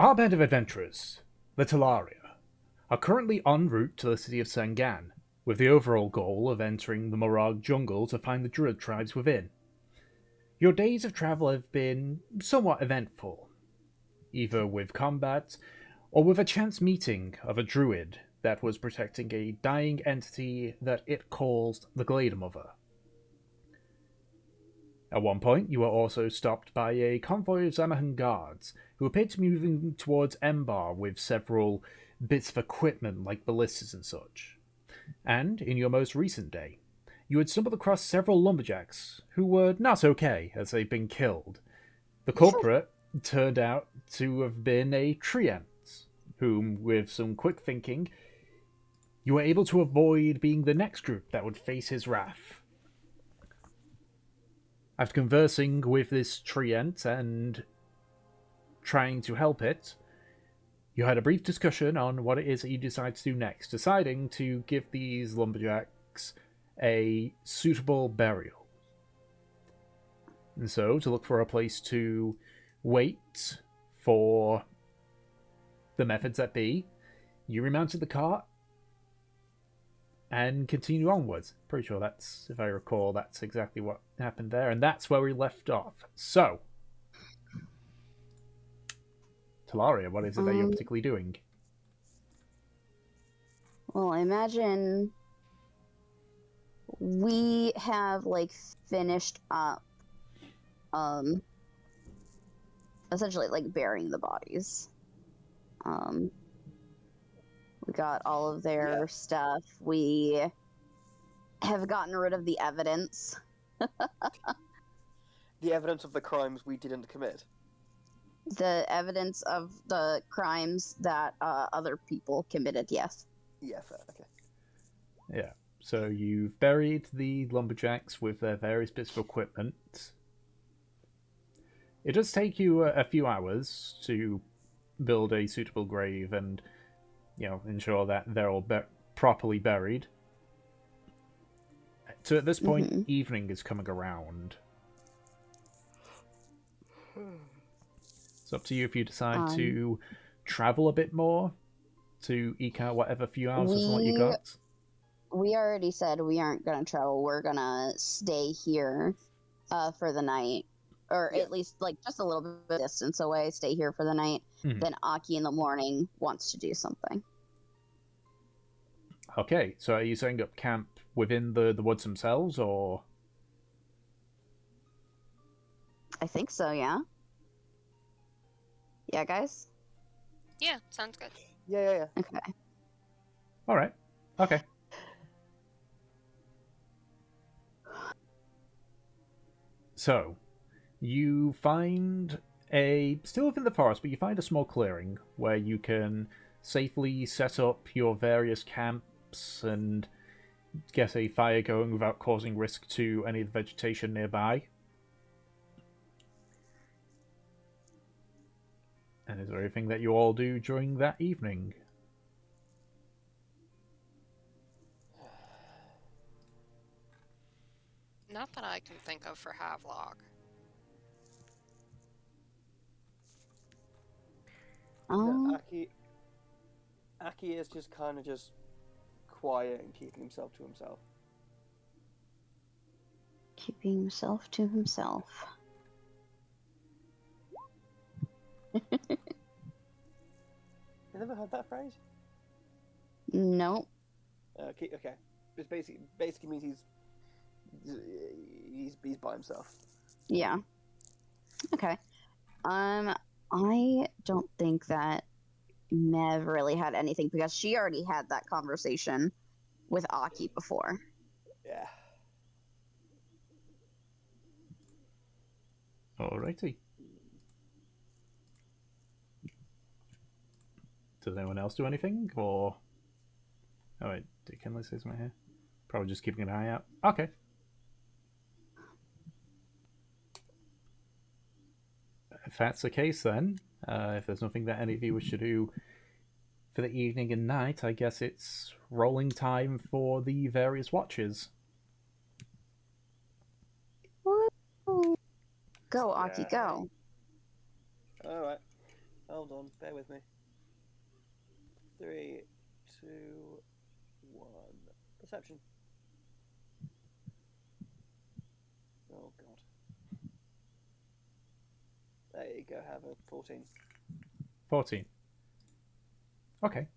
Our band of adventurers, the Talaria, are currently en route to the city of Sangaan, with the overall goal of entering the Morag jungle to find the druid tribes within. Your days of travel have been somewhat eventful, either with combat or with a chance meeting of a druid that was protecting a dying entity that it calls the Glade Mother. At one point, you were also stopped by a convoy of Zamahan guards, who appeared to be moving towards Embar with several bits of equipment like ballistas and such. And, in your most recent day, you had stumbled across several lumberjacks who were not okay as they'd been killed. The culprit turned out to have been a treant, whom, with some quick thinking, you were able to avoid being the next group that would face his wrath. After conversing with this treant and trying to help it, you had a brief discussion on what it is that you decide to do next, deciding to give these lumberjacks a suitable burial. And so, to look for a place to wait for the methods that be, you remounted the cart and continue onwards. Pretty sure that's, if I recall, that's exactly what happened there, and that's where we left off. So, Talaria, what is it that you're particularly doing? Well, I imagine we have finished up essentially burying the bodies. We got all of their stuff. We have gotten rid of the evidence. The evidence of the crimes we didn't commit. The evidence of the crimes that other people committed, yes. Yeah, fair, okay. Yeah. So you've buried the lumberjacks with their various bits of equipment. It does take you a few hours to build a suitable grave and, ensure that they're all properly buried. So at this point, evening is coming around. It's up to you if you decide to travel a bit more to eke out whatever few hours of what you got. We already said we aren't going to travel. We're going to stay here for the night. Or at least, just a little bit of distance away, stay here for the night. Then Aki in the morning wants to do something. Okay, so are you setting up camp within the woods themselves, or...? I think so, yeah. Yeah, guys? Yeah, sounds good. Yeah. Okay. Alright, okay. So, you find still within the forest, but you find a small clearing where you can safely set up your various camps and get a fire going without causing risk to any of the vegetation nearby. And is there anything that you all do during that evening? Not that I can think of for Havelock. Aki is just kind of just quiet and keeping himself to himself. Keeping himself to himself. You never heard that phrase? Nope. Okay. It basically means he's by himself. Yeah. Okay. I don't think that Mev really had anything because she already had that conversation with Aki before. Yeah. Alrighty. Does anyone else do anything, or... Oh wait, did Kinley say something here? Probably just keeping an eye out. Okay. If that's the case then, if there's nothing that any of you wish to do for the evening and night, I guess it's rolling time for the various watches. Woo. Go, Aki, go. Alright. Hold on, bear with me. 3, 2, 1. Perception. Oh god. There you go, have a 14. 14. Okay.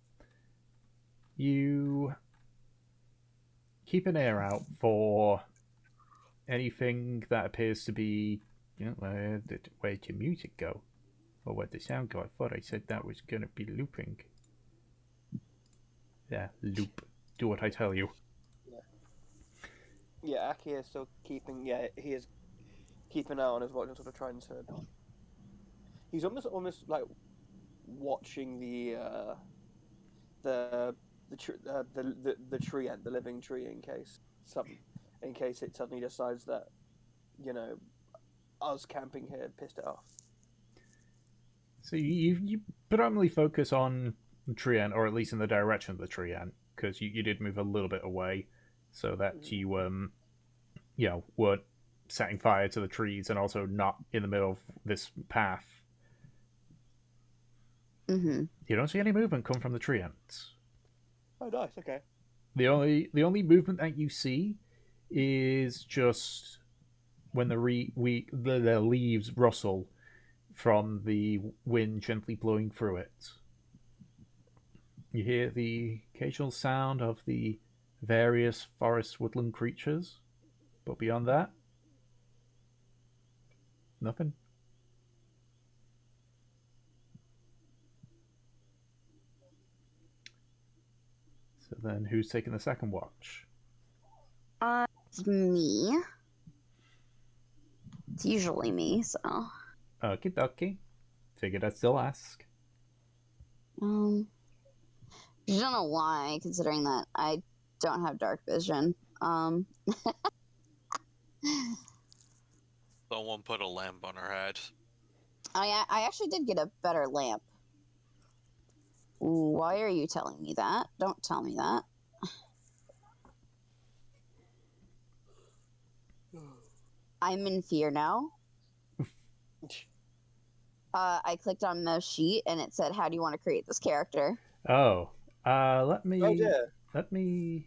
You keep an ear out for anything that appears to be, where'd your music go? Or where'd the sound go? I thought I said that was going to be looping. Yeah, loop. Do what I tell you. Yeah, Aki is still keeping. Yeah, he is keeping an eye on his watch and sort of trying to. He's almost like watching the tree ant, the living tree, in case it suddenly decides that, us camping here pissed it off. So you predominantly focus on the tree ant, or at least in the direction of the tree ant, because you did move a little bit away, so that you weren't setting fire to the trees and also not in the middle of this path. Mm-hmm. You don't see any movement come from the tree ants. Oh, nice. Okay. The only movement that you see is just when the leaves rustle from the wind gently blowing through it. You hear the occasional sound of the various forest woodland creatures, but beyond that, nothing. So then, who's taking the second watch? It's me. It's usually me, so. Okie dokie. Figured I'd still ask. I don't know why, considering that I don't have dark vision. Someone put a lamp on her head. I actually did get a better lamp. Why are you telling me that? Don't tell me that. I'm in fear now. I clicked on the sheet and it said, "How do you want to create this character?" Oh, let me Oh dear. let me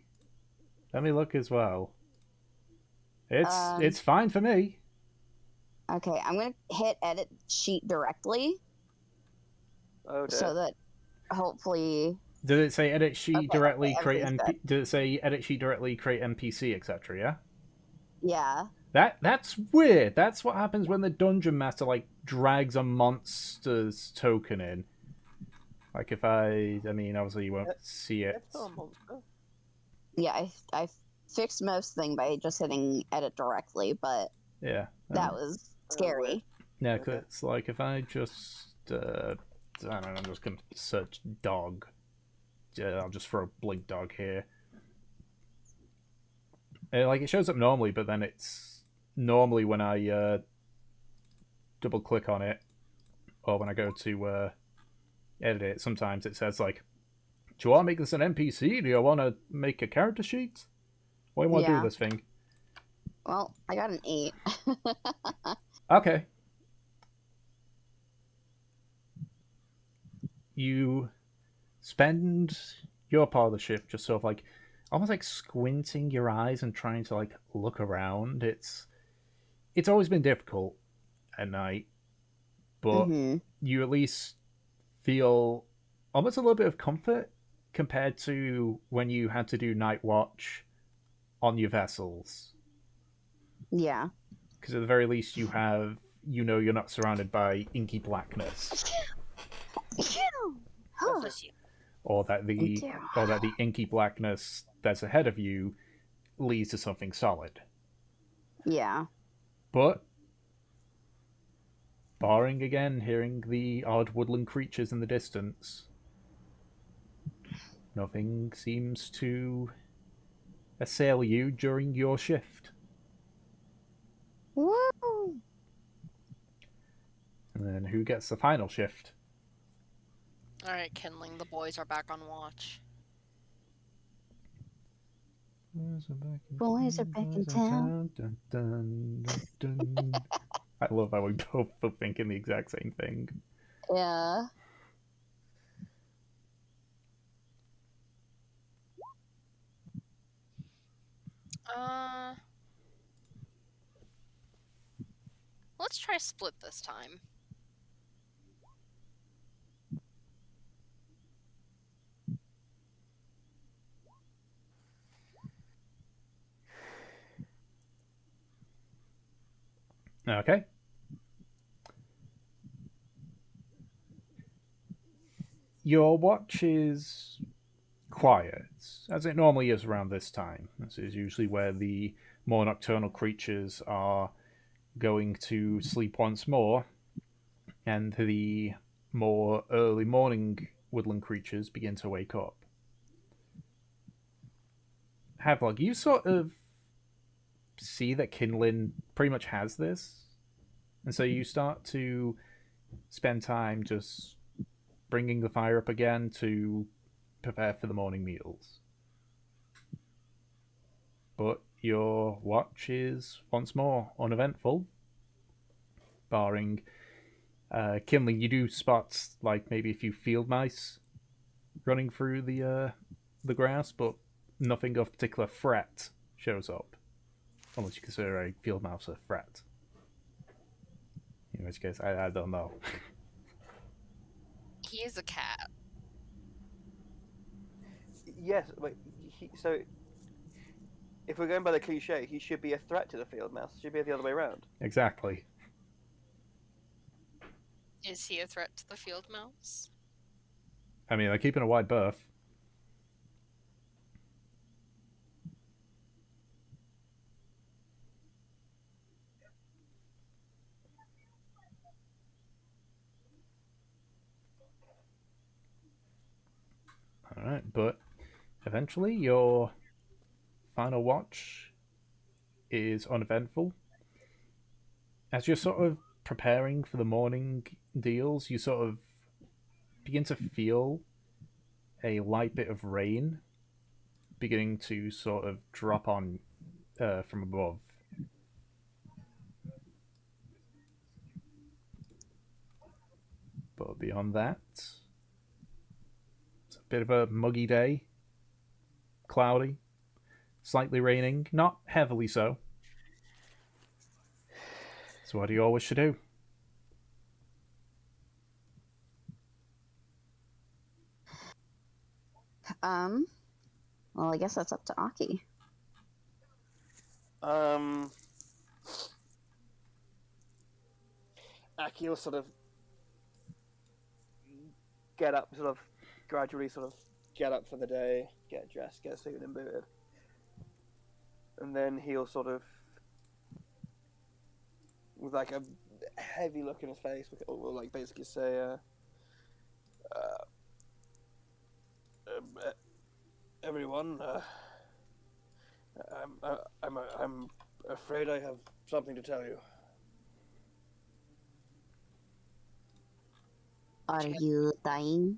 look as well. It's fine for me. Okay, I'm gonna hit edit sheet directly. Oh dear. So that hopefully. Did it say edit sheet directly okay, create everything's NP? Did it say edit sheet directly create NPC etc.? Yeah. Yeah. That's weird. That's what happens when the dungeon master drags a monster's token in. Like if I mean, obviously you won't see it. It's not a monster. Yeah, I fixed most thing by just hitting edit directly, but Yeah. that was scary. Yeah, cause it's like if I just I don't know, I'm just gonna search dog. I'll just throw blink dog here. It shows up normally, but then it's normally when I double click on it, or when I go to edit it, sometimes it says do you want to make this an NPC? Do you want to make a character sheet? What do you want to do with this thing? Well, I got an 8. Okay. You spend your part of the shift just sort of almost squinting your eyes and trying to look around. It's always been difficult at night, but you at least feel almost a little bit of comfort compared to when you had to do night watch on your vessels. Yeah. Because at the very least you have, you're not surrounded by inky blackness. Or that the inky blackness that's ahead of you leads to something solid. Yeah. But barring again hearing the odd woodland creatures in the distance, nothing seems to assail you during your shift. Woo! And then who gets the final shift? Alright, Kindling, the boys are back on watch. Boys are back in town. Dun, dun, dun, dun. I love how we both think thinking the exact same thing. Yeah. Let's try split this time. Okay. Your watch is quiet, as it normally is around this time. This is usually where the more nocturnal creatures are going to sleep once more, and the more early morning woodland creatures begin to wake up. Havelock, you sort of see that Kinlin pretty much has this, and so you start to spend time just bringing the fire up again to prepare for the morning meals. But your watch is once more uneventful, barring Kinley. You do spot like maybe a few field mice running through the grass, but nothing of particular threat shows up, unless you consider a field mouse a threat. In which case, I don't know. He is a cat. Yes, wait. So, if we're going by the cliche, he should be a threat to the field mouse. It should be the other way around. Exactly. Is he a threat to the field mouse? I mean, they're keeping a wide berth. Alright, but eventually your final watch is uneventful. As you're sort of preparing for the morning deals, you sort of begin to feel a light bit of rain beginning to sort of drop on from above. But beyond that, it's a bit of a muggy day, cloudy, slightly raining, not heavily so. So what do you all wish to do? Well, I guess that's up to Aki. Aki will sort of get up, sort of gradually, sort of get up for the day, get dressed, get suited and booted, and then he'll sort of, with like a heavy look in his face, will like basically say, "Everyone, I'm afraid I have something to tell you." Are you dying?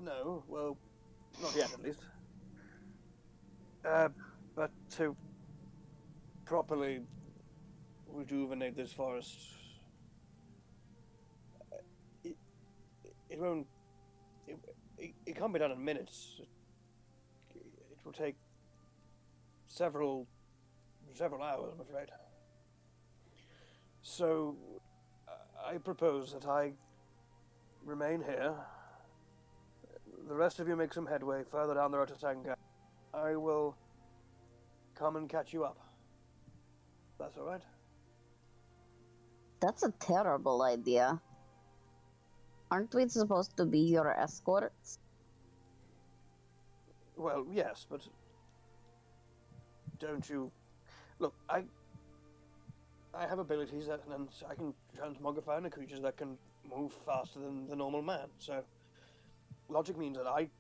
No, well, not yet at least. But to properly rejuvenate this forest, it won't. It can't be done in minutes. It will take several hours, I'm afraid. So, I propose that I remain here. The rest of you make some headway further down the road to Sangaan. I will come and catch you up. That's all right. That's a terrible idea. Aren't we supposed to be your escorts? Well, yes, but don't you look? I have abilities that, and I can transmogrify into creatures that can move faster than the normal man. So logic means that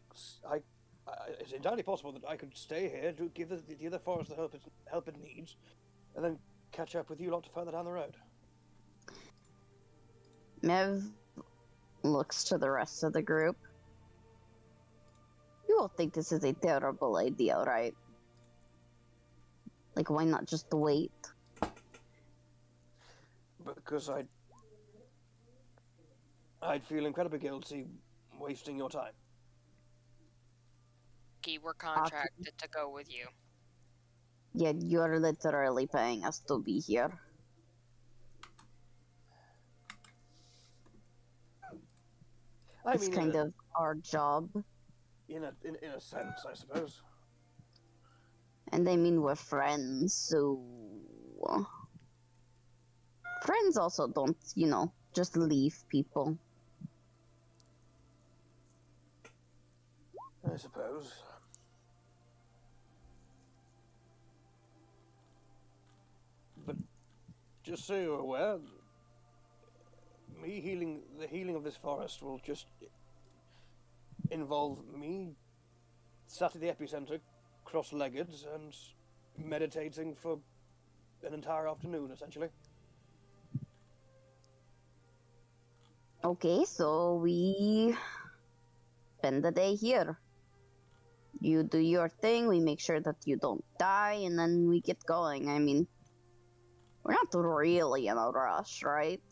it's entirely possible that I could stay here to give the other forest the help it needs, and then catch up with you a lot further down the road. Mev looks to the rest of the group. You all think this is a terrible idea, right? Like, why not just wait? Because I'd feel incredibly guilty wasting your time. We're contracted to go with you. Yeah, you're literally paying us to be here. It's kind of our job. In a sense, I suppose. And I mean, we're friends, so... Friends also don't, just leave people. I suppose. But just so you're aware, the healing of this forest will just involve me sat at the epicenter, cross-legged, and meditating for an entire afternoon, essentially. Okay, so we spend the day here. You do your thing, we make sure that you don't die, and then we get going. I mean, we're not really in a rush, right?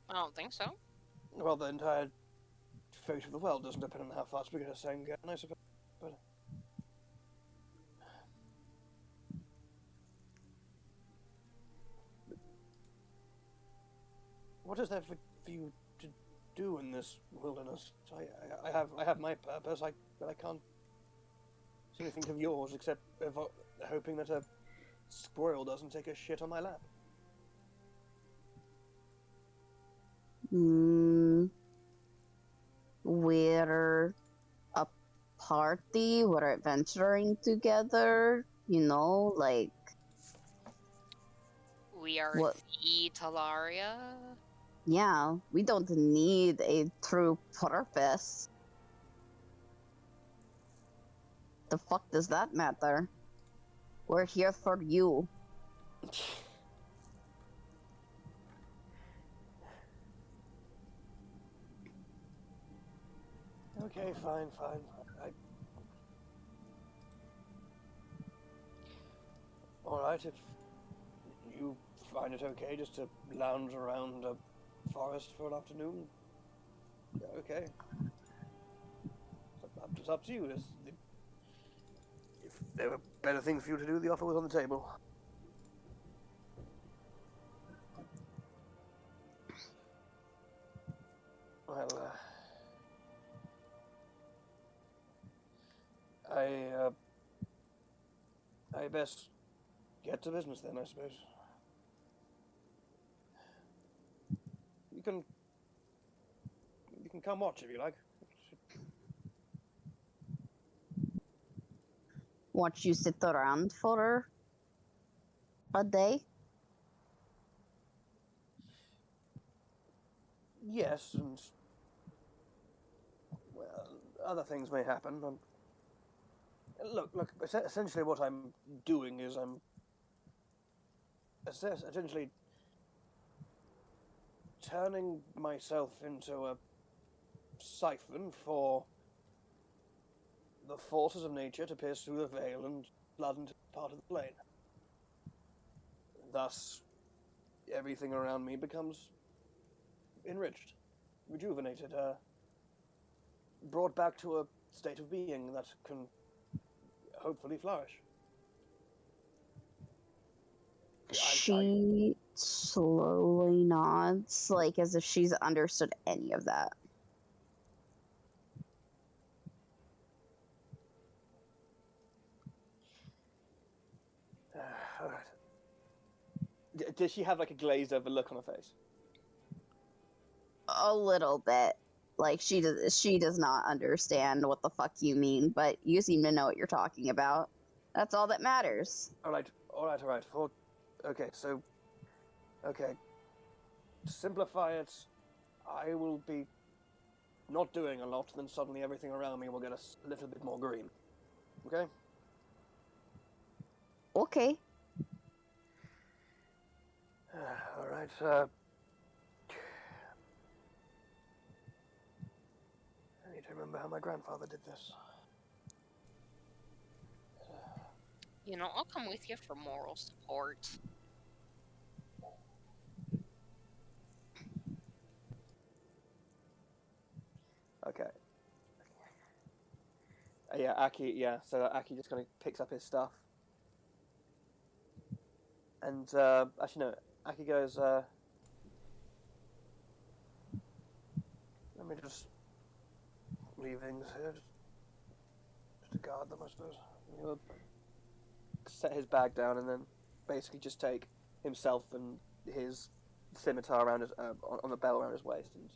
I don't think so. Well, the entire fate of the world doesn't depend on how fast we get to Sangaan, I suppose. But what is there for you to do in this wilderness? I have my purpose, but I can't seem to think of yours except hoping that a squirrel doesn't take a shit on my lap. We're a party, we're adventuring together, like... We are the Talaria. Yeah, we don't need a true purpose. The fuck does that matter? We're here for you. Okay, fine. Alright, if you find it okay just to lounge around a forest for an afternoon, okay. It's up to you. If there were better things for you to do, the offer was on the table. Well, I best get to business then, I suppose. You can come watch if you like. Watch you sit around for a day? Yes, and well, other things may happen. Look. Essentially, what I'm doing is I'm essentially turning myself into a siphon for the forces of nature to pierce through the veil and flood into part of the plane. Thus, everything around me becomes enriched, rejuvenated, brought back to a state of being that can hopefully flourish. She slowly nods, like as if she's understood any of that. All right. Does she have like a glazed over look on her face? A little bit. Like she does not understand what the fuck you mean, but you seem to know what you're talking about. That's all that matters. All right. Okay. To simplify it, I will be not doing a lot, then suddenly everything around me will get a little bit more green. Okay? Okay. All right. I need to remember how my grandfather did this. I'll come with you for moral support. Aki. Yeah, so Aki just kind of picks up his stuff, and actually no, Aki goes. Let me just leave things here, just to guard them, I suppose. He'll set his bag down and then basically just take himself and his scimitar around his on the belt around his waist, and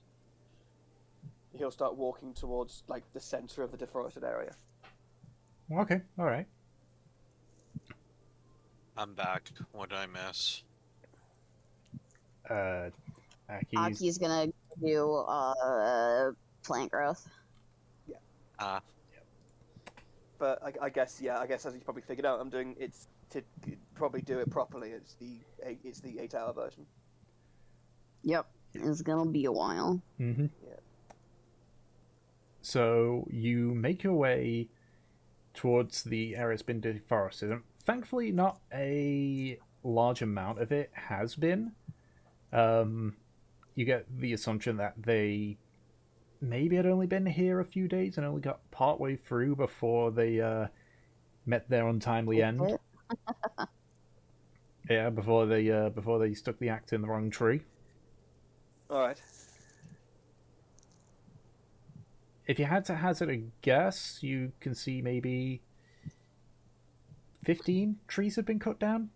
he'll start walking towards like the center of the deforested area. Okay, all right. I'm back. What did I miss? Aki's gonna do plant growth. Ah, But I guess as you probably figured out, I'm doing it's to probably do it properly. It's the 8-hour version. Yep, it's gonna be a while. Mm-hmm. Yeah. So you make your way towards the area that's been deforested. And thankfully, not a large amount of it has been. You get the assumption that they maybe had only been here a few days and only got partway through before they met their untimely end. Yeah, before they stuck the axe in the wrong tree. All right. If you had to hazard a guess, you can see maybe 15 trees have been cut down.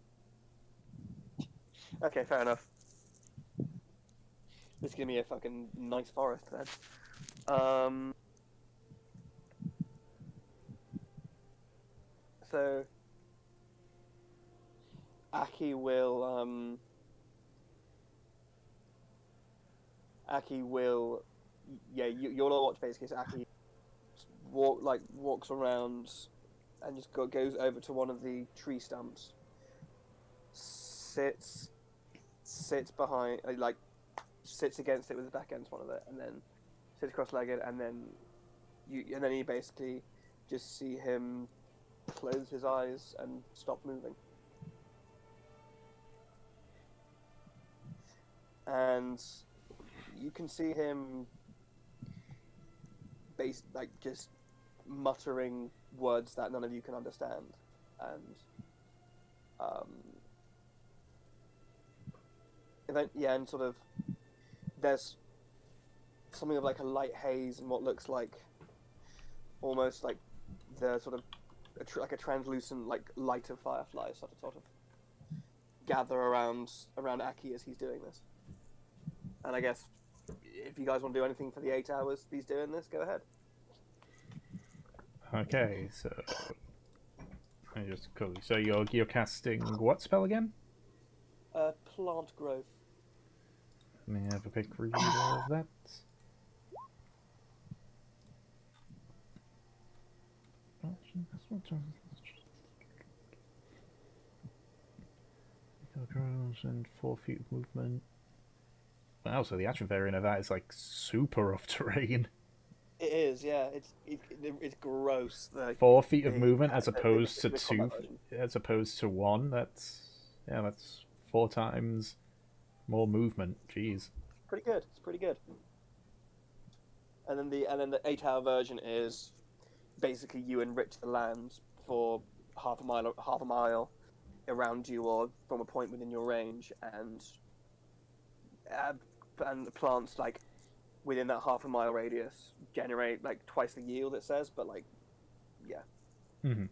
Okay, fair enough. This is gonna be a fucking nice forest then. So Aki will yeah, you'll all watch basically as Aki walks around and just goes over to one of the tree stumps, sits behind sits against it with his back against one of it, and then sits cross-legged, and then you basically just see him close his eyes and stop moving. And you can see him just muttering words that none of you can understand, and and sort of there's something of like a light haze and what looks like almost like the sort of like a translucent like light of fireflies sort of gather around Aki as he's doing this. And I guess if you guys want to do anything for the 8 hours he's doing this, go ahead. Okay, so so you're casting what spell again? Plant growth. Let me have a quick read of that. And 4 feet of movement. Wow, so the action variant of that is like super rough terrain. It is, yeah. It's gross. 4 feet of movement as opposed to 2, as opposed to 1. That's 4 times more movement. Jeez. Pretty good. It's pretty good. And then the 8-hour version is basically you enrich the land for half a mile around you or from a point within your range, and the plants like within that half a mile radius generate like twice the yield it says, but like yeah. Mm-hmm.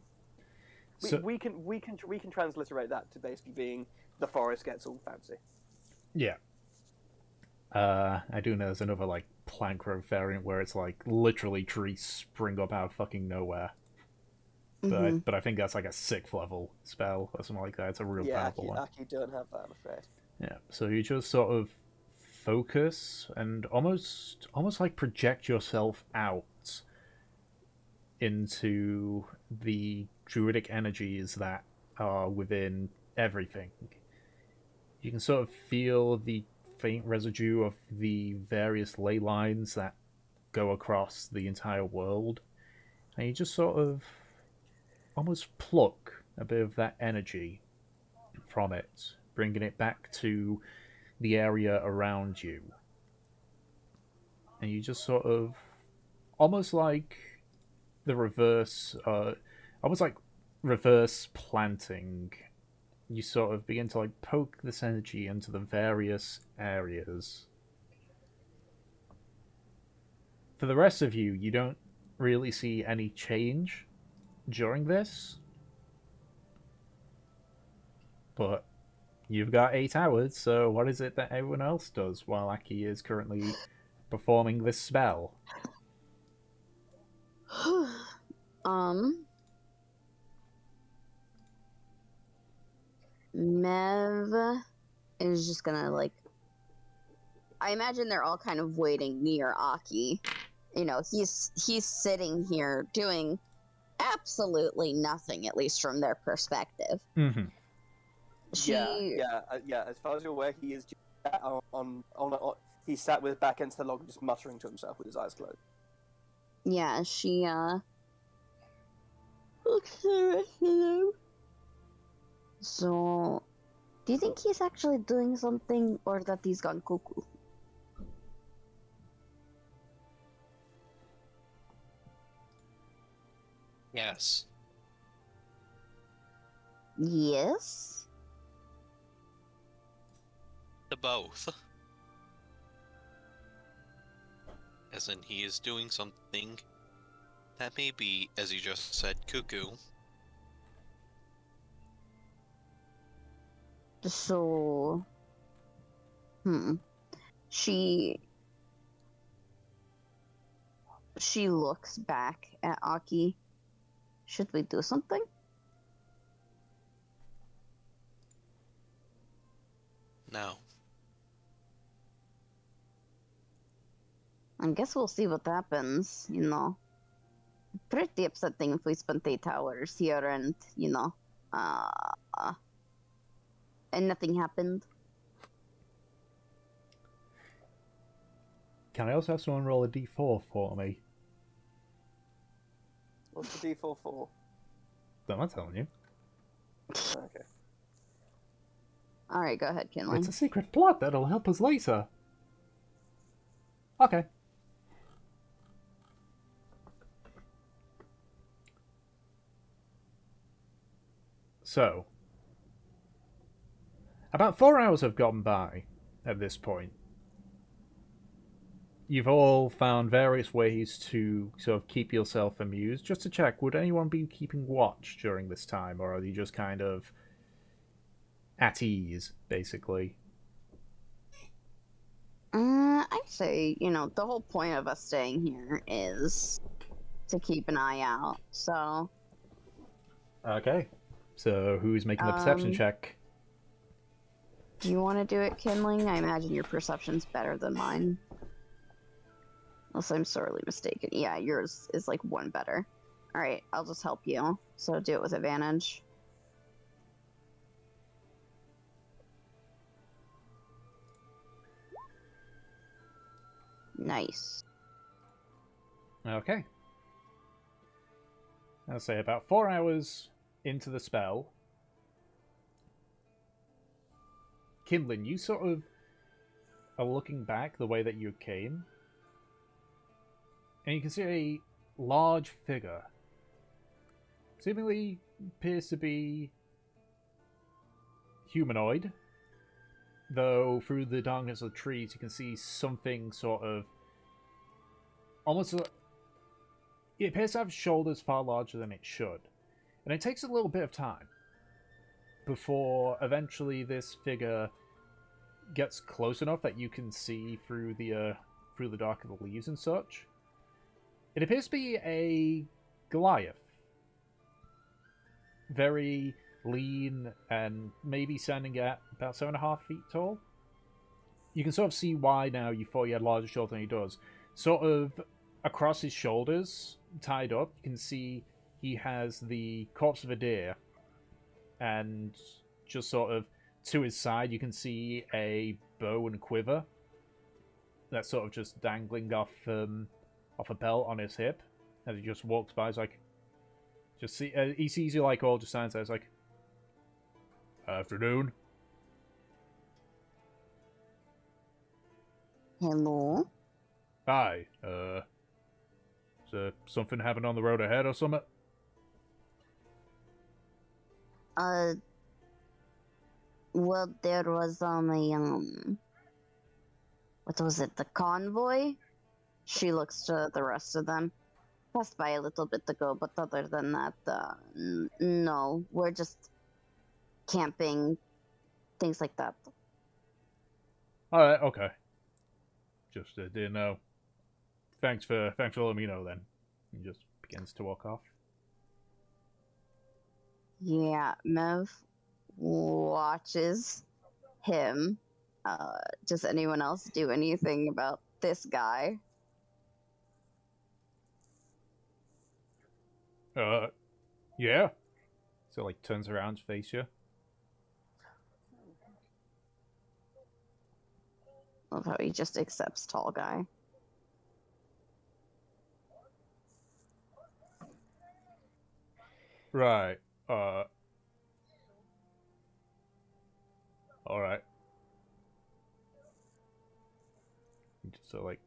We can transliterate that to basically being the forest gets all fancy. Yeah. I do know there's another like plant growth variant where it's like literally trees spring up out of fucking nowhere. Mm-hmm. But I think that's like a 6th level spell or something like that. It's a real powerful one. Aki don't have that, I'm afraid. Yeah, so you just sort of focus and almost like project yourself out into the druidic energies that are within everything. You can sort of feel the faint residue of the various ley lines that go across the entire world, and you just sort of almost pluck a bit of that energy from it, bringing it back to the area around you. And you just sort of, almost like the reverse, almost like reverse planting. You sort of begin to like poke this energy into the various areas. For the rest of you, you don't really see any change during this. But you've got 8 hours, so what is it that everyone else does while Aki is currently performing this spell? Mev is just gonna like. I imagine they're all kind of waiting near Aki. You know, he's sitting here doing absolutely nothing, at least from their perspective. Mm-hmm. Yeah. As far as you're aware, he is on. He sat with back against the log, just muttering to himself with his eyes closed. Yeah, she looks at the rest of them. So, do you think he's actually doing something, or that he's gone cuckoo? Yes. Yes? To both. As in, he is doing something that may be, as you just said, cuckoo. So, she looks back at Aki. Should we do something? No. I guess we'll see what happens, you know. Pretty upsetting if we spent 8 hours here and, you know, and nothing happened. Can I also have someone roll a d4 for me? What's the D4 for? I'm not telling you. Okay. Alright, go ahead, Kinley. It's a secret plot that'll help us later. Okay. So, about 4 hours have gone by at this point. You've all found various ways to sort of keep yourself amused. Just to check, would anyone be keeping watch during this time, or are you just kind of at ease, basically? I'd say, you know, the whole point of us staying here is to keep an eye out, so... Okay. So, who's making the perception check? Do you want to do it, Kindling? I imagine your perception's better than mine. Unless I'm sorely mistaken. Yeah, yours is like 1 better. Alright, I'll just help you. So do it with advantage. Nice. Okay. I'll say about 4 hours into the spell, Kindlin, you sort of are looking back the way that you came, and you can see a large figure. Seemingly appears to be humanoid, though through the darkness of the trees you can see something sort of almost... It appears to have shoulders far larger than it should. And it takes a little bit of time before eventually this figure gets close enough that you can see through the dark of the leaves and such. It appears to be a Goliath. Very lean and maybe standing at about 7.5 feet tall. You can sort of see why now you thought he had larger shoulders than he does. Sort of across his shoulders, tied up, you can see he has the corpse of a deer. And just sort of to his side, you can see a bow and quiver that's sort of just dangling off a belt on his hip as he just walks by. He's like, he sees you like all just stands there. He's like, afternoon. Hello? Hi. Is something happened on the road ahead or something? Well, there was what was it? The convoy. She looks to the rest of them. Passed by a little bit ago, but other than that, no. We're just camping, things like that. Alright, okay. Just didn't know. Thanks for letting me know then. He just begins to walk off. Yeah, Mev watches him. Does anyone else do anything about this guy? Yeah. So, like, turns around to face you. Love how he just accepts tall guy. Right. Alright. Just so, like,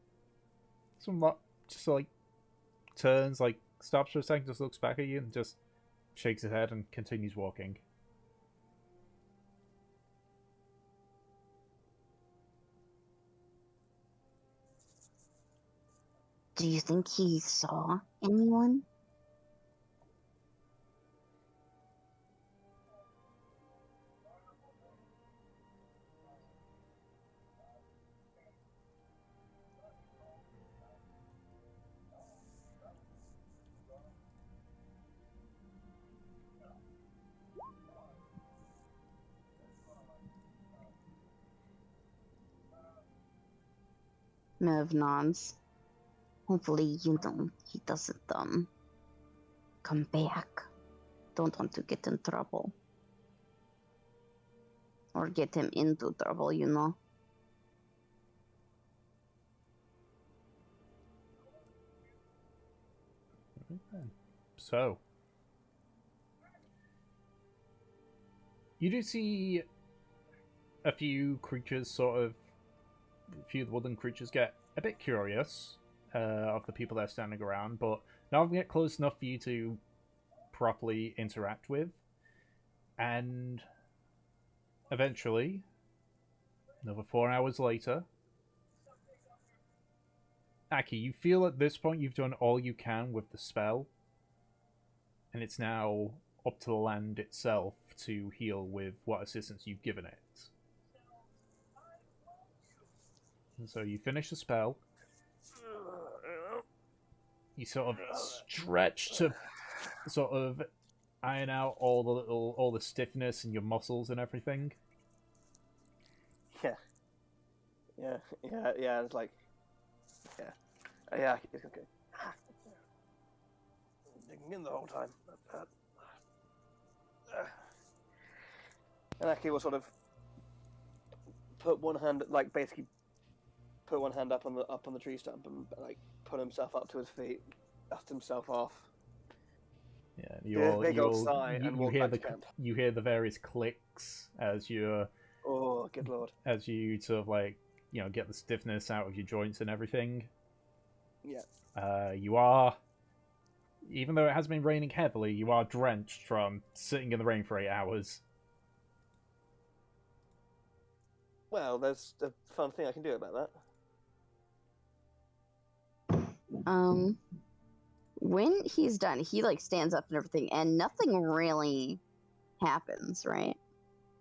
just so, like, turns, like, stops for a second, just looks back at you and just shakes his head and continues walking. Do you think he saw anyone? Mev nods. Hopefully, he doesn't, come back. Don't want to get in trouble. Or get him into trouble, you know? So, you do see a few creatures a few of the woodland creatures get a bit curious of the people that are standing around, but none of them get close enough for you to properly interact with. And eventually, another 4 hours later, Aki, you feel at this point you've done all you can with the spell, and it's now up to the land itself to heal with what assistance you've given it. And so you finish the spell. You sort of stretch to sort of iron out all the stiffness in your muscles and everything. Yeah. It's like, yeah. It's okay. Digging in the whole time. And Aki will sort of put one hand, like basically, put one hand up on the tree stump and like put himself up to his feet, dust himself off. Yeah, You hear you hear the various clicks as you oh, good lord! As you sort of like get the stiffness out of your joints and everything. Yeah. You are, even though it has been raining heavily, you are drenched from sitting in the rain for 8 hours. Well, there's a fun thing I can do about that. When he's done, he like stands up and everything, and nothing really happens, right?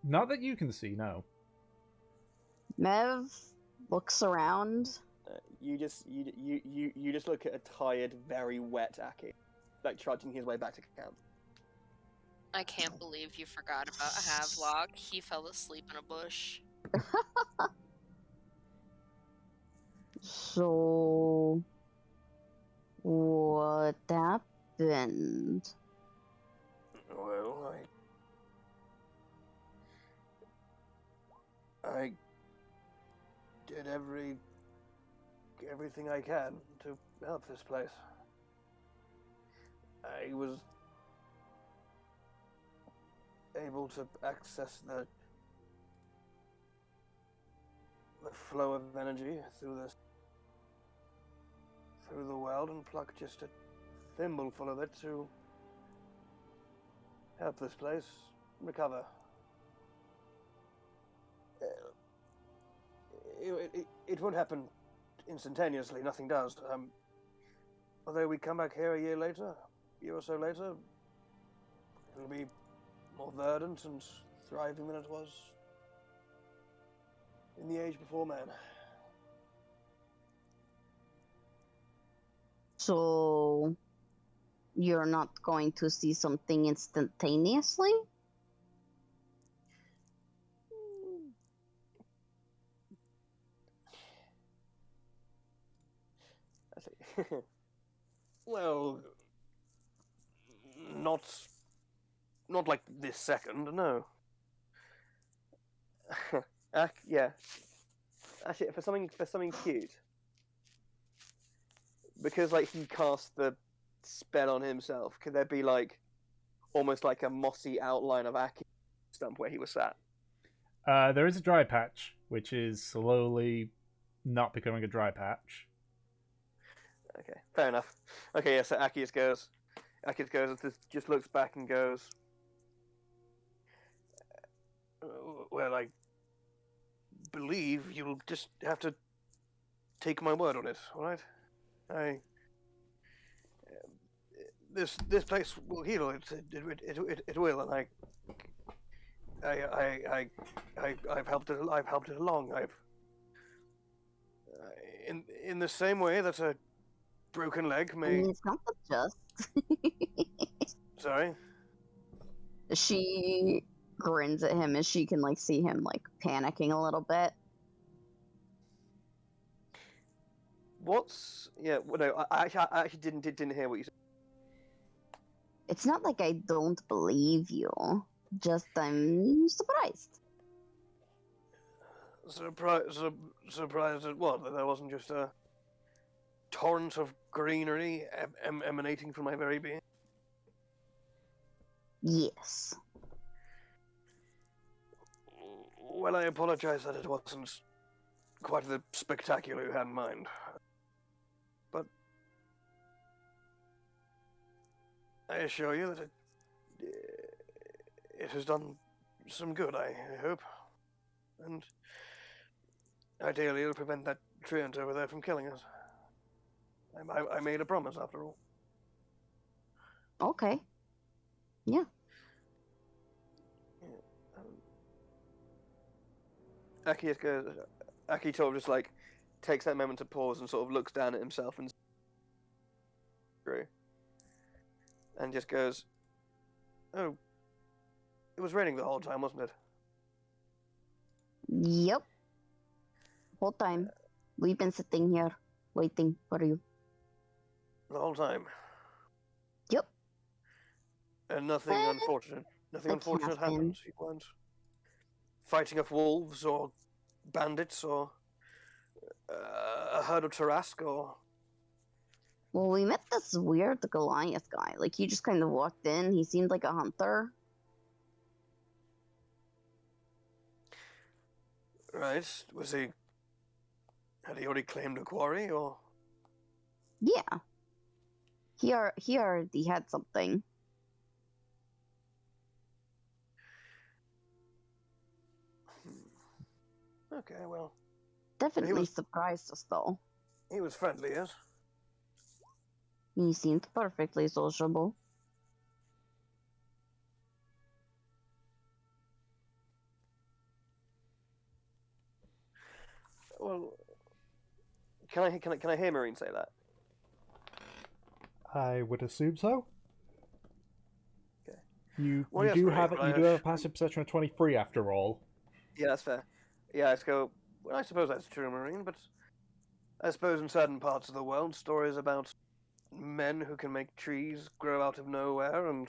Not that you can see, no. Mev looks around. You just look at a tired, very wet Aki, like trudging his way back to camp. I can't believe you forgot about Havelock. He fell asleep in a bush. So, what happened? Well, I did everything I can to help this place. I was able to access the flow of energy through through the world and pluck just a thimbleful of it to help this place recover. It won't happen instantaneously, nothing does. Although we come back here a year or so later, it'll be more verdant and thriving than it was in the age before man. So, you're not going to see something instantaneously? I see. Well, not like this second, no. Yeah. Actually, for something cute, because like he cast the spell on himself. Could there be like almost like a mossy outline of Aki stump where he was sat? There is a dry patch, which is slowly not becoming a dry patch. Okay, fair enough. Okay, yeah. So Aki goes, just looks back and goes, "Well, I believe you'll just have to take my word on it, all right? This place will heal. It will, and I've helped it. I've helped it along. In the same way that a broken leg I may. mean, it's not just. Sorry. She grins at him as she can like see him like panicking a little bit. What's Well, no, I actually didn't hear what you said. It's not like I don't believe you. Just I'm surprised. Surprised at what? That there wasn't just a torrent of greenery emanating from my very being? Yes. Well, I apologize that it wasn't quite the spectacular you had in mind. But I assure you that it has done some good, I hope. And ideally it'll prevent that treant over there from killing us. I made a promise, after all. Okay. Yeah. Aki sort of just like takes that moment to pause and sort of looks down at himself and just goes, "Oh, it was raining the whole time, wasn't it?" Yep. Whole time. We've been sitting here waiting for you. The whole time. Yep. And nothing unfortunate that can't happened. You weren't fighting off wolves or bandits or a herd of Tarask or. Well, we met this weird Goliath guy. Like, he just kind of walked in. He seemed like a hunter. Right. Had he already claimed a quarry, or? Yeah. He already had something. Okay, well. Definitely surprised us, though. He was friendly, yes? He seemed perfectly sociable. Well, can I hear Marine say that? I would assume so. Okay. You Well, do yes, have right, you do have a passive perception of 23 after all. Yeah, that's fair. Yeah, let's go. Well, I suppose that's true, Marine, but I suppose in certain parts of the world, stories about men who can make trees grow out of nowhere and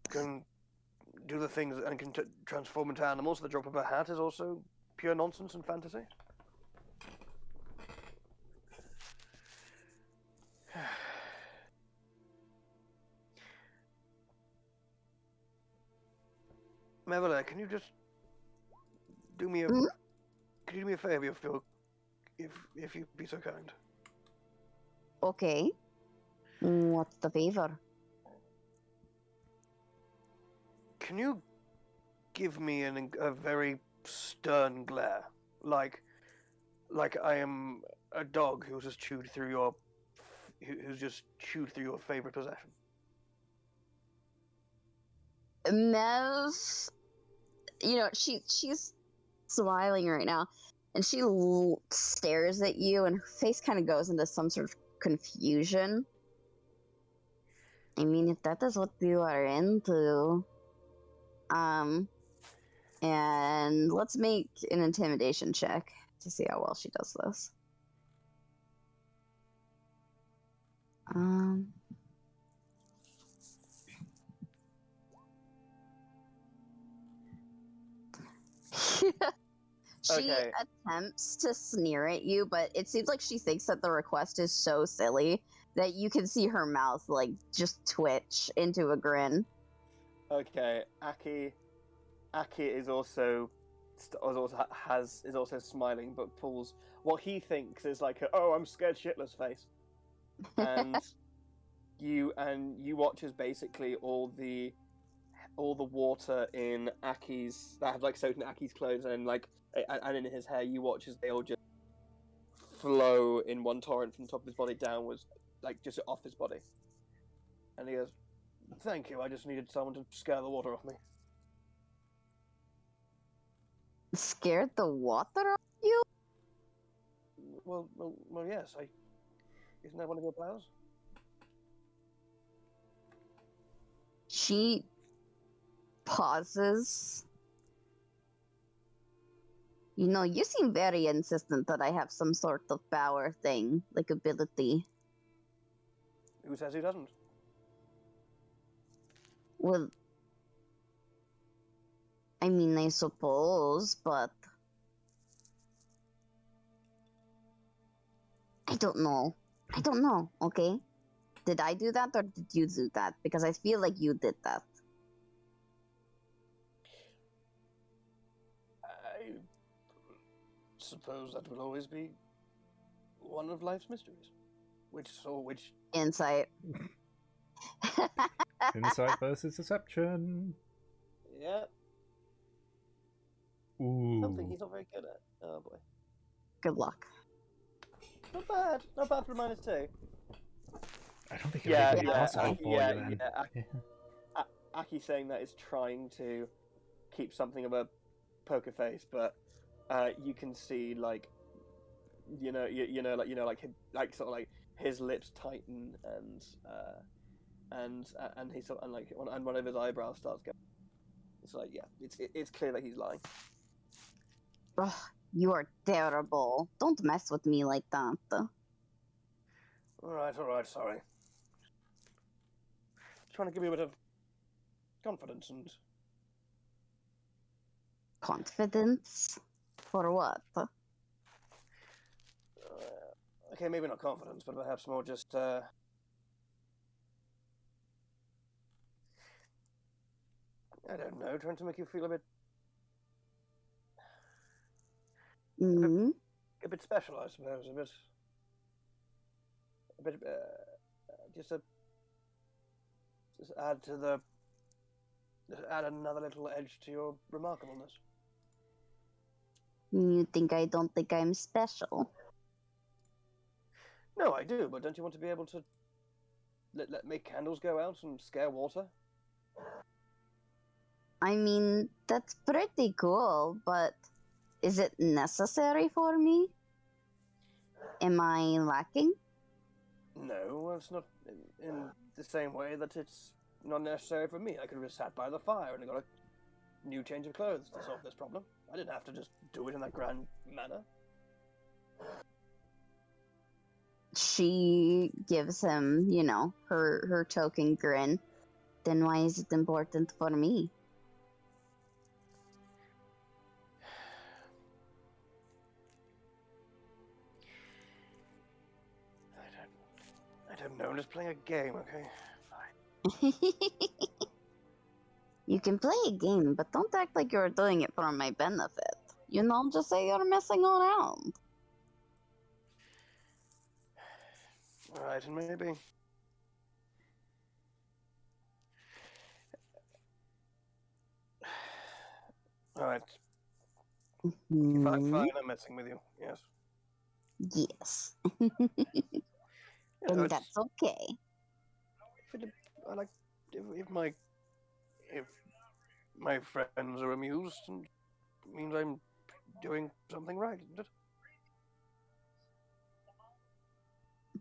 can do the things and can transform into animals at the drop of a hat is also pure nonsense and fantasy. Mevela, can you just do me a Can you do me a favor if you'd be so kind? Okay. What's the favor? Can you give me a very stern glare, like I am a dog who's just chewed through your favorite possession? Mev, she's smiling right now, and she stares at you, and her face kind of goes into some sort of confusion. I mean, if that is what you are into, and let's make an intimidation check to see how well she does this. She Okay. attempts to sneer at you, but it seems like she thinks that the request is so silly that you can see her mouth like just twitch into a grin. Okay, Aki is also smiling, but pulls what he thinks is like "oh, I'm scared shitless" face, and you watch as basically all the water in Aki's that have like soaked in Aki's clothes and like and in his hair, you watch as they all just flow in one torrent from the top of his body downwards, like just off his body, and he goes, "Thank you. I just needed someone to scare the water off me." Scared the water off you? Well, yes. Isn't that one of your powers? She pauses. You seem very insistent that I have some sort of power thing, like ability. Who says he doesn't? Well, I mean, I suppose, but I don't know. Okay? Did I do that or did you do that? Because I feel like you did that. I suppose that will always be one of life's mysteries. Which Insight. Insight versus deception. Yeah. Ooh. Something he's not very good at. Oh boy. Good luck. Not bad. Not bad for -2. I don't think it'll be possible Aki, for you then. Aki saying that is trying to keep something of a poker face, but you can see like like sort of like his lips tighten and he sort of, and one of his eyebrows starts going. It's like it's clear that he's lying. Ugh, you are terrible. Don't mess with me like that. All right, sorry. Trying to give you a bit of confidence and Confidence? For what? okay, maybe not confidence, but perhaps more just I don't know, trying to make you feel a bit a bit special, I suppose. Just add another little edge to your remarkableness. You think I don't think I'm special? No, I do, but don't you want to be able to let make candles go out and scare water? I mean, that's pretty cool, but is it necessary for me? Am I lacking? No, it's not in the same way that it's not necessary for me. I could have just sat by the fire and got a new change of clothes to solve this problem. I didn't have to just do it in that grand manner. She gives him, her token grin. Then why is it important for me? I don't know. I'm just playing a game, okay? Fine. You can play a game, but don't act like you're doing it for my benefit. Just say you're messing around. Right, and maybe. Alright, fine, Hmm. I'm messing with you. Yes. Yes. You know, And it's that's okay. if it, I like if my friends are amused, and it means I'm doing something right, isn't it?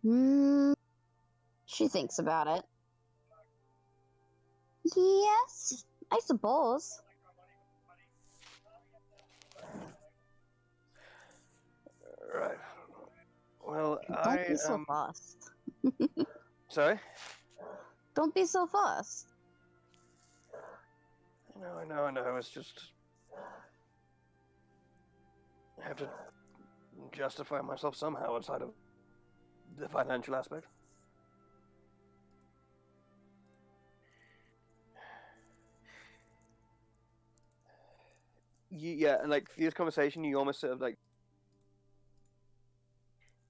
Hmm. She thinks about it. Yes, I suppose. Right. Well, Don't I be so fast. sorry. Don't be so fast. I know. It's just I have to justify myself somehow outside of the financial aspect. Yeah, and like through this conversation, you almost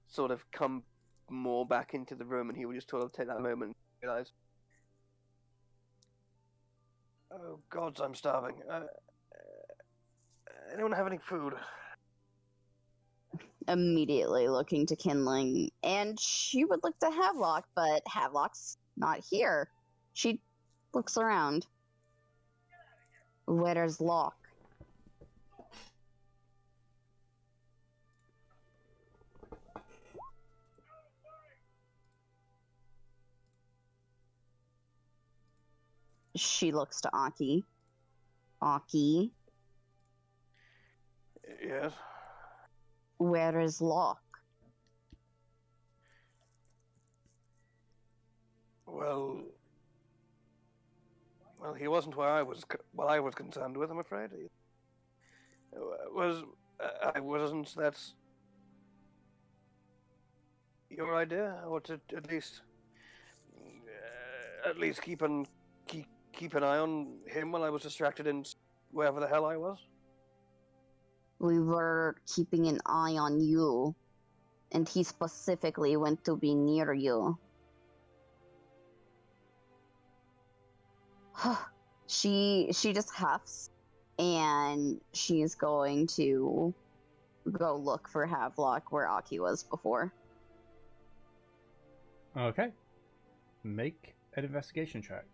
sort of come more back into the room, and he would just sort of take that moment and realize, oh gods, I'm starving. Anyone have any food? Immediately looking to Kindling, and she would look to Havelock, but Havelock's not here. She looks around. Where's Locke? She looks to Aki. Aki, Yes. where is Locke? Well, he wasn't where I was. What I was concerned with, I'm afraid. He was I wasn't. That's your idea, or to at least keep an eye on him while I was distracted in wherever the hell I was. We were keeping an eye on you, and he specifically went to be near you. she just huffs, and she's going to go look for Havelock where Aki was before. Okay. Make an investigation check.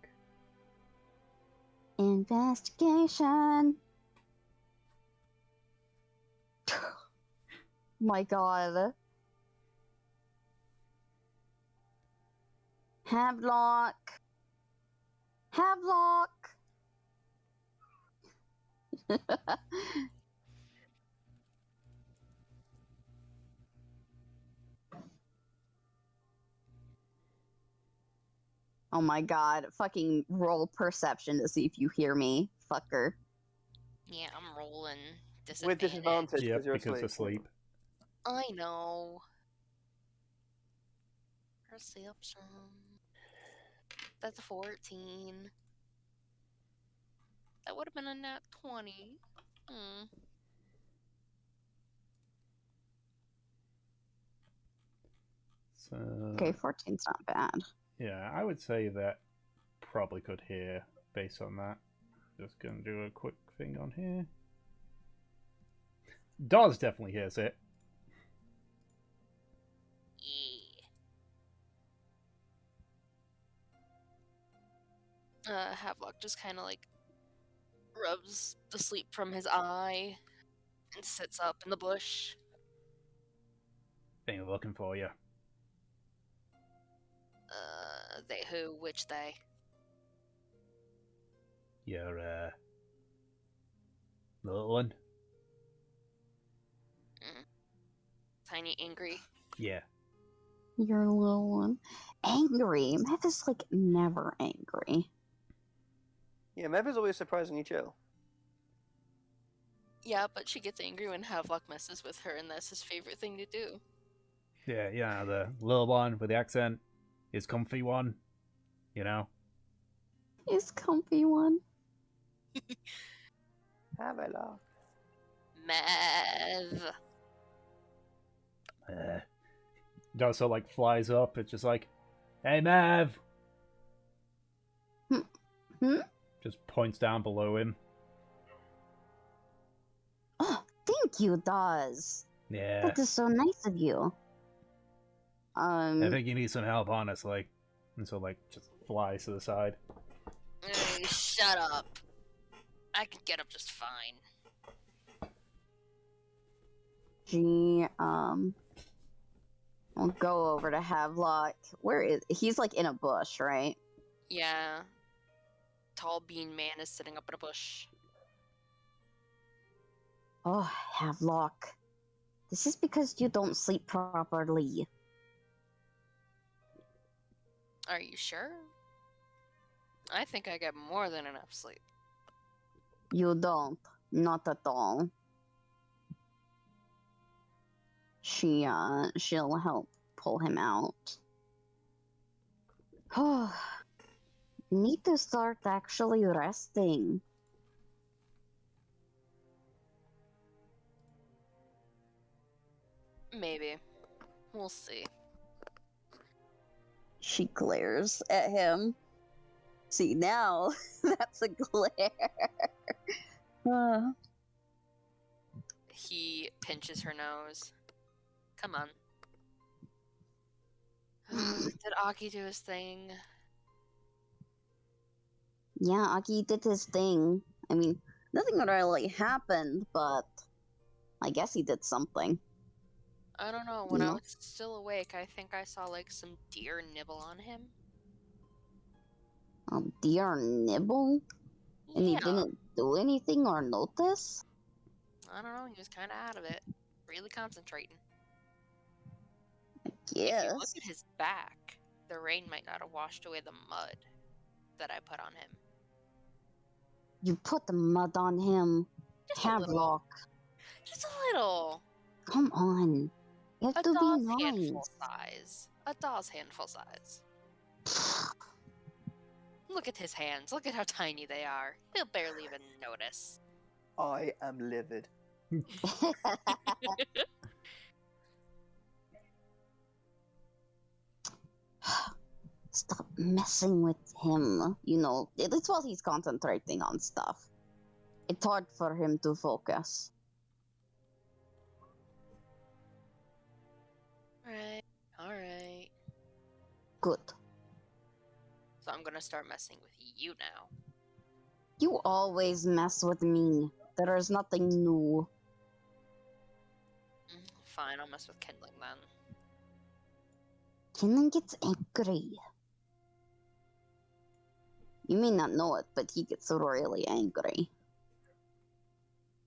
Investigation. My god. Havelock. Havelock. Oh my god. Fucking roll perception to see if you hear me, fucker. Yeah, I'm rolling With disadvantage Yep, because you're because asleep. I know. Perception. That's a 14. That would have been a nat 20. So, Okay, 14's not bad. yeah, I would say that probably could hear based on that. Just gonna do a quick thing on here. Dawes definitely hears it. Havelock just kind of like rubs the sleep from his eye and sits up in the bush. They're looking for you. They who? Which they? Your little one. Tiny, angry. Yeah. You're a little one. Angry. Mev is like never angry. Yeah, Mev is always surprisingly chill. Yeah, but she gets angry when Havelock messes with her, and that's his favorite thing to do. Yeah, the little one with the accent. His comfy one. You know? His comfy one. Havelock. Mev. It also like flies up. It's just like, "Hey, Mav!" Hmm? Just points down below him. Oh, thank you, Dawes. Yeah. That is so nice of you. I think you need some help, honestly. And so, like, just flies to the side. Hey, shut up. I can get up just fine. She, will go over to Havelock. Where is he's like in a bush, right? Yeah. Tall bean man is sitting up in a bush. Oh, Havelock. This is because you don't sleep properly. Are you sure? I think I get more than enough sleep. You don't. Not at all. She'll help pull him out. Oh, need to start actually resting. Maybe. We'll see. She glares at him. See, now that's a glare. He pinches her nose. Come on. Did Aki do his thing? Yeah, Aki did his thing. I mean, nothing really happened, but I guess he did something. I don't know. When I No. was still awake, I think I saw like some deer nibble on him. A deer nibble? And he Yeah. didn't do anything or notice? I don't know. He was kind of out of it. Really concentrating. If Yes. you look at his back, the rain might not have washed away the mud that I put on him. You put the mud on him. Just a little. Havelock. Just a little. Come on. You have A to be doll's handful nice. size. A doll's handful size. Look at his hands. Look at how tiny they are. He'll barely even notice. I am livid. Stop messing with him. You know, it's while he's concentrating on stuff. It's hard for him to focus. Alright. Good. So I'm gonna start messing with you now. You always mess with me. There is nothing new. Fine, I'll mess with Kindling then. Kenan gets angry. You may not know it, but he gets really angry.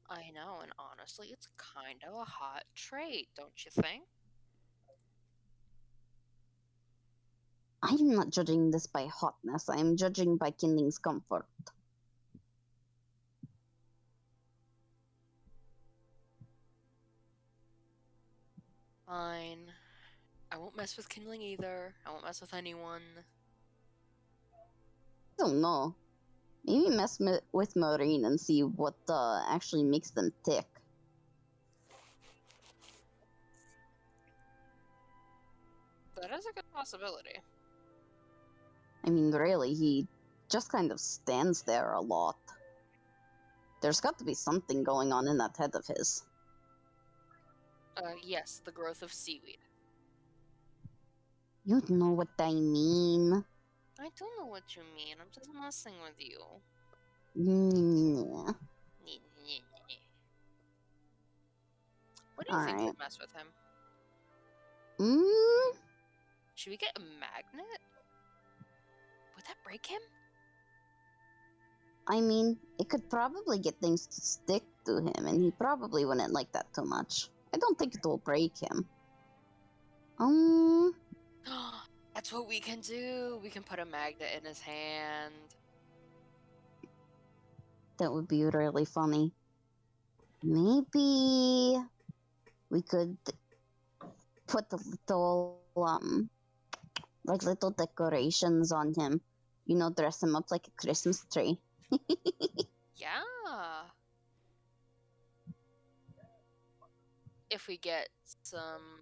I know, and honestly, it's kind of a hot trait, don't you think? I'm not judging this by hotness. I am judging by Kindling's comfort. Fine. I won't mess with Kindling either. I won't mess with anyone. I don't know. Maybe mess with Maureen and see what actually makes them tick. That is a good possibility. I mean, really, he just kind of stands there a lot. There's got to be something going on in that head of his. Yes, the growth of seaweed. You know what I mean. I don't know what you mean. I'm just messing with you. Yeah. What do you think Alright. would mess with him? Should we get a magnet? Would that break him? I mean, it could probably get things to stick to him, and he probably wouldn't like that too much. I don't think it will break him. That's what we can do. We can put a magnet in his hand. That would be really funny. Maybe we could put the little, like little decorations on him. You know, dress him up like a Christmas tree. Yeah. If we get some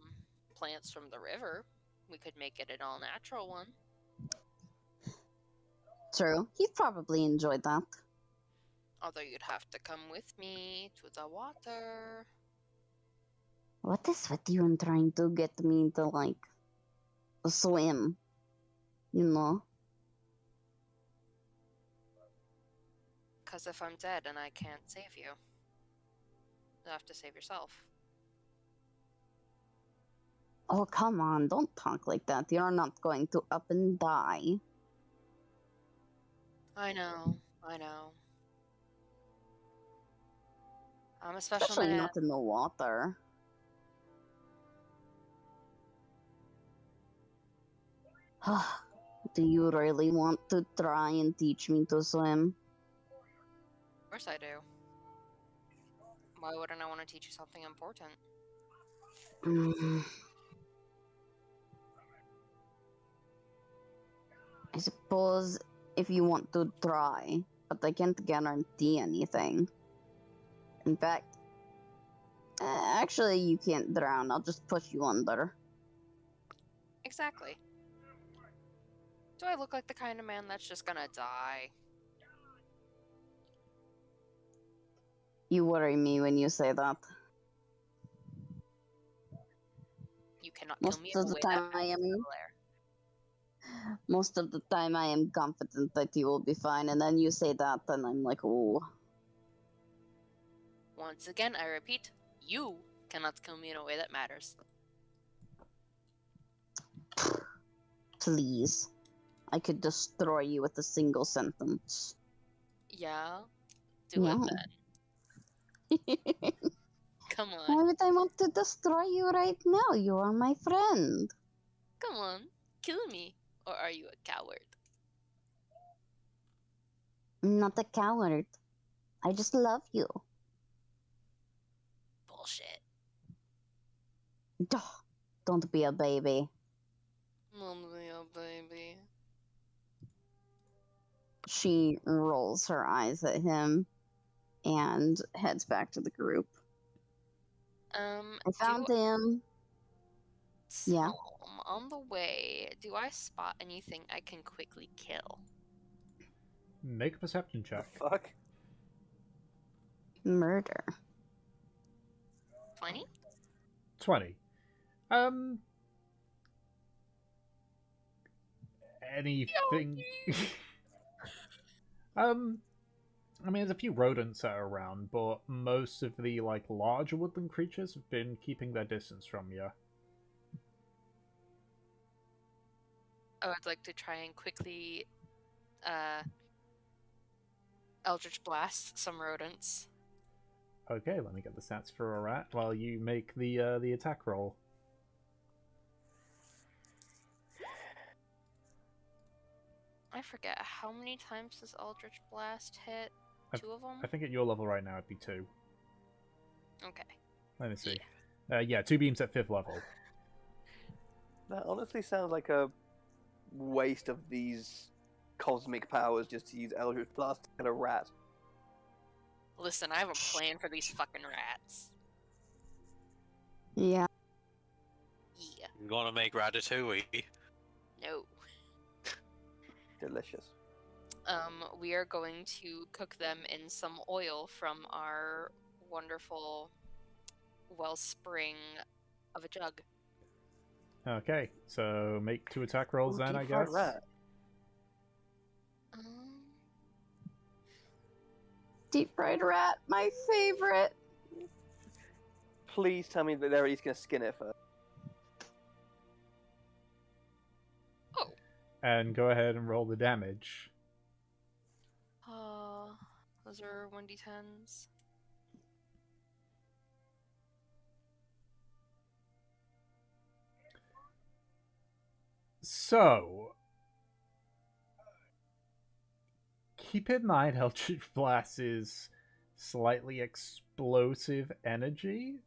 plants from the river. We could make it an all-natural one. True. He probably enjoyed that. Although you'd have to come with me to the water. What is with you and trying to get me to, like, swim? You know? Because if I'm dead and I can't save you, you'll have to save yourself. Oh, come on. Don't talk like that. You're not going to up and die. I know. I'm a special Especially man. not in the water. Do you really want to try and teach me to swim? Of course I do. Why wouldn't I want to teach you something important? I suppose if you want to try, but I can't guarantee anything. In fact, actually, you can't drown. I'll just push you under. Exactly. Do I look like the kind of man that's just gonna die? You worry me when you say that. You cannot Most kill me of in a the way time that I am- Blair. Most of the time, I am confident that you will be fine, and then you say that, and I'm like, oh. Once again, I repeat, you cannot kill me in a way that matters. Please. I could destroy you with a single sentence. Yeah? Do Yeah. it then. Come on. Why would I want to destroy you right now? You are my friend. Come on. Kill me. Or are you a coward? I'm not a coward. I just love you. Bullshit. Duh. Don't be a baby. Little baby. She rolls her eyes at him and heads back to the group. I found him. Yeah. On the way, do I spot anything I can quickly kill? Make a perception check. Fuck. Murder. 20? 20. Anything? I mean, there's a few rodents that are around, but most of the, like, larger woodland creatures have been keeping their distance from you. I would like to try and quickly, Eldritch Blast some rodents. Okay, let me get the stats for a rat while you make the attack roll. I forget, how many times does Eldritch Blast hit? Two of them? I think at your level right now it'd be 2. Okay. Let me see. Yeah, 2 beams at 5th level. That honestly sounds like a waste of these cosmic powers just to use Eldritch Blast to kill a rat. Listen, I have a plan for these fucking rats. Yeah. Yeah. You want to make ratatouille? No. Delicious. We are going to cook them in some oil from our wonderful wellspring of a jug. Okay, so make 2 attack rolls Ooh, then, I deep fried guess. rat. Deep fried rat, my favorite. Please tell me that they're at least going to skin it first. Oh. And go ahead and roll the damage. Those are 1d10s. So, keep in mind Eldritch Blast is slightly explosive energy.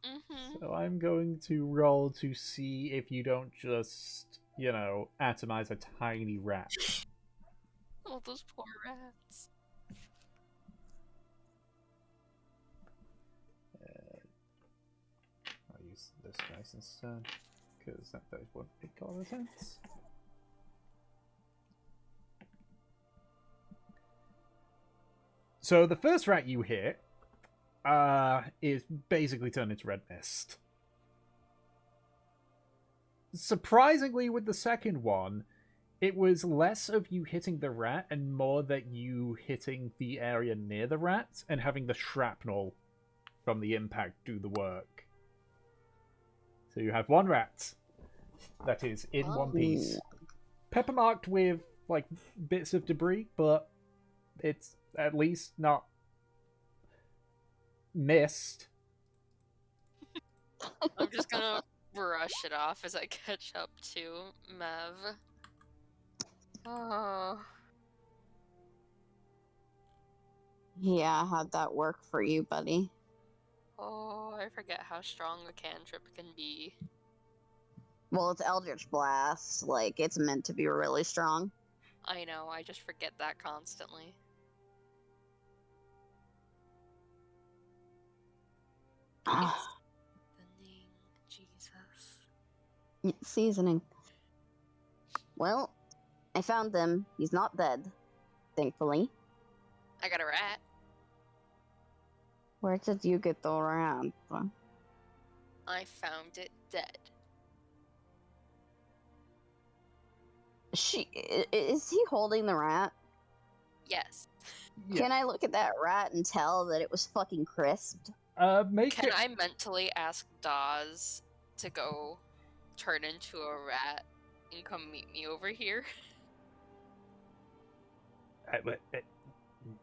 Mm-hmm. So I'm going to roll to see if you don't just, atomize a tiny rat. Oh, those poor rats. I'll use use this dice instead, because that dice wouldn't make a lot of sense. So the first rat you hit is basically turned into red mist. Surprisingly, with the second one, it was less of you hitting the rat and more that you hitting the area near the rat and having the shrapnel from the impact do the work. So you have one rat that is in one piece, pepper marked with like bits of debris, but it's at least not missed. I'm just gonna brush it off as I catch up to Mev. Oh. Yeah, how'd that work for you, buddy? Oh, I forget how strong a cantrip can be. Well, it's Eldritch Blast. Like, it's meant to be really strong. I know, I just forget that constantly. It's seasoning, Jesus. Seasoning. Well, I found him. He's not dead, thankfully. I got a rat. Where did you get the rat? I found it dead. Is he holding the rat? Yes. Yeah. Can I look at that rat and tell that it was fucking crisped? Can I mentally ask Dawes to go turn into a rat and come meet me over here?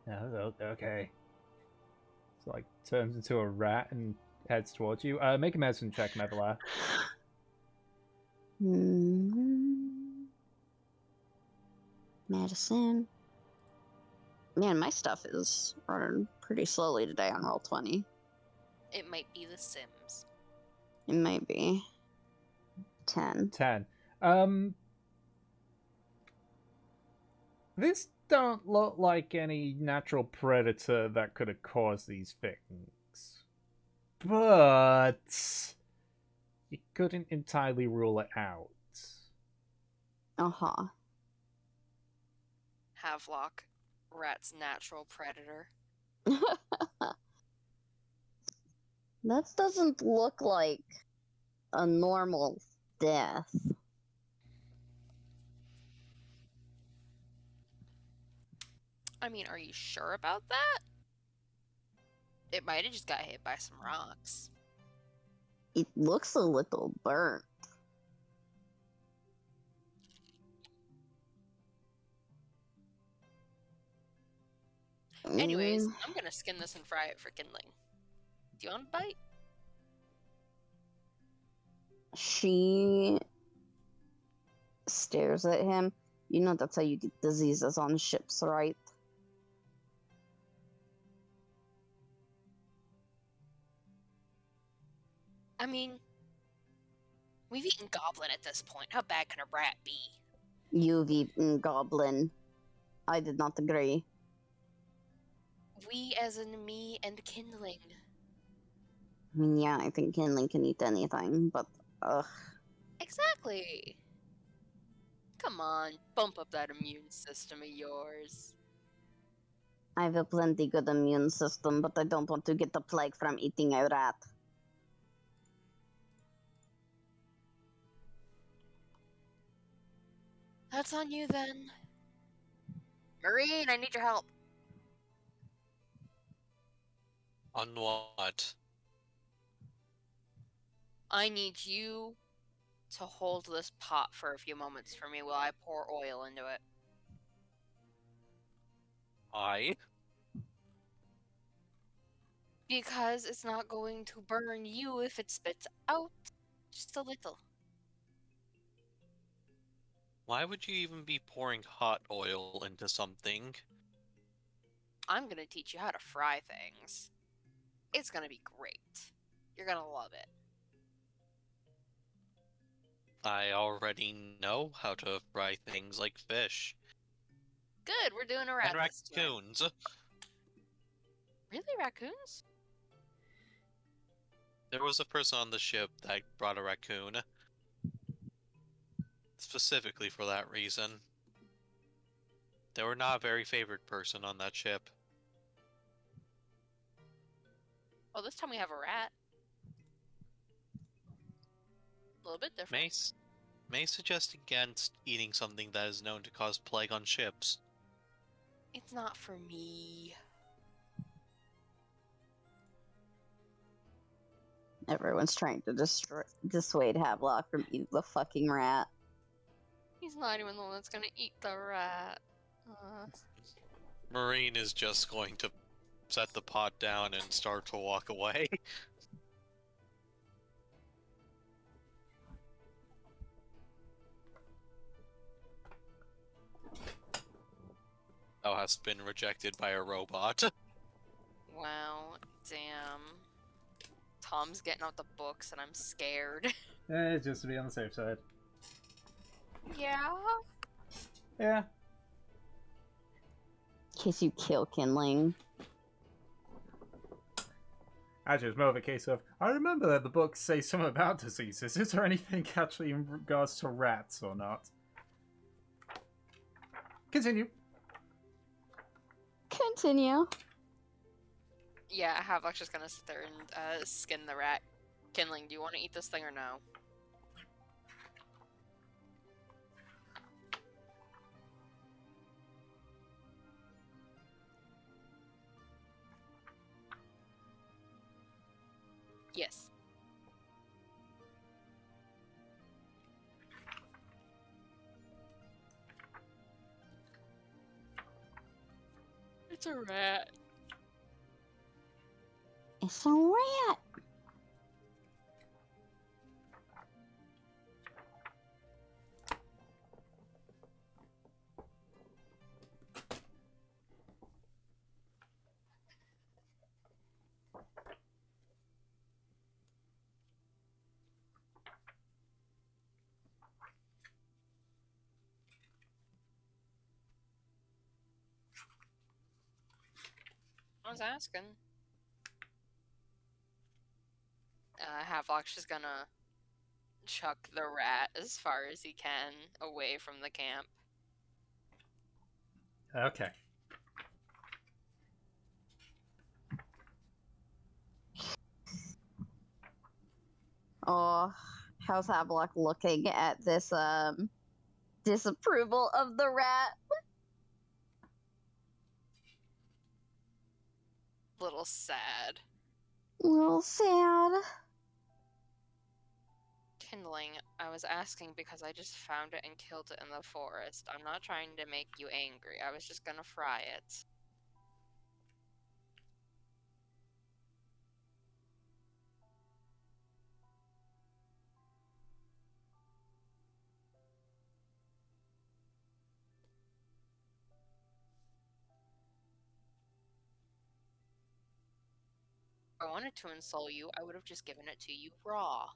No, okay. So like turns into a rat and heads towards you. Make a medicine check, Mevela. Medicine. Man, my stuff is running pretty slowly today on Roll20. It might be The Sims. It might be 10. 10. This don't look like any natural predator that could have caused these things. But you couldn't entirely rule it out. Uh-huh. Havelock, rat's natural predator. That doesn't look like a normal death. I mean, are you sure about that? It might have just got hit by some rocks. It looks a little burnt. Anyways, I'm gonna skin this and fry it for kindling. Do you want a bite? She stares at him. You know that's how you get diseases on ships, right? I mean, we've eaten goblin at this point. How bad can a rat be? You've eaten goblin. I did not agree. We as in me and kindling. I mean, yeah, I think kindling can eat anything, but ugh. Exactly. Come on, bump up that immune system of yours. I have a plenty good immune system, but I don't want to get the plague from eating a rat. That's on you then. Marine, I need your help. On what? I need you to hold this pot for a few moments for me while I pour oil into it. I? Because it's not going to burn you if it spits out just a little. Why would you even be pouring hot oil into something? I'm gonna teach you how to fry things. It's gonna be great. You're gonna love it. I already know how to fry things like fish. Good, we're doing a rat. And raccoons. Really, raccoons? There was a person on the ship that brought a raccoon. Specifically for that reason. They were not a very favored person on that ship. Well, this time we have a rat. A little bit different. May suggest against eating something that is known to cause plague on ships. It's not for me. Everyone's trying to dissuade Havelock from eating the fucking rat. He's not even the one that's gonna eat the rat. Marine is just going to set the pot down and start to walk away. Thou hast been rejected by a robot. Wow, damn. Tom's getting out the books and I'm scared. Just to be on the safe side. Yeah? Yeah. In case you kill Kindling. Actually, it's more of a case of, I remember that the books say something about diseases. Is there anything actually in regards to rats or not? Continue. Continue. Yeah, Havelock's just gonna sit there and skin the rat. Kindling, do you want to eat this thing or no? Yes. It's a rat. It's a rat. I was asking. Havelock's just gonna chuck the rat as far as he can away from the camp. Okay. Oh, how's Havelock looking at this disapproval of the rat? Little sad. A little sad. Kindling, I was asking because I just found it and killed it in the forest. I'm not trying to make you angry. I was just gonna fry it. If I wanted to insult you, I would have just given it to you raw.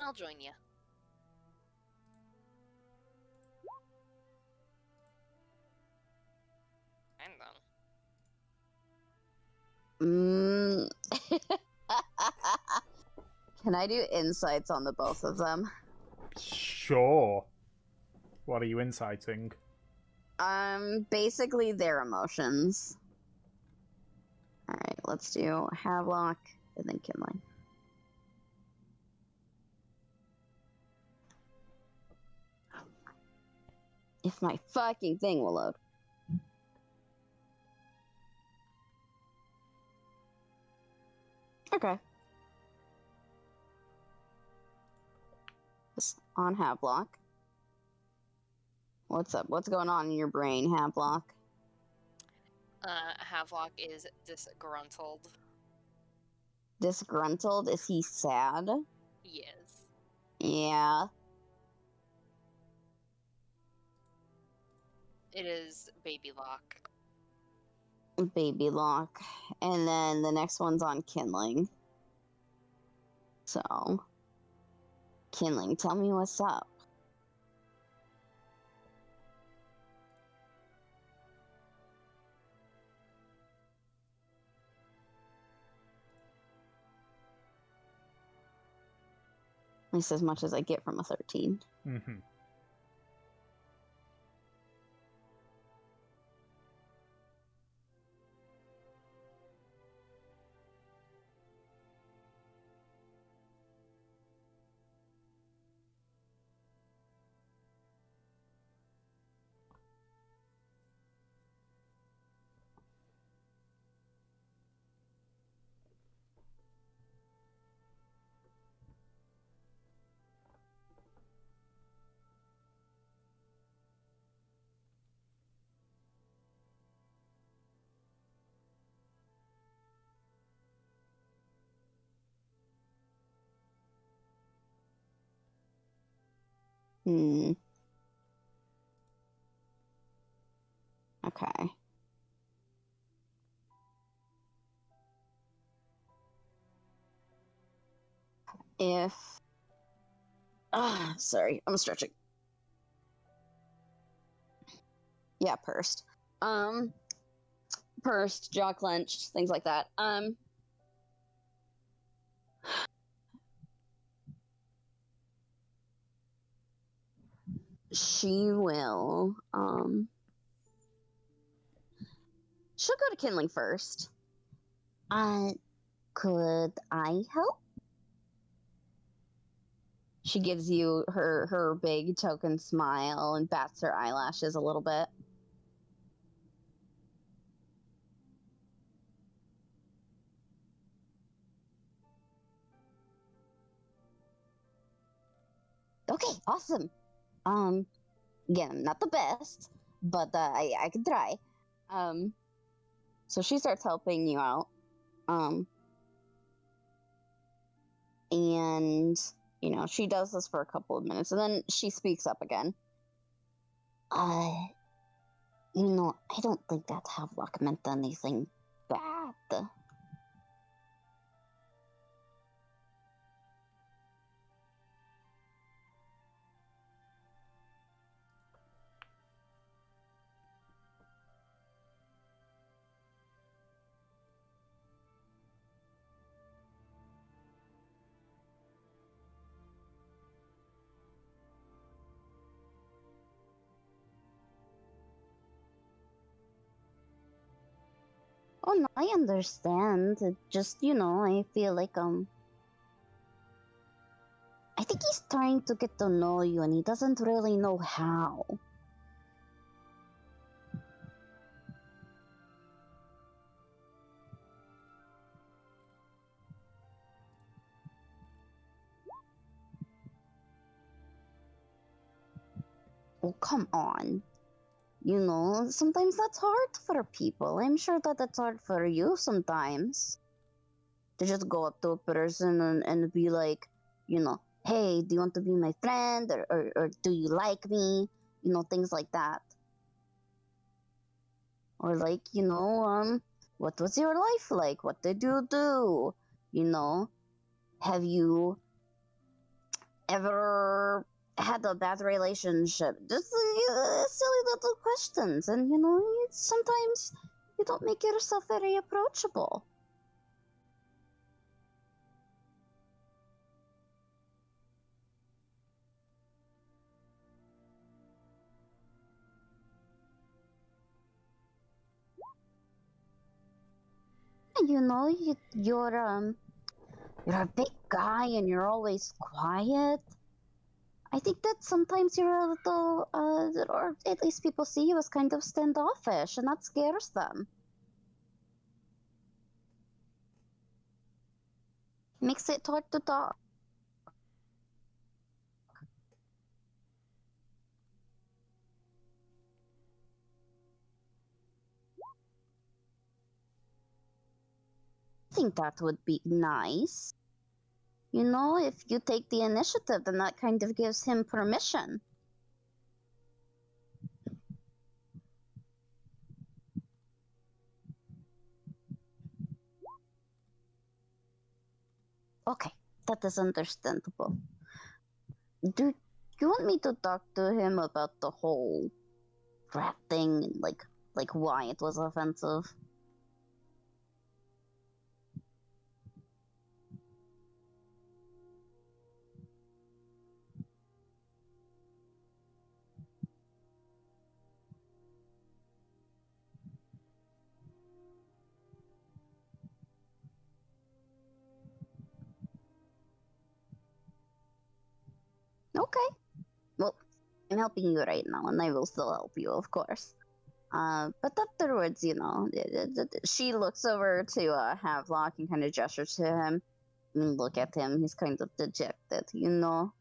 I'll join you. I'm done. Can I do insights on the both of them? Sure. What are you inciting? Basically their emotions. Alright, let's do Havelock and then Kindling. If my fucking thing will load. Okay. Just on Havelock. What's up? What's going on in your brain, Havelock? Havelock is disgruntled. disgruntled? Is he sad? Yes. Yeah. It is Baby Lock. Baby lock. And then the next one's on kindling. So, kindling, tell me what's up. At least as much as I get from a 13. Mm-hmm. Hmm. Okay. If... sorry, I'm stretching. Yeah, pursed. Pursed, jaw clenched, things like that. She will, she'll go to kindling first. Could I help? She gives you her big token smile and bats her eyelashes a little bit. Okay, awesome. Again, I'm not the best, but I can try. So she starts helping you out. And you know, she does this for a couple of minutes, and then she speaks up again. You know, I don't think that Havelock meant anything bad. Oh no, I understand. It just, you know, I feel like I think he's trying to get to know you and he doesn't really know how. Oh, come on. You know, sometimes that's hard for people. I'm sure that that's hard for you sometimes. To just go up to a person and be like, you know, hey, do you want to be my friend? Or do you like me? You know, things like that. Or like, you know, what was your life like? What did you do? You know, have you ever had a bad relationship? Just silly little questions. And, you know, sometimes you don't make yourself very approachable. And, you know, you're a big guy and you're always quiet. I think that sometimes you're a little, or at least people see you as kind of standoffish, and that scares them. Makes it hard to talk. I think that would be nice. You know, if you take the initiative, then that kind of gives him permission. Okay, that is understandable. Do you want me to talk to him about the whole rat thing and like why it was offensive? Okay. Well, I'm helping you right now, and I will still help you, of course. But afterwards, you know, she looks over to Havelock and kind of gestures to him. And look at him; he's kind of dejected, you know.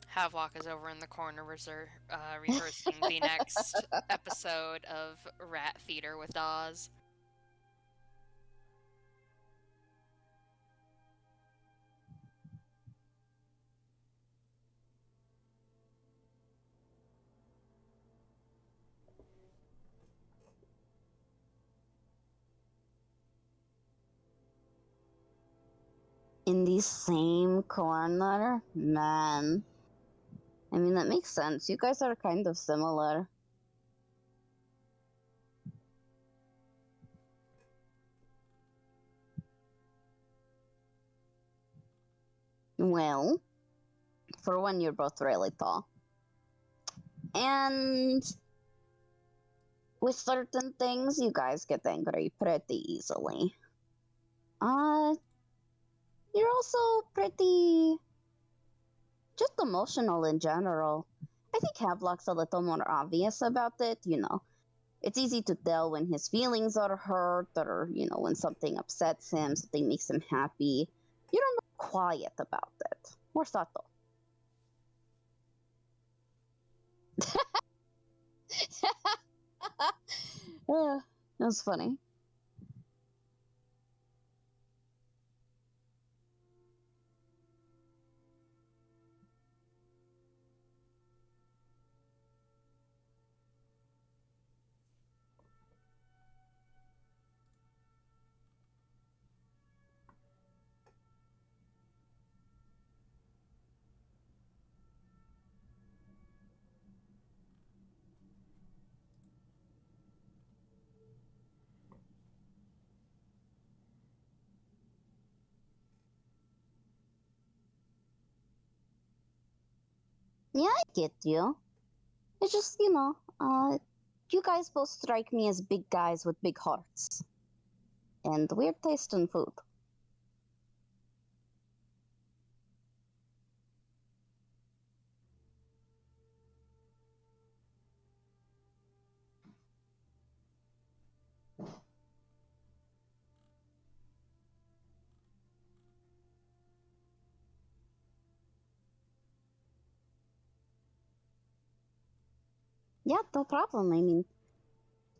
Havelock is over in the corner rehearsing the next episode of Rat Theater with Dawes. In the same corner, man. I mean, that makes sense. You guys are kind of similar. Well, for one, you're both really tall. And with certain things, you guys get angry pretty easily. You're also pretty just emotional in general. I think Havelock's a little more obvious about it, you know. It's easy to tell when his feelings are hurt or, you know, when something upsets him, something makes him happy. You're more quiet about it. More subtle. That's funny. Yeah, I get you. It's just, you know, you guys both strike me as big guys with big hearts. And weird taste in food. Yeah, no problem. I mean,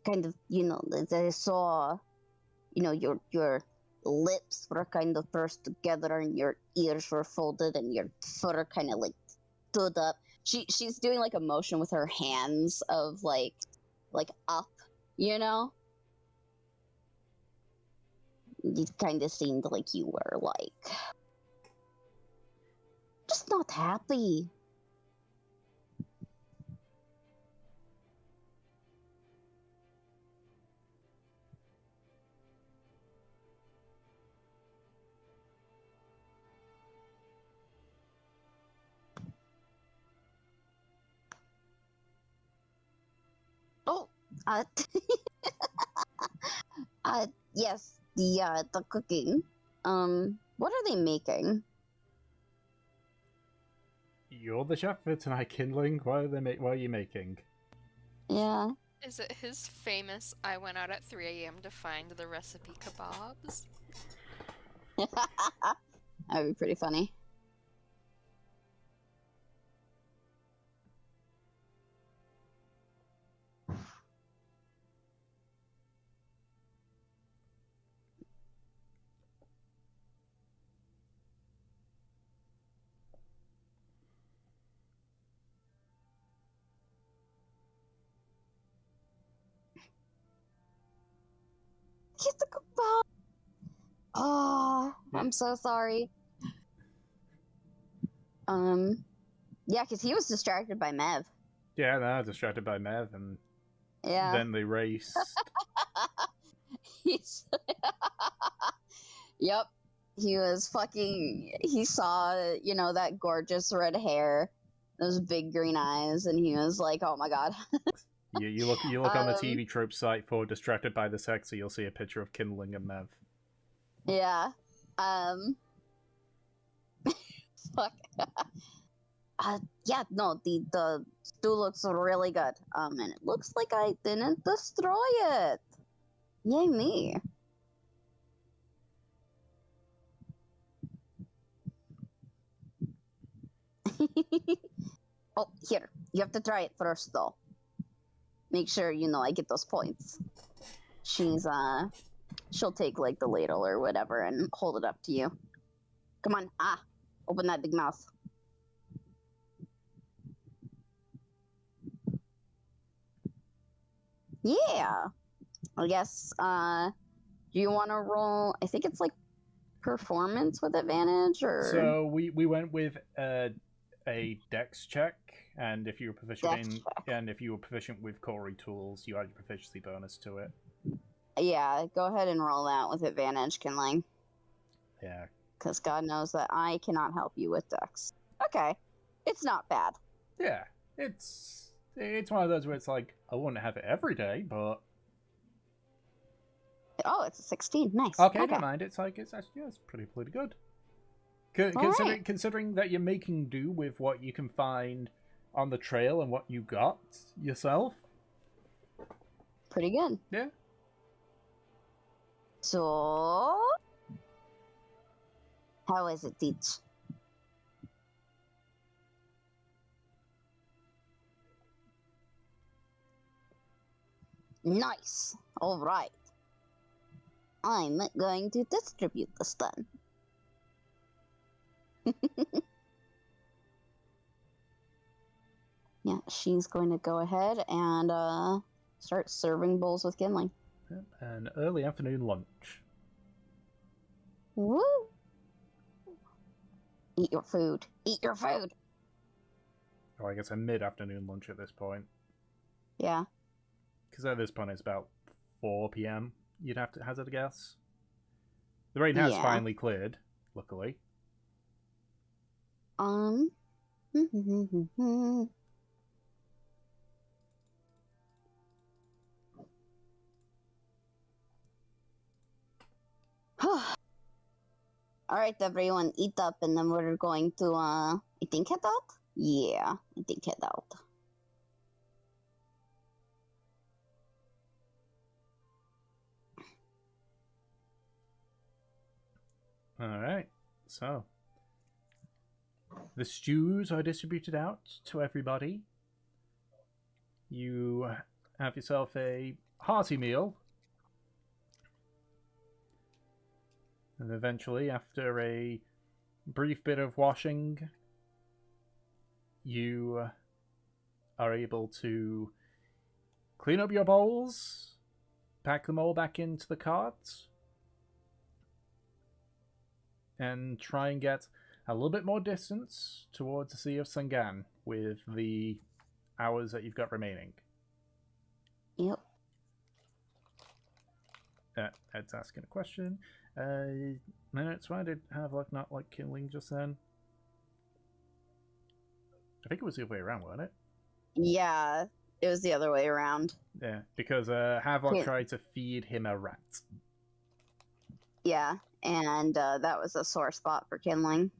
kind of, you know, I saw, you know, your lips were kind of pursed together and your ears were folded and your fur kind of like stood up. She's doing like a motion with her hands of like up, you know? It kind of seemed like you were like just not happy. Oh, uh, yes, the cooking. What are they making? You're the chef for tonight, Kindling. What are you making? Yeah. Is it his famous I went out at 3 a.m. to find the recipe kebabs? That would be pretty funny. Get the goodbye. Oh, I'm so sorry. Yeah, because he was distracted by Mev. Yeah, no, distracted by Mev, and Yeah. then they raced. He's... Yep. He was fucking... He saw, you know, that gorgeous red hair, those big green eyes, and he was like, oh my god. You look on the TV trope site for Distracted by the Sexy, you'll see a picture of Kindling and Mev. Yeah. Fuck. Yeah, no, the stew looks really good. And it looks like I didn't destroy it. Yay me. Oh, here. You have to try it first, though. Make sure, you know, I get those points. She'll take, like, the ladle or whatever and hold it up to you. Come on. Open that big mouth. Yeah. I guess, do you want to roll? I think it's like performance with advantage, or So we went with a dex check, and if you were proficient if you were proficient with Corey tools, you add your proficiency bonus to it. Yeah, go ahead and roll that with advantage, Kinling. Yeah. Because God knows that I cannot help you with dex. Okay, it's not bad. Yeah, it's one of those where it's like I wouldn't have it every day, but oh, it's a 16. Nice. Okay, never mind. It's actually it's pretty good. Considering that you're making do with what you can find on the trail and what you got yourself. Pretty good. Yeah. So, how is it, Teach? Nice. All right. I'm going to distribute this then. Yeah, she's going to go ahead and start serving bowls with Kinley. An early afternoon lunch. Woo! Eat your food. Eat your food! Or I guess a mid-afternoon lunch at this point. Yeah. Because at this point it's about 4 p.m. You'd have to hazard a guess. The rain has finally cleared, luckily. Alright, everyone, eat up, and then we're going to, I think head out? Yeah, I think head out. Alright, so the stews are distributed out to everybody. You have yourself a hearty meal. And eventually, after a brief bit of washing, you are able to clean up your bowls, pack them all back into the carts, and try and get a little bit more distance towards the Sea of Sangaan with the hours that you've got remaining. Yep. Ed's asking a question. Minutes, why did have like not like killing just then? I think it was the other way around, wasn't it? Yeah, it was the other way around. Yeah, because Havok tried to feed him a rat. Yeah, and that was a sore spot for Kinling.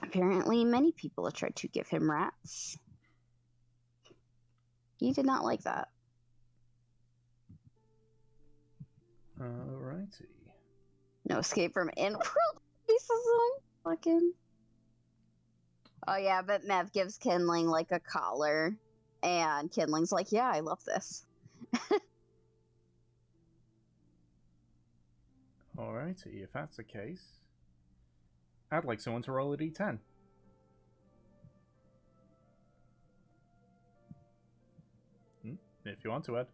Apparently, many people have tried to give him rats. He did not like that. Alrighty. No escape from in-world racism. Fucking. Oh yeah, but Mev gives Kinling like a collar, and Kinling's like, "Yeah, I love this." Alrighty, if that's the case, I'd like someone to roll a d10. If you want to, Ed.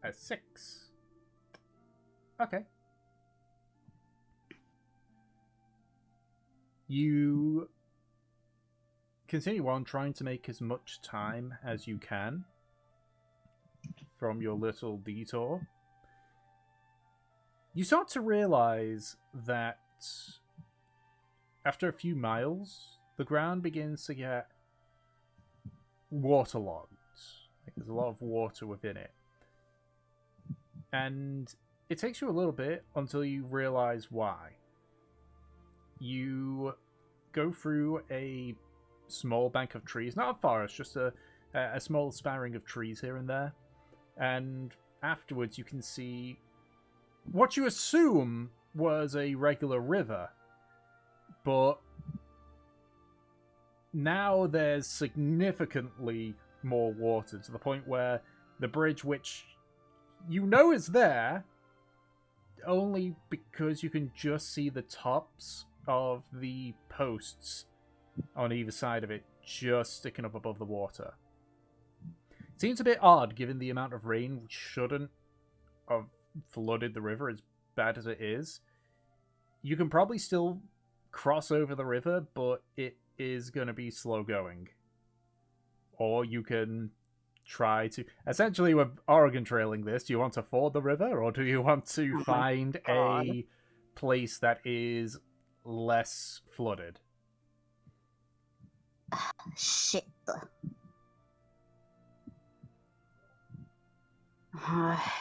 A 6. Okay. You continue on trying to make as much time as you can from your little detour. You start to realize that after a few miles, the ground begins to get waterlogged. Like there's a lot of water within it. And it takes you a little bit until you realize why. You go through a small bank of trees, not a forest, just a small sparring of trees here and there. And afterwards you can see what you assume was a regular river. But now there's significantly more water, to the point where the bridge, which you know is there, only because you can just see the tops of the posts on either side of it just sticking up above the water. It seems a bit odd given the amount of rain, which shouldn't have flooded the river as bad as it is. You can probably still cross over the river, but it is going to be slow going. Or you can try to... Essentially, we're Oregon trailing this. Do you want to ford the river, or do you want to find a place that is less flooded? Shit.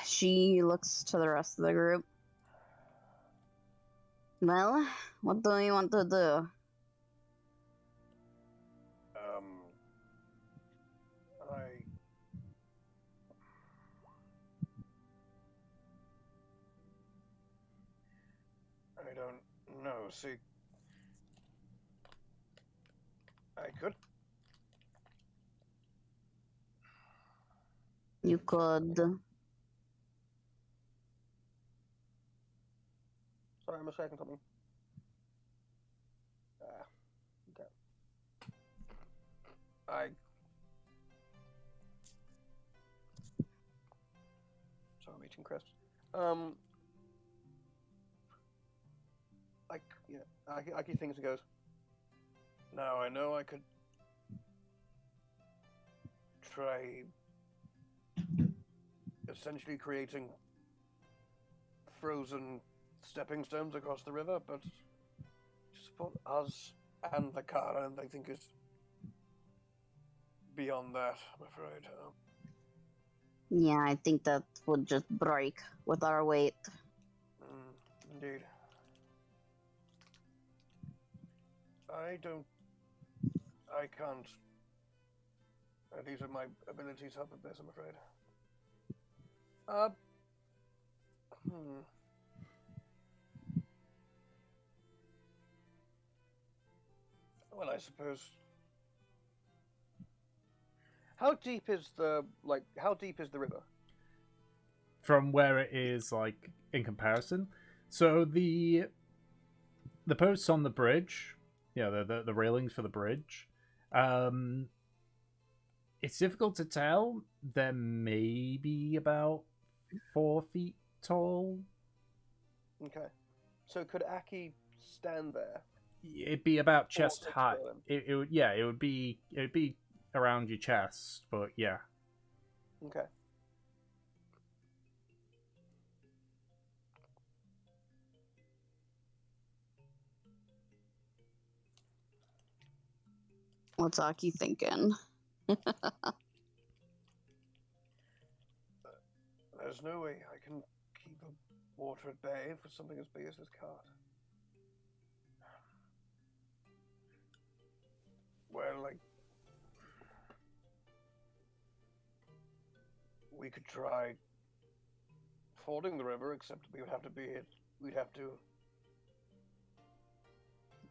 She looks to the rest of the group. Well, what do you want to do? I don't know. See, I could. You could. Sorry, I'm a second something. Okay. Sorry, I'm eating crisps. I keep things goes. Now I know I could try essentially creating frozen stepping stones across the river, but just put us and the car, and I think is beyond that, I'm afraid. Yeah, I think that would just break with our weight. Indeed. I can't. These are my abilities help with this, I'm afraid. Well, I suppose. How deep is the river? From where it is, like, in comparison. So the posts on the bridge, the railings for the bridge, it's difficult to tell. They're maybe about 4 feet tall. Okay. So could Aki stand there? It'd be about chest high. It would be around your chest, but yeah. Okay. What's Aki thinking? There's no way I can keep water at bay for something as big as this cart. Well, we could try fording the river, except we'd have to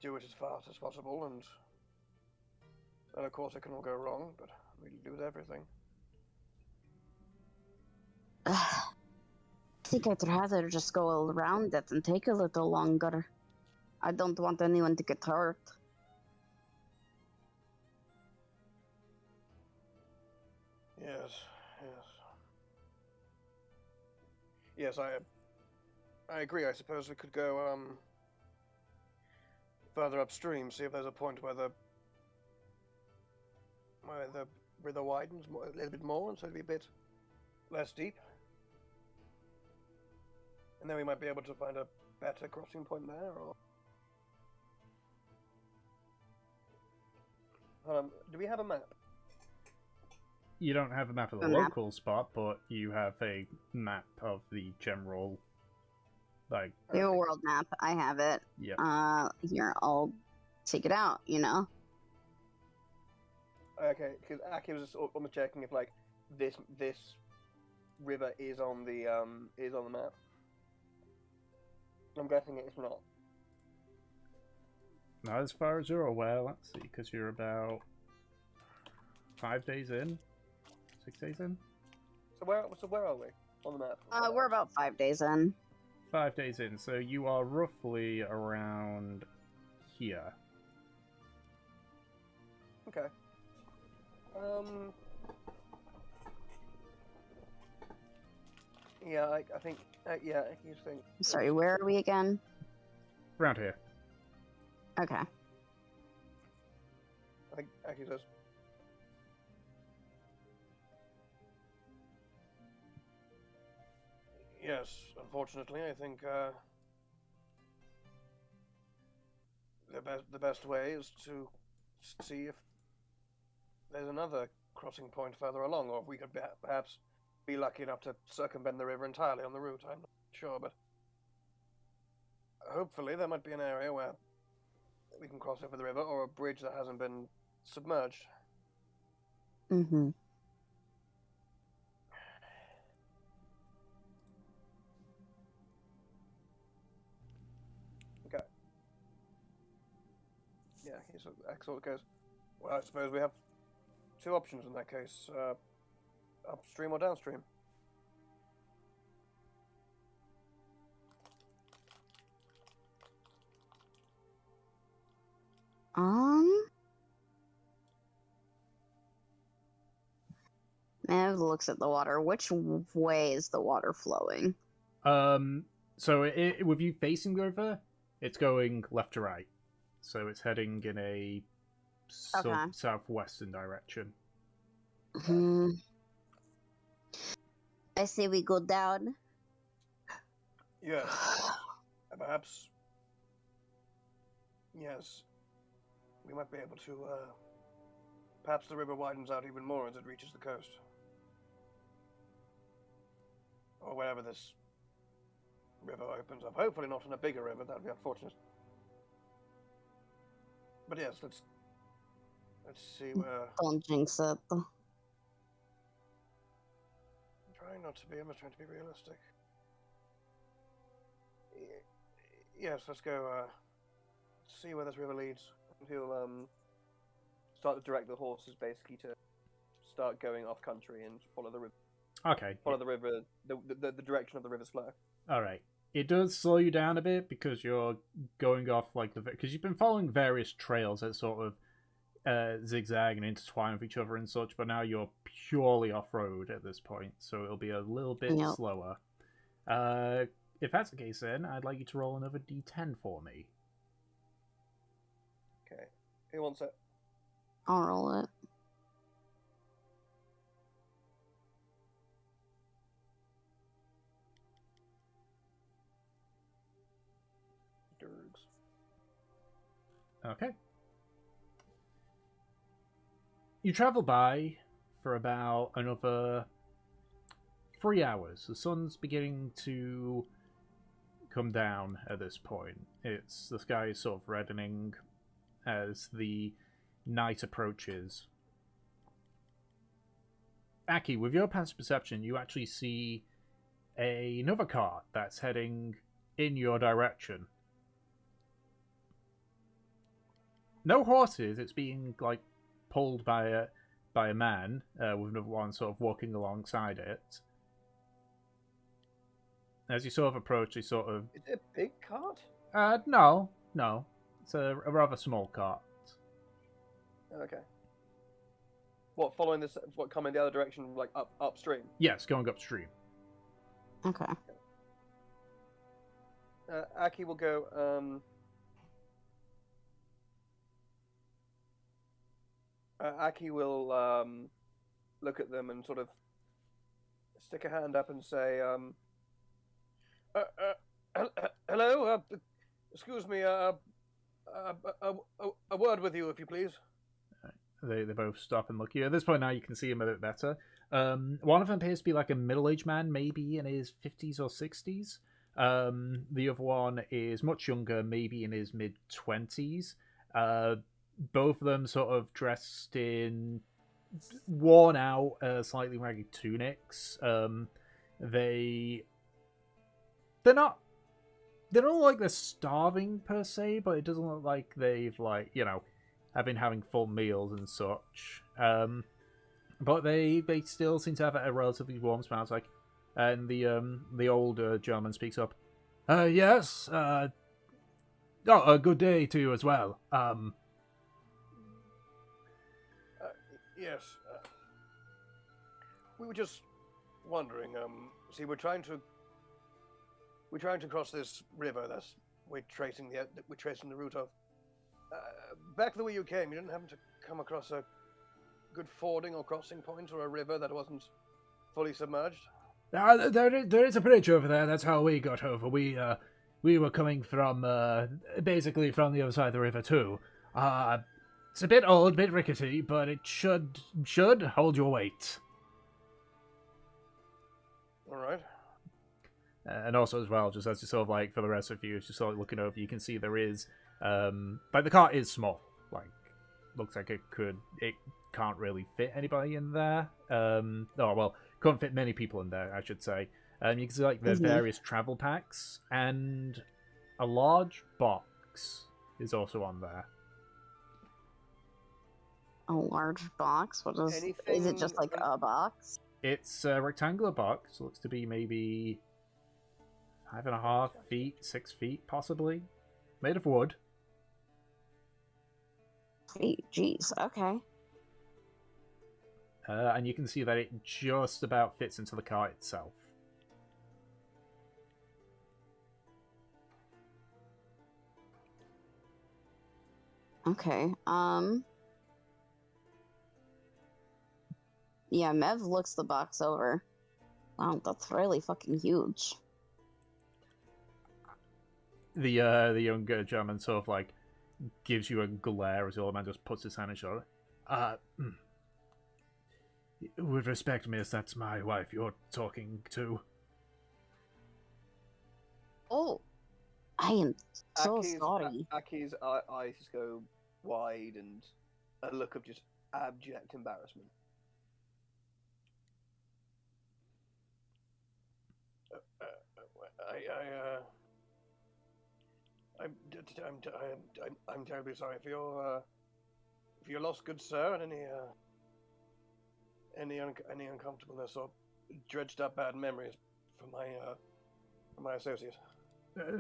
do it as fast as possible, and of course it can all go wrong, but we'll do with everything. I think I'd rather just go around it and take a little longer. I don't want anyone to get hurt. Yes, yes. Yes, I agree. I suppose we could go further upstream, see if there's a point where the river widens a little bit more, and so it'd be a bit less deep. And then we might be able to find a better crossing point there, or... do we have a map? You don't have a map of the local spot, but you have a map of the general, like... We have a world map. I have it. Yeah. Here, I'll take it out, you know? Okay, because Aki was just almost checking if, like, this river is on the map. I'm guessing it's not. Not as far as you're aware, let's see, because you're about 5 days in? 6 days in? So where are we on the map? We're about 5 days in. 5 days in, so you are roughly around here. Okay. Yeah, I think. Yeah, I just think. Sorry, where are we again? Around here. Okay. I think Aki says. Yes, unfortunately, I think the best way is to see if there's another crossing point further along, or if we could perhaps be lucky enough to circumvent the river entirely on the route. I'm not sure, but hopefully there might be an area where we can cross over the river, or a bridge that hasn't been submerged. Mm-hmm. Okay. Yeah, so Axel goes, well, I suppose we have two options in that case, upstream or downstream. Nev looks at the water. Which way is the water flowing? So with you facing the river, it's going left to right. So it's heading in a southwestern direction. I say we go down. Yes. Perhaps. Yes. We might be able to, perhaps the river widens out even more as it reaches the coast. Or wherever this river opens up. Hopefully not in a bigger river, that would be unfortunate. But yes, let's see where... Don't jinx it. I'm trying not to be, I'm just trying to be realistic. Yes, let's go, see where this river leads. He'll, start to direct the horses, basically, to start going off country and follow the river. Okay. Follow the river, the direction of the river's flow. Alright. It does slow you down a bit because you're going off, like, because you've been following various trails that sort of zigzag and intertwine with each other and such, but now you're purely off-road at this point, so it'll be a little bit slower. If that's the case, then I'd like you to roll another d10 for me. Okay. Who wants it? I'll roll it. Okay. You travel by for about another 3 hours. The sun's beginning to come down at this point. The sky is sort of reddening as the night approaches. Aki, with your passive perception, you actually see another cart that's heading in your direction. No horses. It's being like pulled by a man with another one sort of walking alongside it. As you sort of approach, you sort of... Is it a big cart? No. It's a rather small cart. Okay. What, following this? What, coming the other direction, like upstream? Yes, going upstream. Okay. Aki will go. Aki will look at them and sort of stick a hand up and say, "Hello, excuse me, a word with you, if you please." They both stop and look at you. At this point now, you can see him a bit better. One of them appears to be like a middle-aged man, maybe in his 50s or 60s. The other one is much younger, maybe in his mid-20s. Both of them sort of dressed in worn out, slightly ragged tunics. They're not like they're starving per se, but it doesn't look like they've have been having full meals and such. But they still seem to have a relatively warm smell. And the older gentleman speaks up. Yes. A good day to you as well. Yes. We were just wondering. See, we're trying to cross this river. We're tracing the route of. Back the way you came, you didn't happen to come across a good fording or crossing point or a river that wasn't fully submerged? There is a bridge over there. That's how we got over. We were coming from basically from the other side of the river too. It's a bit old, a bit rickety, but it should hold your weight. All right. And also as well, just as you sort of like for the rest of you, as you're sort of looking over, you can see there is the cart is small. Like looks like it can't really fit anybody in there. Couldn't fit many people in there, I should say. You can see like the various travel packs, and a large box is also on there. A large box? What is? Is it just like a box? It's a rectangular box. Looks to be maybe 5.5 feet, 6 feet, possibly, made of wood. Jeez. Okay. And you can see that it just about fits into the cart itself. Okay. Yeah, Mev looks the box over. Wow, that's really fucking huge. The younger German sort of like gives you a glare as the old man just puts his hand on his shoulder. With respect, miss, that's my wife you're talking to. Oh, I am so sorry. Aki's eyes go wide and a look of just abject embarrassment. I'm terribly sorry for your loss, good sir, and any uncomfortableness or dredged up bad memories from my associate.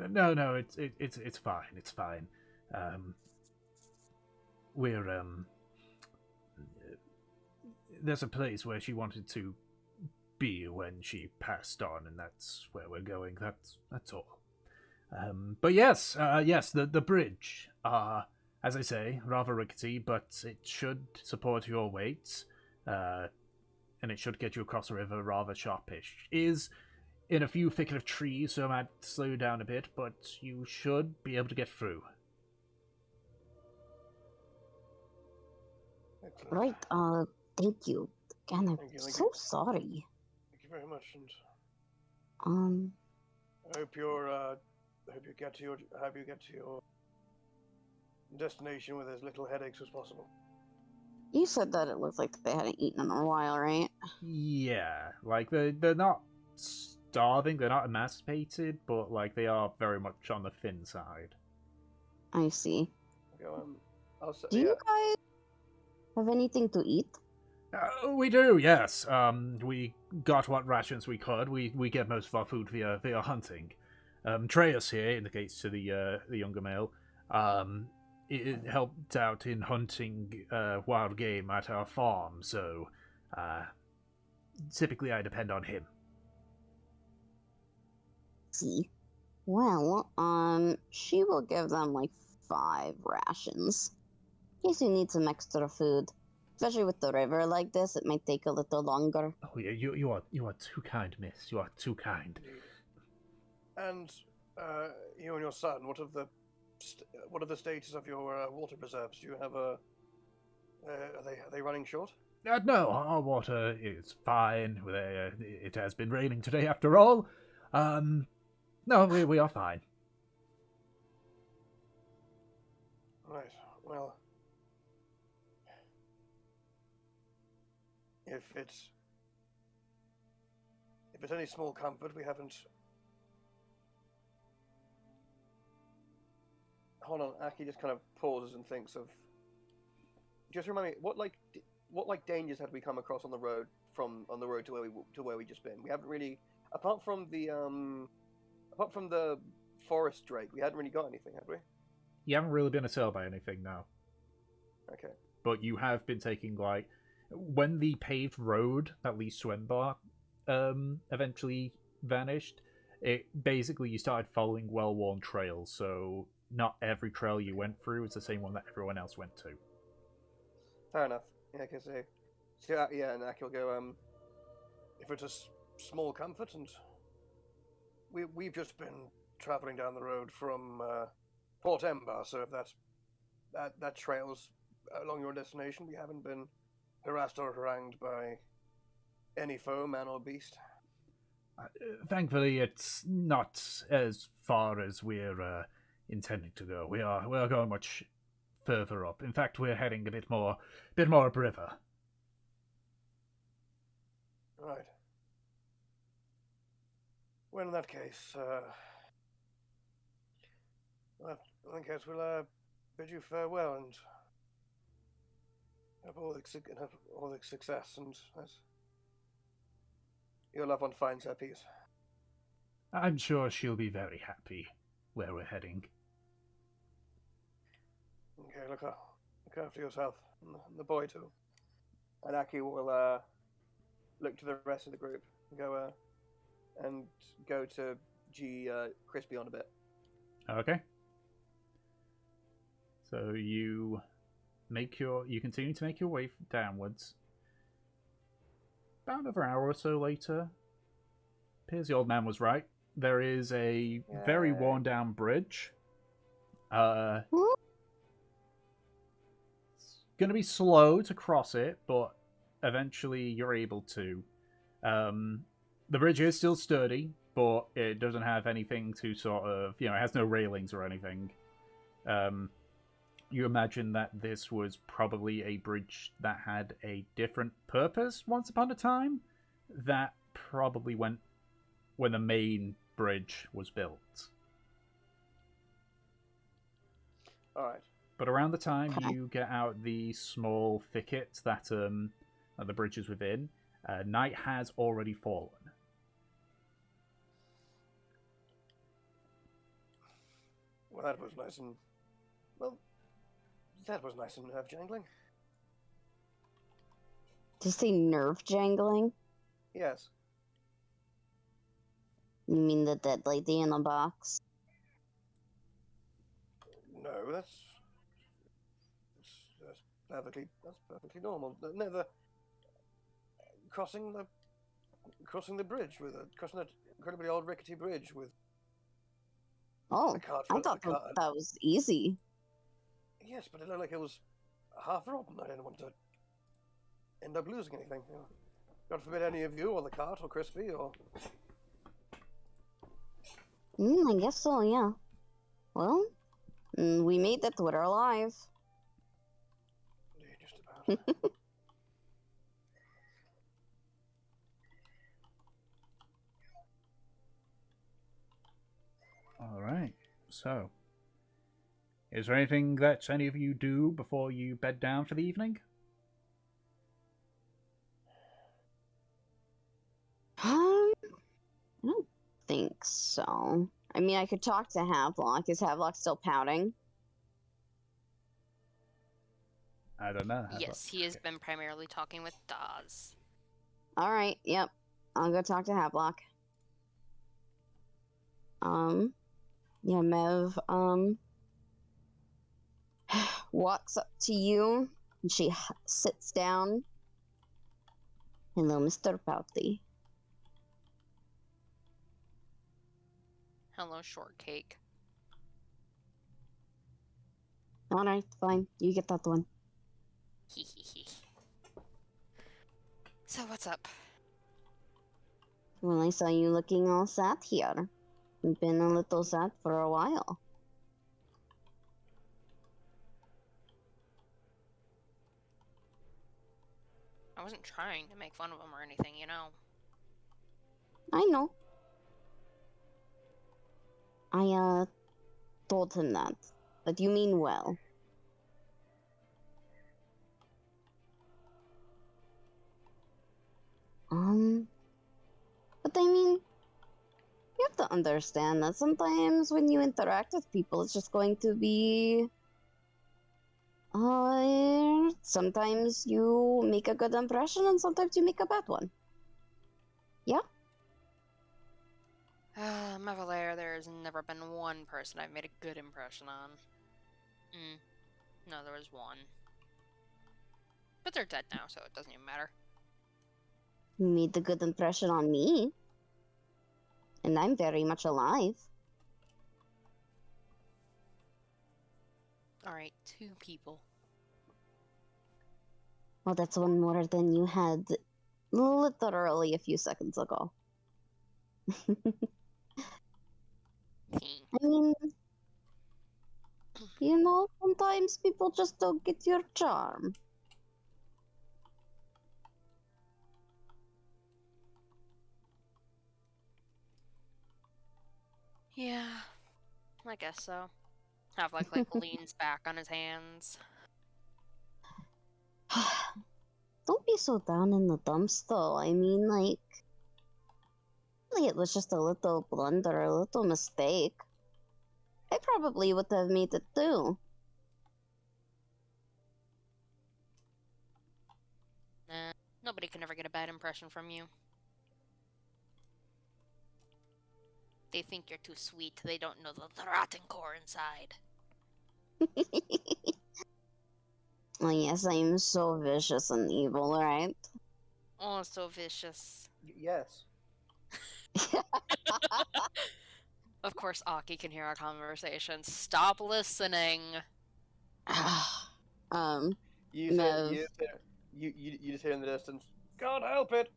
No, it's fine. It's fine. We're there's a place where she wanted to be when she passed on, and that's where we're going. That's all. But yes, the bridge. As I say, rather rickety, but it should support your weight. And it should get you across the river rather sharpish. Is in a few thicket of trees, so it might slow you down a bit, but you should be able to get through. Excellent. Right, thank you. Again, I'm so sorry. Thank you very much, and I hope you get to your destination with as little headaches as possible. You said that it looked like they hadn't eaten in a while, right? Yeah, like they're not starving, they're not emancipated, but like they are very much on the thin side. I see. Okay, do you guys have anything to eat? We do, yes. We got what rations we could. We get most of our food via hunting. Treus here indicates to the younger male. helped out in hunting wild game at our farm, so typically I depend on him. See. Well, she will give them like 5 rations. In case you need some extra food. Especially with the river like this, it might take a little longer. Oh yeah, you are too kind, miss. You are too kind. And you and your son, what are the status of your water preserves? Do you have a? Are they running short? No, our water is fine. It has been raining today after all. No, we are fine. Right. Well, if it's any small comfort, we haven't. Hold on, Aki just kind of pauses and thinks of. Just remind me, what dangers had we come across on the road to where we just been? We haven't really, apart from the forest drake, we hadn't really got anything, had we? You haven't really been assailed by anything now. Okay. But you have been taking, like, when the paved road that leads to Embar eventually vanished, you started following well-worn trails, so not every trail you went through is the same one that everyone else went to. Fair enough. Yeah, because and Aki will go, if it's a small comfort, and we've just been traveling down the road from Port Embar, so if that trail's along your destination, we haven't been harassed or harangued by any foe, man or beast. Thankfully, it's not as far as we're intending to go. We are going much further up. In fact, we're heading a bit more upriver. Right. Well, in that case, we'll bid you farewell and have all the success, and as your loved one finds her peace. I'm sure she'll be very happy where we're heading. Okay, look after yourself, and the boy too. And Aki will look to the rest of the group and go to G Crispy on a bit. Okay. So you continue to make your way downwards. About another hour or so later, appears the old man was right. There is a very worn down bridge. It's going to be slow to cross it, but eventually you're able to. The bridge is still sturdy, but it doesn't have anything to sort of, it has no railings or anything. You imagine that this was probably a bridge that had a different purpose once upon a time. That probably went when the main bridge was built. Alright. But around the time you get out the small thicket that the bridge is within, night has already fallen. Well, that was nice and nerve jangling. Did you say nerve jangling? Yes. You mean the dead lady in the box? No, that's perfectly normal. No, the crossing the bridge crossing that incredibly old rickety bridge with. Oh, I thought that was easy. Yes, but it looked like it was half rotten. I didn't want to end up losing anything. God forbid any of you, or the cart, or Crispy, or. I guess so, yeah. Well, we made it. We're alive. Just about. Alright, so. Is there anything that any of you do before you bed down for the evening? I don't think so. I mean, I could talk to Havelock. Is Havelock still pouting? I don't know. Yes, he has been primarily talking with Daz. Alright, yep. I'll go talk to Havelock. Yeah, Mev, walks up to you, and she sits down. Hello, Mr. Pouty. Hello, shortcake. Alright, fine. You get that one. Hehehe. So what's up? Well, I saw you looking all sad here. You've been a little sad for a while. I wasn't trying to make fun of him or anything, you know. I know. I, told him that. But you mean well. But I mean, you have to understand that sometimes when you interact with people, it's just going to be... sometimes you make a good impression and sometimes you make a bad one. Yeah? Mavalaire, there's never been one person I've made a good impression on. No, there was one. But they're dead now, so it doesn't even matter. You made a good impression on me. And I'm very much alive. Alright, 2 people. Well, that's one more than you had literally a few seconds ago. I mean, you know, sometimes people just don't get your charm. Yeah, I guess so. Have like leans back on his hands. Don't be so down in the dumps, though. I mean, like, really, it was just a little blunder, a little mistake. I probably would have made it too. Nah, nobody can ever get a bad impression from you. They think you're too sweet. They don't know the rotten core inside. Oh, yes, I'm so vicious and evil, right? Oh, so vicious. Yes. Of course, Aki can hear our conversation. Stop listening. You No. you just hear in the distance. Can't help it.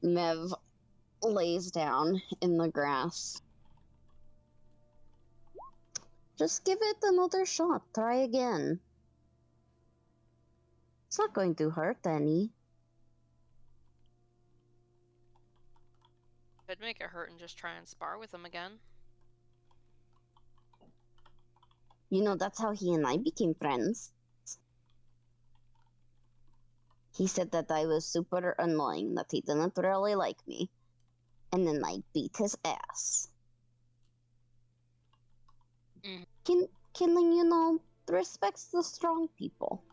Mev lays down in the grass. Just give it another shot. Try again. It's not going to hurt any. Could make it hurt and just try and spar with him again. You know, that's how he and I became friends. He said that I was super annoying, that he didn't really like me. And then I beat his ass. Killing, you know, respects the strong people.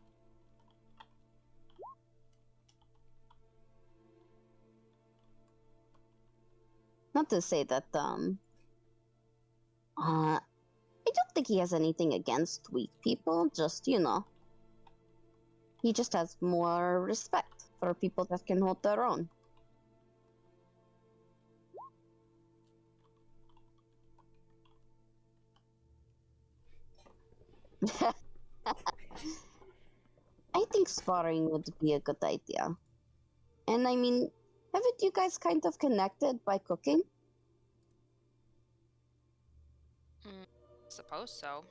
Not to say that, I don't think he has anything against weak people, just, you know. He just has more respect for people that can hold their own. I think sparring would be a good idea. And I mean, haven't you guys kind of connected by cooking? Suppose so.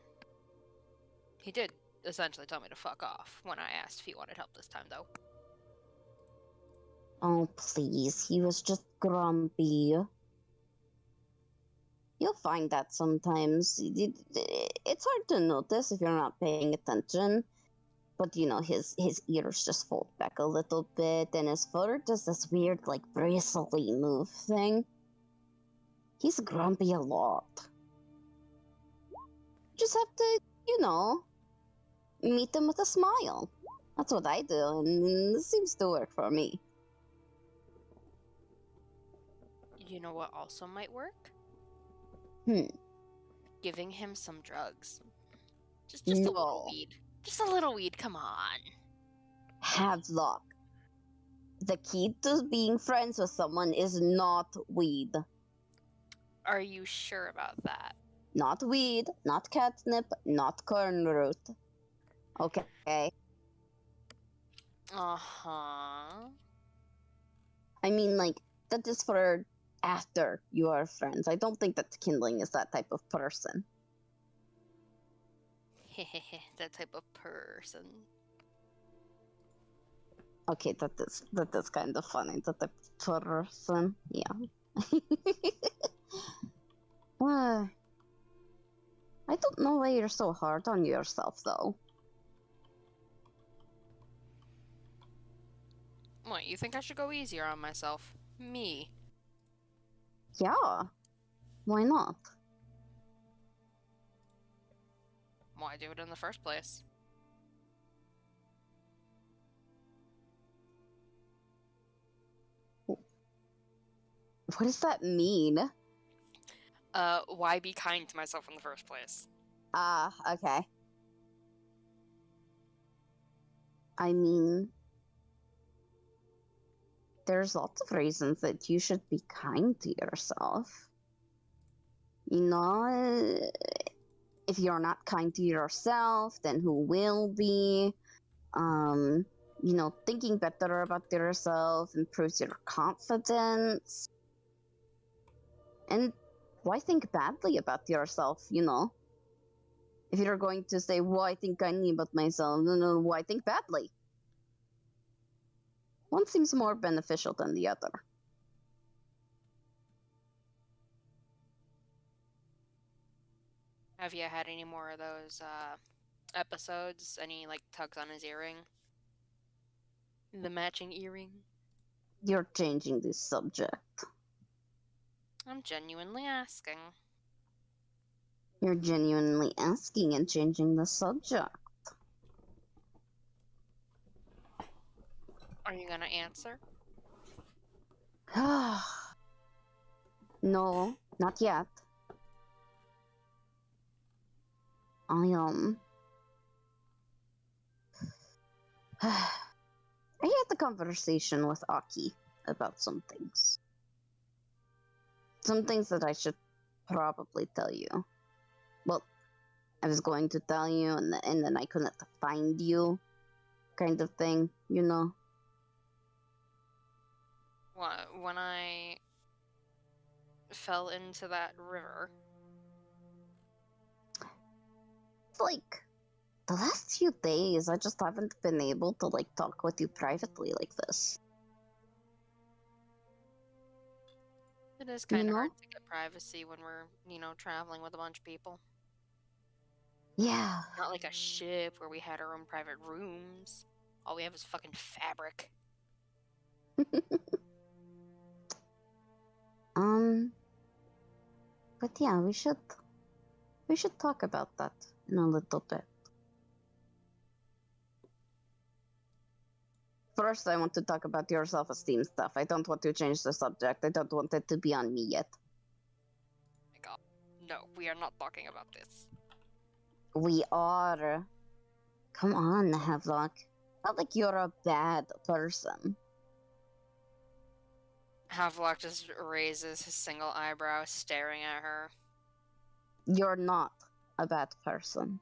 He did essentially tell me to fuck off when I asked if he wanted help this time, though. Oh, please. He was just grumpy. You'll find that sometimes. It's hard to notice if you're not paying attention. But, you know, his ears just fold back a little bit, and his fur does this weird, like, bristly move thing. He's grumpy a lot. Just have to, you know, Meet them with a smile. That's what I do, and it seems to work for me. You know what also might work? Hmm. Giving him some drugs. Just a little No. weed. Just a little weed, come on. Havelock. The key to being friends with someone is not weed. Are you sure about that? Not weed, not catnip, not corn root. Okay. Uh-huh. I mean, like, that is for after you are friends. I don't think that Kindling is that type of person. That type of person. Okay, that is kind of funny. That type of person. Yeah. Well, I don't know why you're so hard on yourself, though. What, you think I should go easier on myself? Me. Yeah. Why not? Why do it in the first place? What does that mean? Why be kind to myself in the first place? Ah, okay. I mean, there's lots of reasons that you should be kind to yourself. You know, if you're not kind to yourself, then who will be? Thinking better about yourself improves your confidence. And why think badly about yourself, If you're going to say, well, I think kindly about myself, no, why think badly? One seems more beneficial than the other. Have you had any more of those, episodes? Any, like, tugs on his earring? The matching earring? You're changing this subject. I'm genuinely asking. You're genuinely asking and changing the subject. Are you gonna answer? No, not yet. I had a conversation with Aki about some things. Some things that I should probably tell you. Well, I was going to tell you, and then I couldn't find you, kind of thing, What, when I fell into that river? It's like, the last few days, I just haven't been able to, talk with you privately like this. It is kind You of know? hard to get privacy when we're, traveling with a bunch of people. Yeah. Not like a ship where we had our own private rooms. All we have is fucking fabric. But yeah, we should talk about that in a little bit. First, I want to talk about your self-esteem stuff. I don't want to change the subject. I don't want it to be on me yet. Oh my god. No, we are not talking about this. We are. Come on, Havelock. Not like you're a bad person. Havelock just raises his single eyebrow, staring at her. You're not a bad person.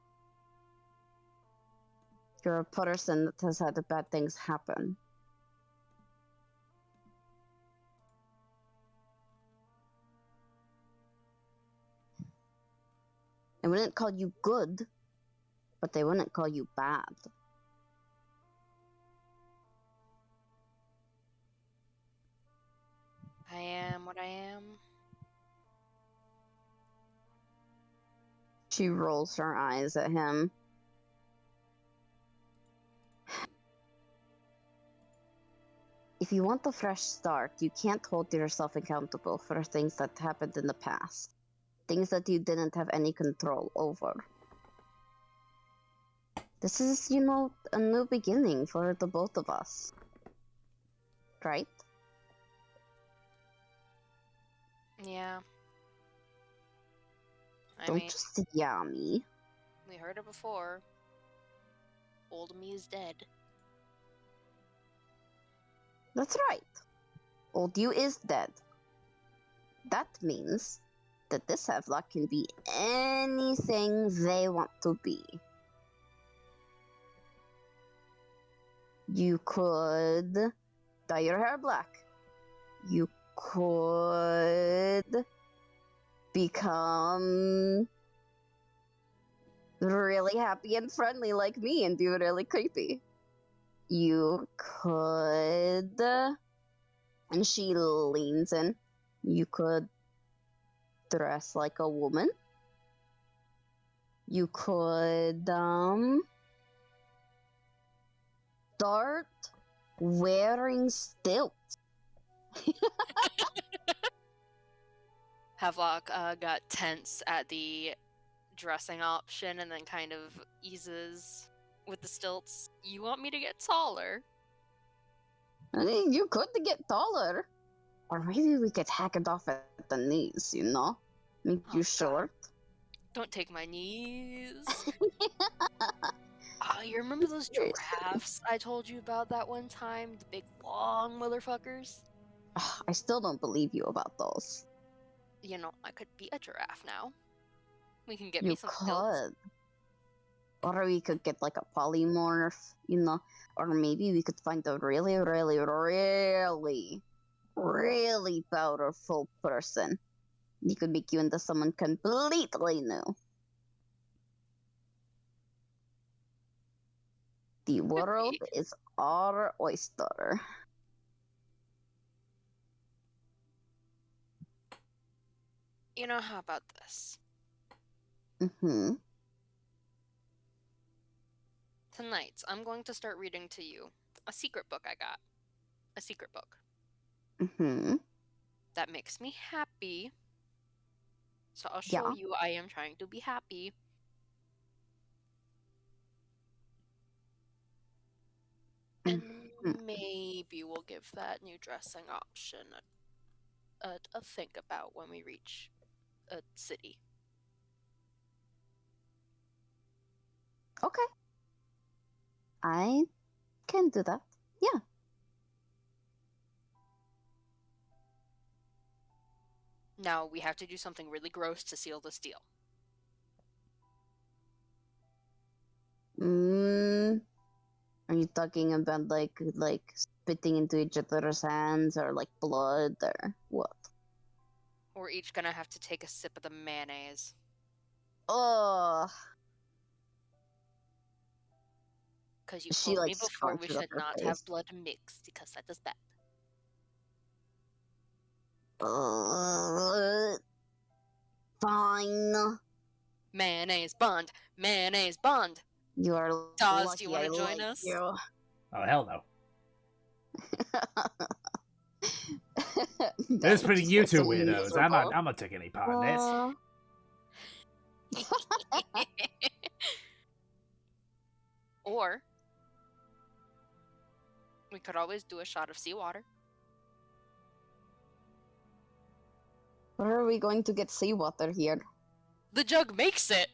You're a person that has had bad things happen. I wouldn't call you good, but they wouldn't call you bad. I am what I am. She rolls her eyes at him. If you want a fresh start, you can't hold yourself accountable for things that happened in the past. Things that you didn't have any control over. This is, a new beginning for the both of us. Right? Yeah. I Don't mean, just yeah me. we heard it before. Old me is dead. That's right. Old you is dead. That means that this Havelock can be anything they want to be. You could dye your hair black. You could become really happy and friendly like me and be really creepy. You could, and she leans in, you could dress like a woman. You could, start wearing stilts. Havelock got tense at the dressing option and then kind of eases with the stilts. You want me to get taller? I mean, you could get taller. Or maybe we could hack it off at the knees, Make Oh, you God. short. Don't take my knees. You remember those giraffes I told you about that one time? The big long motherfuckers? I still don't believe you about those. I could be a giraffe now. We can get You me some stilts. could. Or we could get like a polymorph, Or maybe we could find a really, really, really, really powerful person. He could make you into someone completely new. The world is our oyster. How about this? Mm-hmm. Tonight, I'm going to start reading to you a secret book I got. A secret book. Mm-hmm. That makes me happy. So I'll Yeah. show you I am trying to be happy. And maybe we'll give that new dressing option a think about when we reach a city. Okay. I can do that. Yeah. Now we have to do something really gross to seal this deal. Are you talking about like spitting into each other's hands or like blood or what? We're each gonna have to take a sip of the mayonnaise. Ugh. Because you She, told like, me before we scrunches up should her not face. have blood mixed because that is bad. Fine. Mayonnaise bond! Mayonnaise bond! You are Dawes, lucky do you want I to join like us? you. Oh, hell no. That This is putting you was two so weirdos. I'm miserable. not taking any part in this. Or we could always do a shot of seawater. Where are we going to get seawater here? The jug makes it!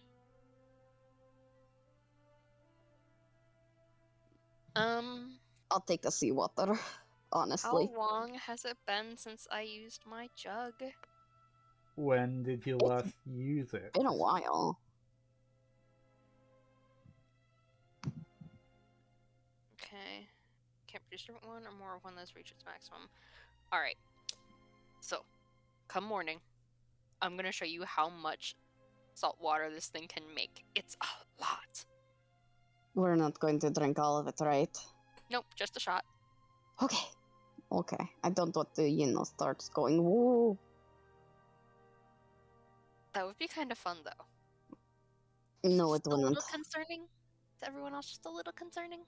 I'll take the seawater, honestly. How long has it been since I used my jug? When did you last use it? Been a while. Okay. Can't produce one or more when this reaches maximum. Alright. So, come morning, I'm gonna show you how much salt water this thing can make. It's a lot. We're not going to drink all of it, right? Nope, just a shot. Okay. Okay. I don't want to, start going, woo. That would be kind of fun, though. No, it Just a wouldn't. little concerning. To everyone else, just a little concerning.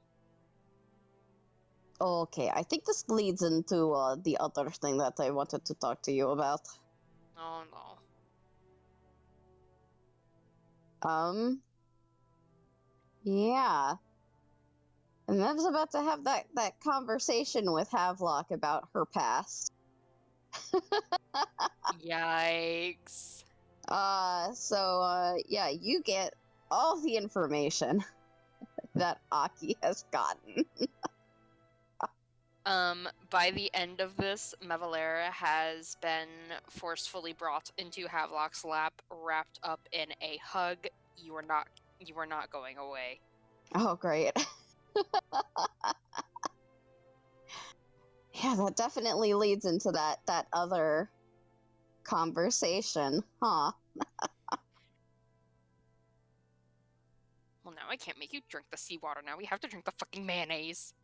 Okay, I think this leads into the other thing that I wanted to talk to you about. Oh no. Yeah. And Mev's about to have that conversation with Havelock about her past. Yikes. Yeah, you get all the information that Aki has gotten. By the end of this, Mevalera has been forcefully brought into Havelock's lap, wrapped up in a hug. You are not going away. Oh, great. Yeah, that definitely leads into that other conversation, huh? Well, now I can't make you drink the seawater now. We have to drink the fucking mayonnaise.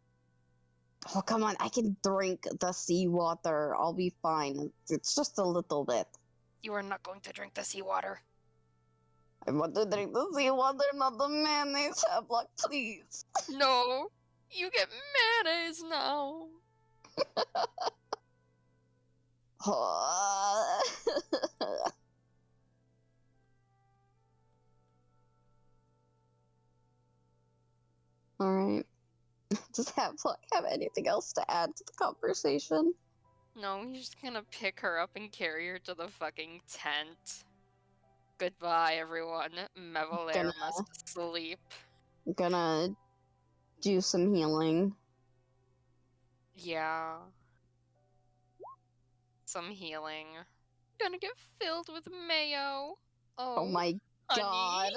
Oh, come on, I can drink the seawater. I'll be fine. It's just a little bit. You are not going to drink the seawater. I want to drink the seawater, not the mayonnaise. Havelock, please. No, you get mayonnaise now. Alright. Does Havelock have anything else to add to the conversation? No, he's just gonna pick her up and carry her to the fucking tent. Goodbye, everyone. Mevalere must sleep. Gonna do some healing. Yeah. Some healing. Gonna get filled with mayo. Oh my honey. God.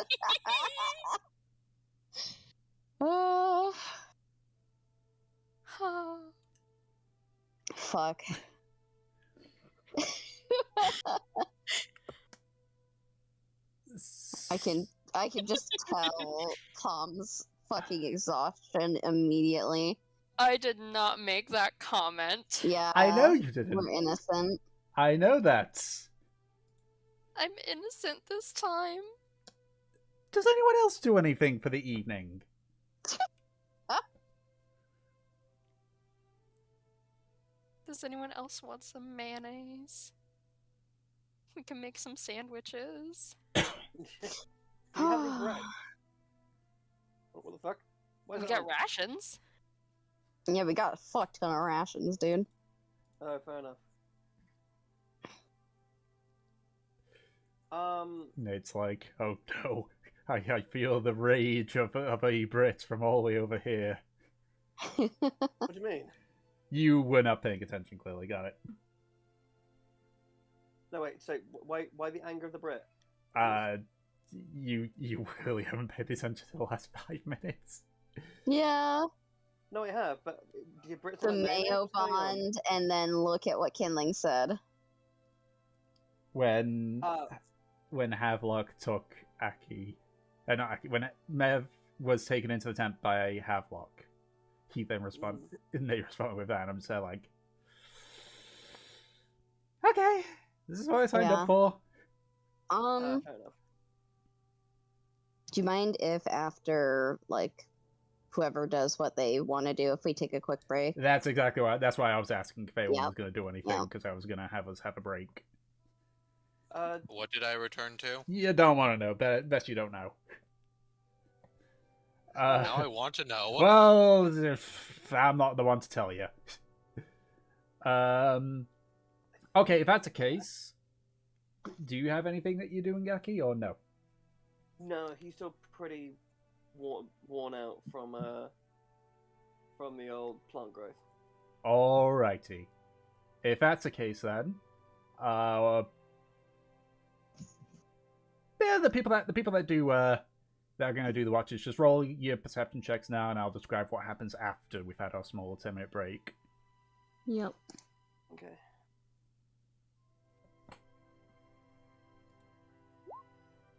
Fuck. I can just tell Tom's fucking exhaustion immediately. I did not make that comment. Yeah. I know you didn't. We're innocent. I know that. I'm innocent this time. Does anyone else do anything for the evening? Does anyone else want some mayonnaise? We can make some sandwiches. Do you have any bread? What the fuck? We got rations. Yeah, we got a fuck ton of rations, dude. Oh, fair enough. Nate's like, oh no, I feel the rage of a Brit from all the way over here. What do you mean? You were not paying attention, clearly. Got it. No, wait. So why the anger of the Brit? You really haven't paid attention to the last 5 minutes. Yeah. No, I have, but the Brits The like mayo bond, and then look at what Kinling said. When Havelock took Aki, not Aki, when Mev was taken into the tent by Havelock, he then responded, and they responded with that, and I'm just there like, okay, this is what I signed up for. fair enough. Do you mind if after, like, whoever does what they want to do, if we take a quick break? That's exactly why. That's why I was asking if anyone was going to do anything, Yep. because I was going to have us have a break. What did I return to? You don't want to know. Best you don't know. Now I want to know. Well, I'm not the one to tell you. Okay, if that's the case, do you have anything that you're doing, Aki, or no? No, he's still pretty worn out from the old plant growth. Alrighty. If that's the case, then, yeah, the people that do that are going to do the watches, just roll your perception checks now, and I'll describe what happens after we've had our small 10-minute break. Yep. Okay.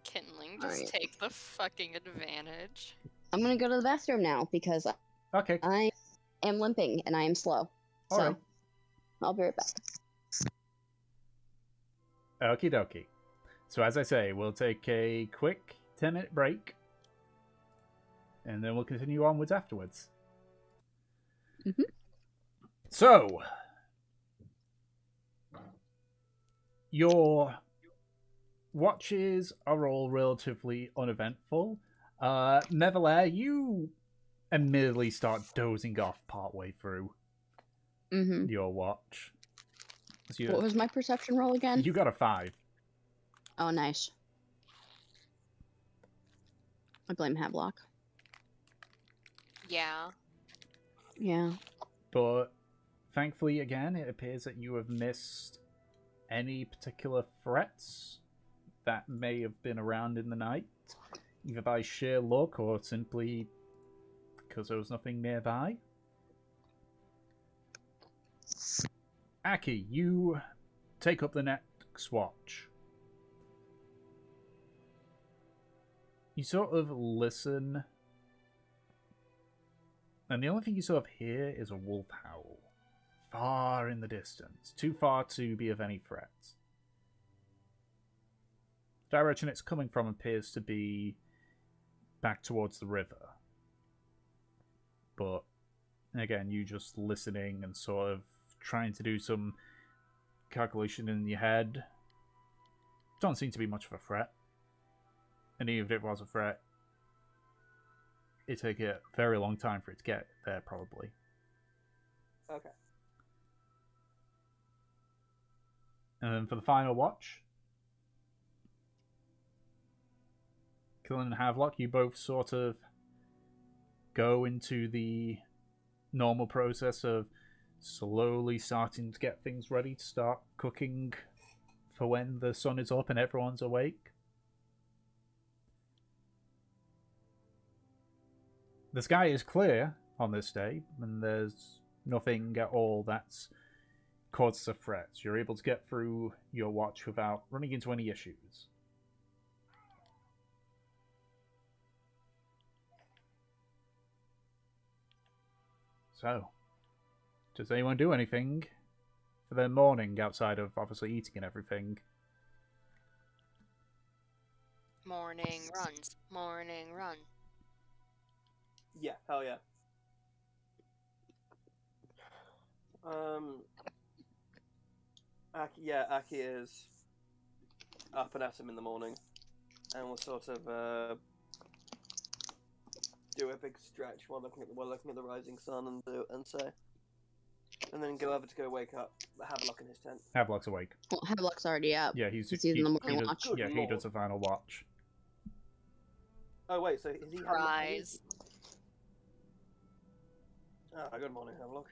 Kinling, just take the fucking advantage. I'm gonna go to the bathroom now because Okay. I am limping and I am slow. So Alright. I'll be right back. Okie dokie. So as I say, we'll take a quick 10-minute break, and then we'll continue onwards afterwards. Mhm. So, your watches are all relatively uneventful. Neville, you immediately start dozing off partway through your watch. What was my perception roll again? You got a 5. Oh, nice. I blame Havelock. Yeah. Yeah. But thankfully, again, it appears that you have missed any particular threats that may have been around in the night, either by sheer luck or simply because there was nothing nearby. Aki, you take up the next watch. You sort of listen, and the only thing you sort of hear is a wolf howl, far in the distance, too far to be of any threat. The direction it's coming from appears to be back towards the river. But again, you just listening and sort of trying to do some calculation in your head. Don't seem to be much of a threat. And even if it was a threat, it'd take a very long time for it to get there, probably. Okay. And then for the final watch, Killen and Havelock, you both sort of go into the normal process of slowly starting to get things ready to start cooking for when the sun is up and everyone's awake. The sky is clear on this day, and there's nothing at all that's causes a threat. You're able to get through your watch without running into any issues. So, does anyone do anything for their morning outside of obviously eating and everything? Morning runs. Morning run. Yeah, hell yeah. Aki is up and at him in the morning, and we'll sort of do a big stretch while looking at the rising sun and then go over to go wake up Havelock in his tent. Havelock's awake. Well, Havelock's already up. Yeah, he's in the morning watch. Yeah, he does a final watch. Oh wait, so is he Surprise. Good morning, Havelock.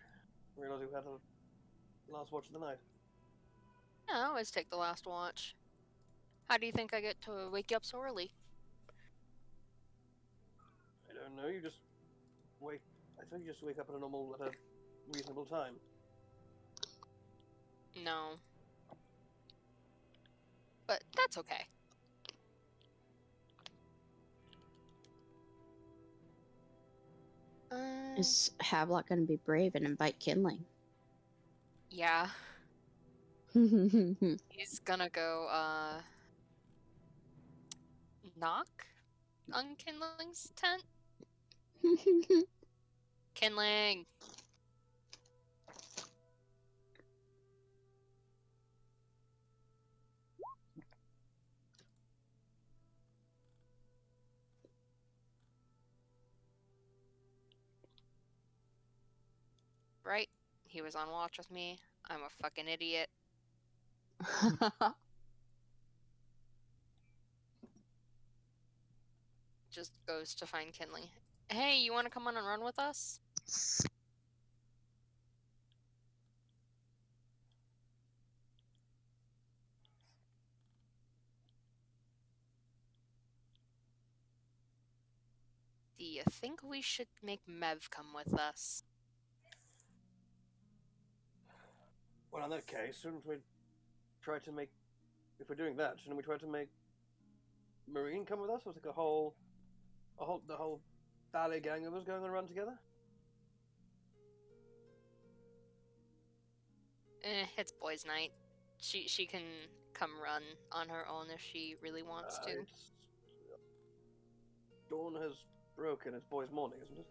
Realised we had the last watch of the night. I always take the last watch. How do you think I get to wake you up so early? I don't know. You just wake. I think you just wake up at a reasonable time. No. But that's okay. Is Havelock gonna be brave and invite kindling? Yeah. He's gonna go, knock on Kindling's tent? Kindling! Right? He was on watch with me. I'm a fucking idiot. Just goes to find Kindling. Hey, you want to come on and run with us? Do you think we should make Mev come with us? Well, in that case, shouldn't we try to make... If we're doing that, shouldn't we try to make Marine come with us? Or like the whole ballet gang of us going on a run together? It's boys' night. She can come run on her own if she really wants to. Dawn has broken. It's boys' morning, isn't it?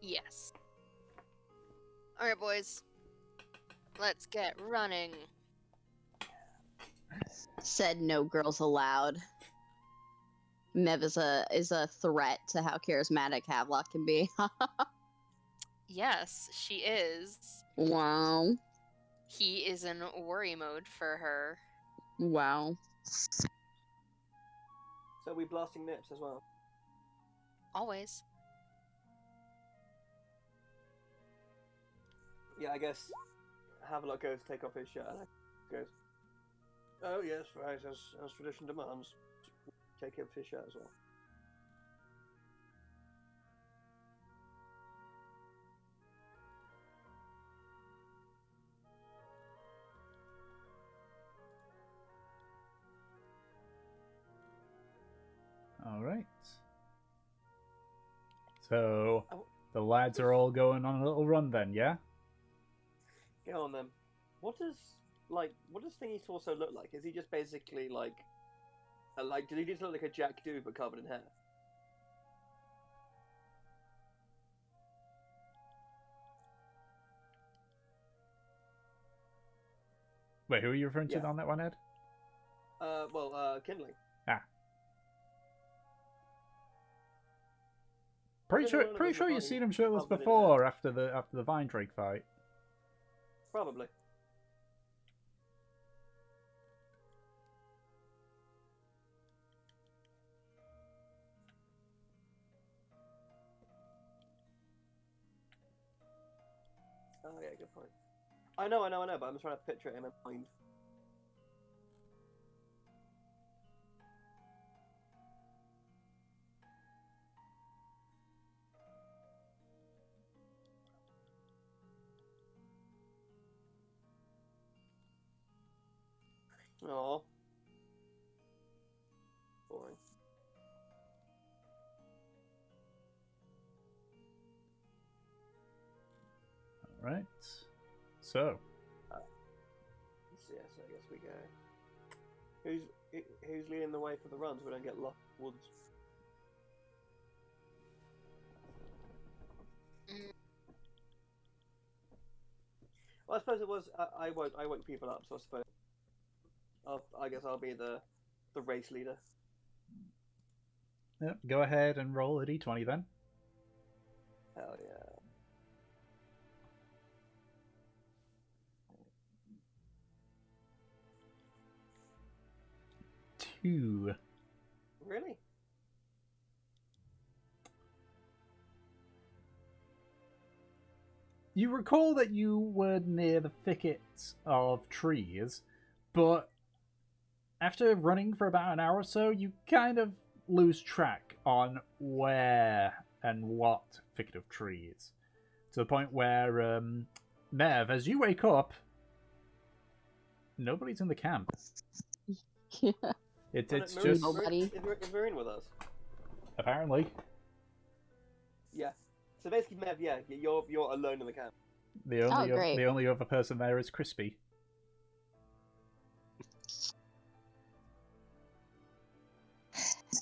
Yes. Alright, boys. Let's get running. Said no girls allowed. Mev is a threat to how charismatic Havelock can be. Yes, she is. Wow. He is in worry mode for her. Wow. So we blasting nips as well. Always. Yeah, I guess Havelock goes to take off his shirt and goes, "Oh yes, right, as tradition demands, take off his shirt as well." All right. So the lads are all going on a little run then, yeah? Go on then. What does Thingy's torso look like? Is he just basically like did he just look like a Jack Doo but covered in hair? Wait, who are you referring to Yeah. on that one, Ed? Kindling. Pretty don't know sure, whether you've he's seen him shirtless covered in before after the Vine Drake fight. Probably. Oh yeah, good point. I know, but I'm trying to picture it in my mind. Aww. Boring. All right. So, Yes, I guess we go. Who's leading the way for the runs? We don't get lost in the woods. Well, I suppose it was. I woke people up, so I suppose. I guess I'll be the race leader. yep, go ahead and roll a d20 then. Hell yeah. Two. Really? You recall that you were near the thickets of trees, but after running for about an hour or so, you kind of lose track on where and what thicket of trees. To the point where, Mev, as you wake up, nobody's in the camp. Yeah. It's Marine, just Nobody. Is Marine with us? apparently Yeah. So basically, Mev, yeah, you're alone in the camp. the only great. the only other person there is Crispy.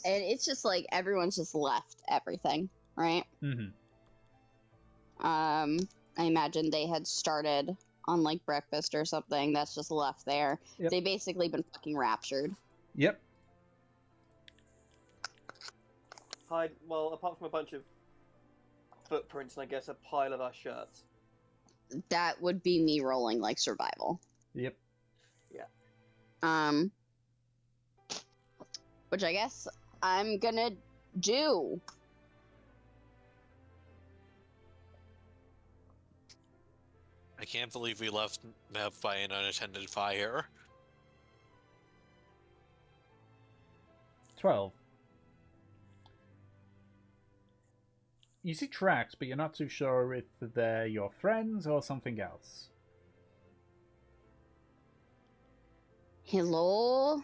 And it's just like everyone's just left everything, right? Mm-hmm. I imagine they had started on like breakfast or something that's just left there. Yep. They basically been fucking raptured. Yep. Well, apart from a bunch of footprints and I guess a pile of our shirts. That would be me rolling like survival. Yep. Which I guess I'm gonna do. I can't believe we left Mev by an unattended fire. 12. You see tracks, but you're not too sure if they're your friends or something else. Hello,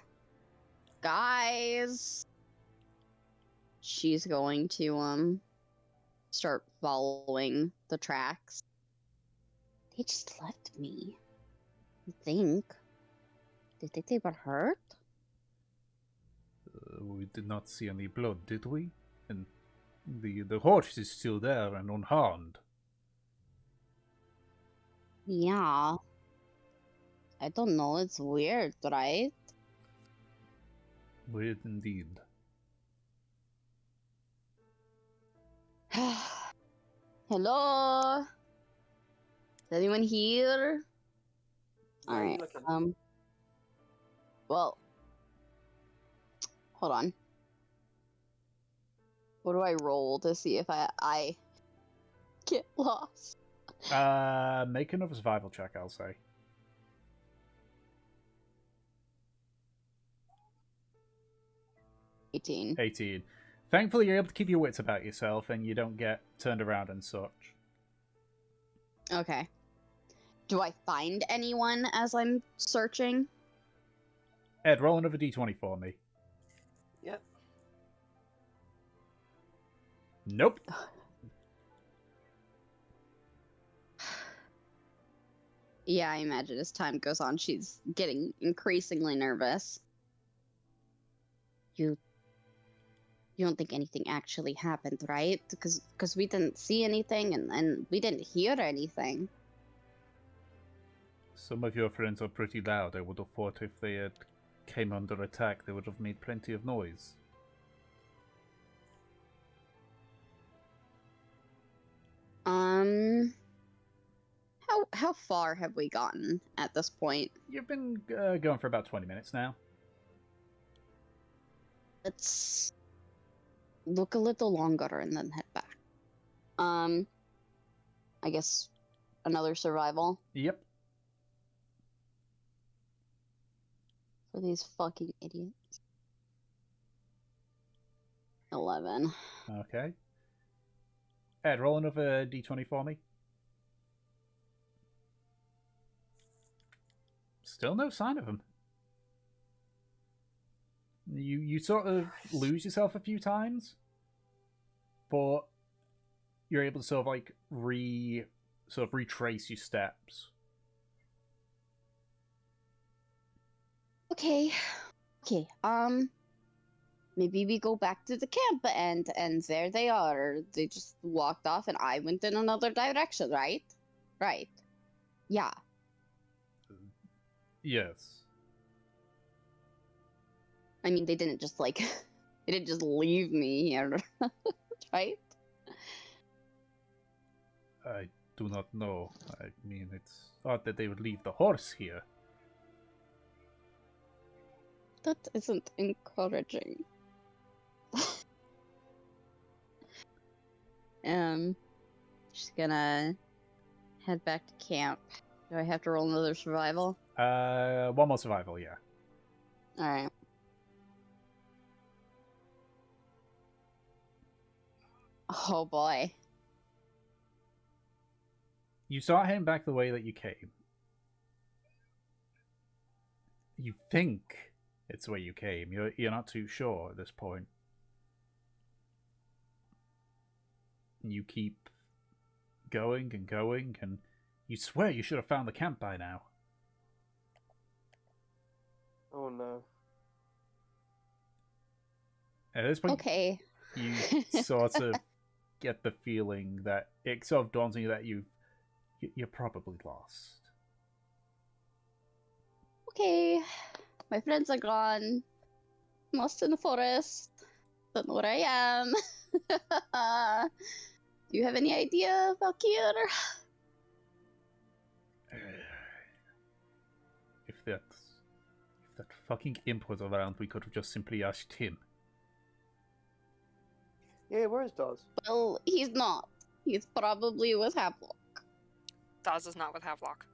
guys. She's going to start following the tracks. They just left me. I think. Do you think they were hurt? We did not see any blood, did we? And the horse is still there and unharmed. Yeah. I don't know. It's weird, right? Weird indeed. Hello? Is anyone here? Where are you Alright, looking? well, hold on. What do I roll to see if I get lost? Make another survival check, I'll say. 18. 18. Thankfully, you're able to keep your wits about yourself and you don't get turned around and such. Okay. Do I find anyone as I'm searching? Ed, roll another d20 for me. Yep. Nope. Yeah, I imagine as time goes on, she's getting increasingly nervous. You don't think anything actually happened, right? Because we didn't see anything and we didn't hear anything. Some of your friends are pretty loud. I would have thought if they had came under attack, they would have made plenty of noise. How far have we gotten at this point? You've been going for about 20 minutes now. Let's look a little longer and then head back. I guess another survival Yep. for these fucking idiots. 11. Okay. Ed, roll another d20 for me. Still no sign of him. You sort of lose yourself a few times, but you're able to sort of like retrace your steps. Okay. Maybe we go back to the camp and there they are. They just walked off and I went in another direction, right? Right. Yeah. Yes. I mean, they didn't just they didn't just leave me here, right? I do not know. I mean, it's odd that they would leave the horse here. That isn't encouraging. Just gonna head back to camp. Do I have to roll another survival? One more survival, yeah. Alright. Oh boy. You start heading back the way that you came. You think it's the way you came. You're not too sure at this point. You keep going and going, and you swear you should have found the camp by now. Oh no. At this point, Okay. you sort of get the feeling that it sort of dawns on you that you're probably lost. Okay. My friends are gone. Lost in the forest. Don't know where I am. Do you have any idea, Valkyr? If that fucking imp was around, we could have just simply asked him. Yeah, where is Dawes? Well, he's not. He's probably with Havelock. Dawes is not with Havelock.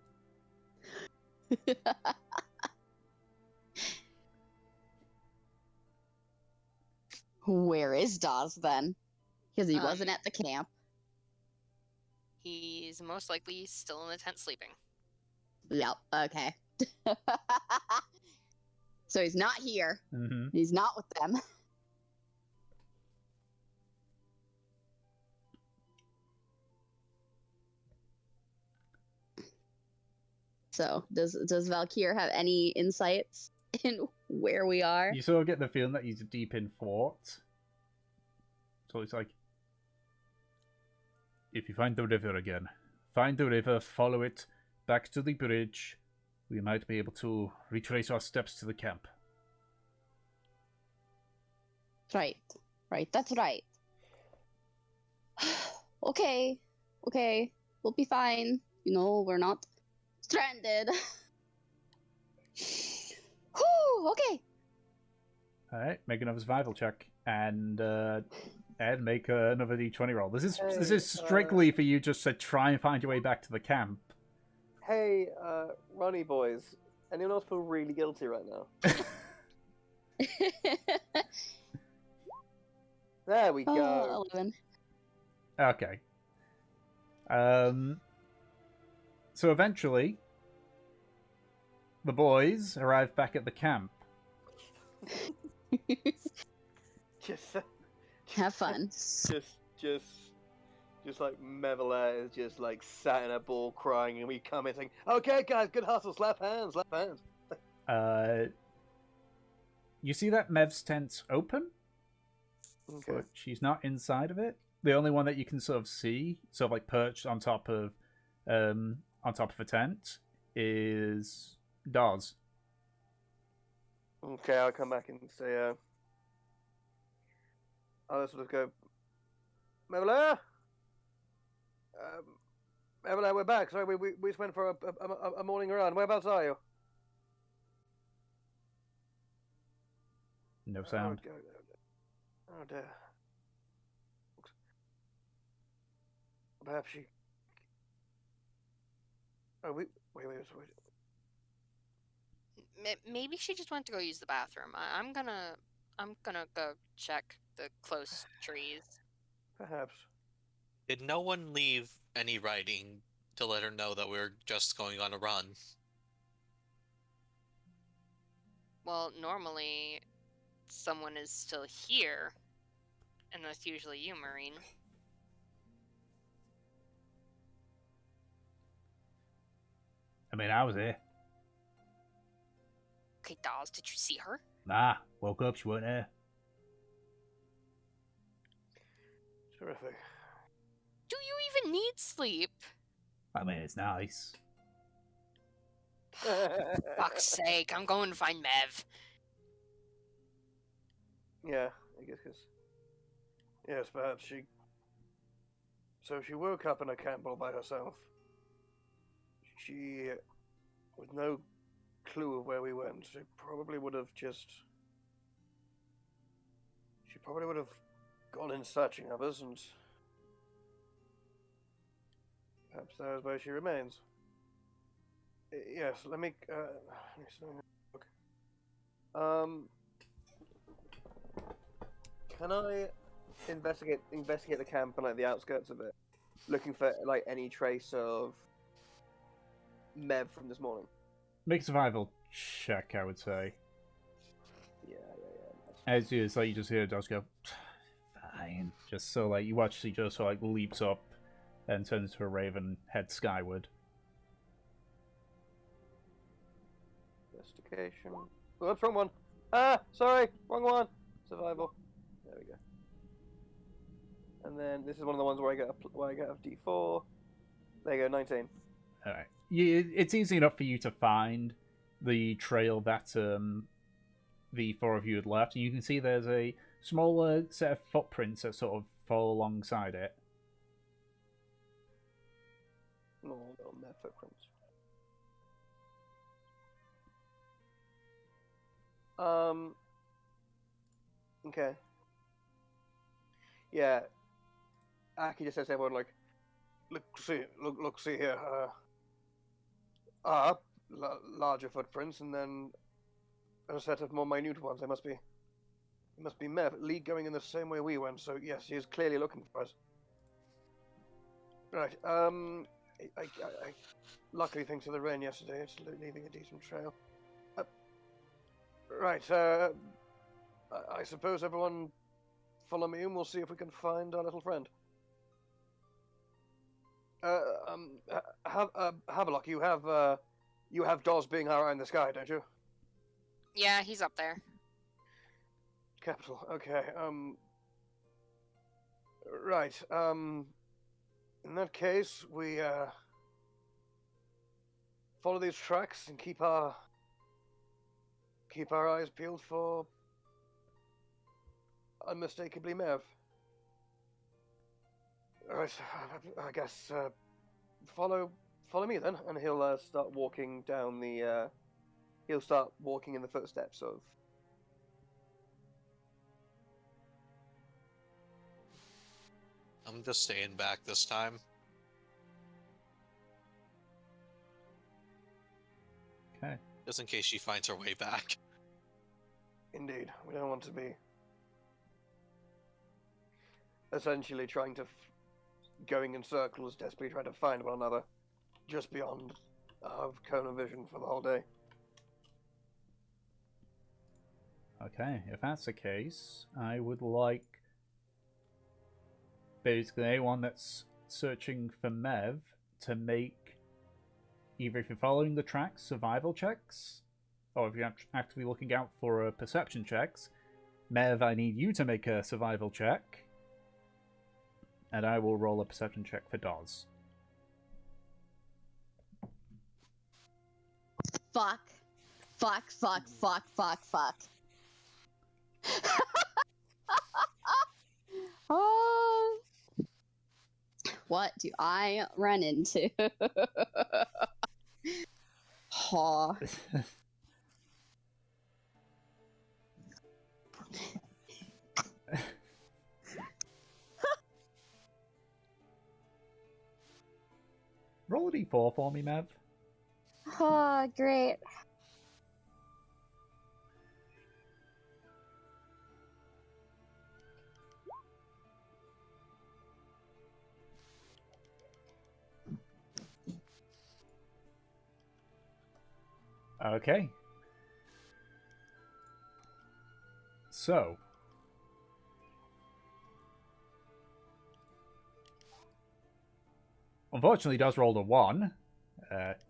Where is Dawes then? Because he wasn't at the camp. He's most likely still in the tent sleeping. Yep, okay. So he's not here. Mm-hmm. He's not with them. So, does Valkyr have any insights in where we are? You sort of get the feeling that he's deep in thought. So it's like, if you find the river again, find the river, follow it back to the bridge. We might be able to retrace our steps to the camp. Right, that's right. Okay, okay, we'll be fine. You know, we're not stranded. Whew, okay. Alright, make another survival check. And Ed, make another d20 roll. This is strictly for you just to try and find your way back to the camp. Hey, Ronnie boys, anyone else feel really guilty right now? There we go. 11. Okay. So eventually, the boys arrive back at the camp. Just Have fun. Just like Mevela is just like sat in a ball crying, and we come in saying, "Okay, guys, good hustle, slap hands, slap hands." You see that Mev's tent's open, Okay. but she's not inside of it. The only one that you can sort of see, sort of like perched on top of a tent, is Dawes. Okay, I'll come back and say, I'll sort of go, Mevela? Mevela, we're back. Sorry, we just went for a morning around. Whereabouts are you? No sound. Oh dear. Perhaps she. Oh, wait. Maybe she just went to go use the bathroom. I'm gonna go check the close trees. Perhaps. Did no one leave any writing to let her know that we're just going on a run? Well, normally someone is still here, and that's usually you, Marine. I mean, I was here. Okay, Dawes, did you see her? Nah, woke up, she weren't here. Terrific. Do you even need sleep? I mean, it's nice. Fuck's sake, I'm going to find Mev. Yeah, I guess. Yes, perhaps she. So she woke up in a camp all by herself. She, with no clue of where we went, she probably would have gone in searching of us, and perhaps that is where she remains. Yes, let me look. Can I investigate the camp and like the outskirts of it, looking for like any trace of Mev from this morning? Make a survival check, I would say. Yeah. As you, it's like you just hear Dawes go, fine. Just so like you watch, she just sort of like leaps up and turns into a raven, heads skyward. Investigation. Oh, that's wrong one. Ah, sorry, wrong one. Survival. There we go. And then this is one of the ones where I get a D4. There you go, 19. All right. It's easy enough for you to find the trail that the four of you had left, and you can see there's a smaller set of footprints that sort of fall alongside it. No, Mev footprints. Okay. Yeah. Aki just says to everyone, like, look, see here. Larger footprints, and then a set of more minute ones. It must be Mev. Lee going in the same way we went. So yes, he is clearly looking for us. Right. I luckily thanks to the rain yesterday, it's leaving a decent trail. Right. I suppose everyone follow me, and we'll see if we can find our little friend. Havelock, you have Dawes being our eye in the sky, don't you? Yeah, he's up there. Capital. Okay. Right. In that case, we follow these tracks and keep our eyes peeled for unmistakably Mev. Alright, I guess follow me then, and he'll start walking down the. He'll start walking in the footsteps of. I'm just staying back this time. Okay. Just in case she finds her way back. Indeed, we don't want to be essentially trying to going in circles, desperately trying to find one another, just beyond our cone of vision for the whole day. Okay, if that's the case, I would like basically anyone that's searching for Mev to make, either if you're following the tracks, survival checks, or if you're actively looking out for perception checks. Mev, I need you to make a survival check, and I will roll a perception check for Dawes. Fuck. Fuck, fuck, fuck, fuck, fuck. Oh, what do I run into? Oh. Roll a d4 for me, Mev. Oh, great. Okay. So. Unfortunately, Dawes rolled a 1.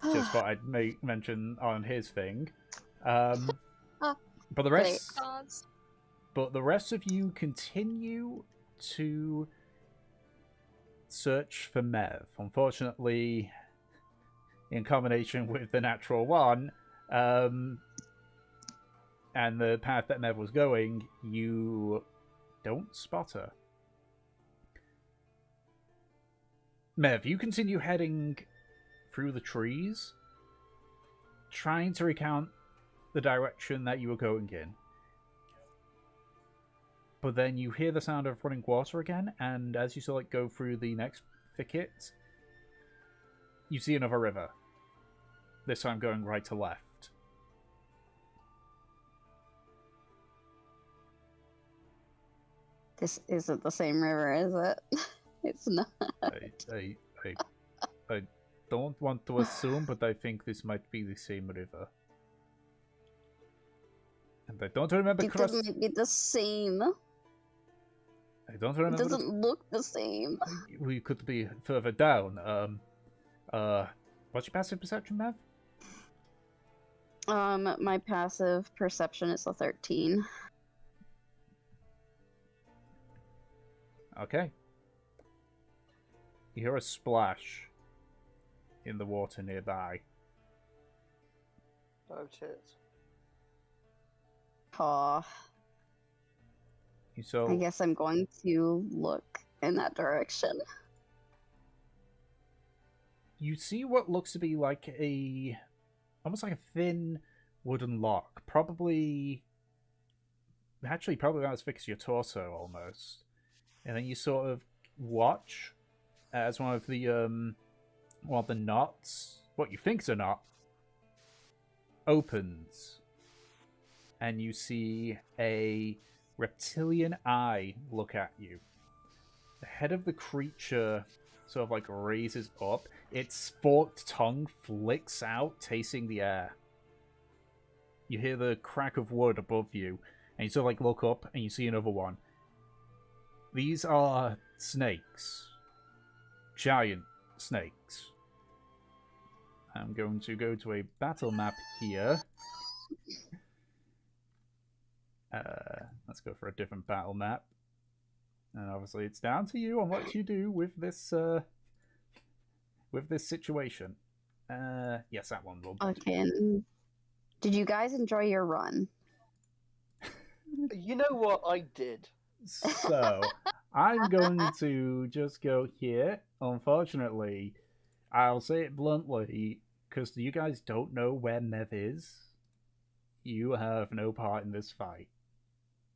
Just what I'd mention on his thing. But the rest... But the rest of you continue to search for Mev. Unfortunately, in combination with the natural 1, and the path that Mev was going, you don't spot her. Mev, you continue heading through the trees, trying to recount the direction that you were going in. But then you hear the sound of running water again, and as you sort of go through the next thicket, you see another river. This time going right to left. This isn't the same river, is it? It's not. I don't want to assume, but I think this might be the same river. And I don't remember. It doesn't be the same. I don't remember. It doesn't look the same. We could be further down. What's your passive perception, Mav? My passive perception is a 13. Okay. You hear a splash in the water nearby. Oh, tits. Aw. So I guess I'm going to look in that direction. You see what looks to be like almost like a thin wooden lock. Probably about as thick as your torso, almost. And then you sort of watch as one of the knots, what you think's a knot, opens. And you see a reptilian eye look at you. The head of the creature sort of like raises up. Its forked tongue flicks out, tasting the air. You hear the crack of wood above you, and you sort of like look up and you see another one. These are snakes. Giant snakes. I'm going to go to a battle map here. Let's go for a different battle map. And obviously it's down to you on what you do with this situation. Yes, that one will. Okay. Did you guys enjoy your run? You know what I did? So, I'm going to just go here. Unfortunately, I'll say it bluntly, because you guys don't know where Mev is. You have no part in this fight.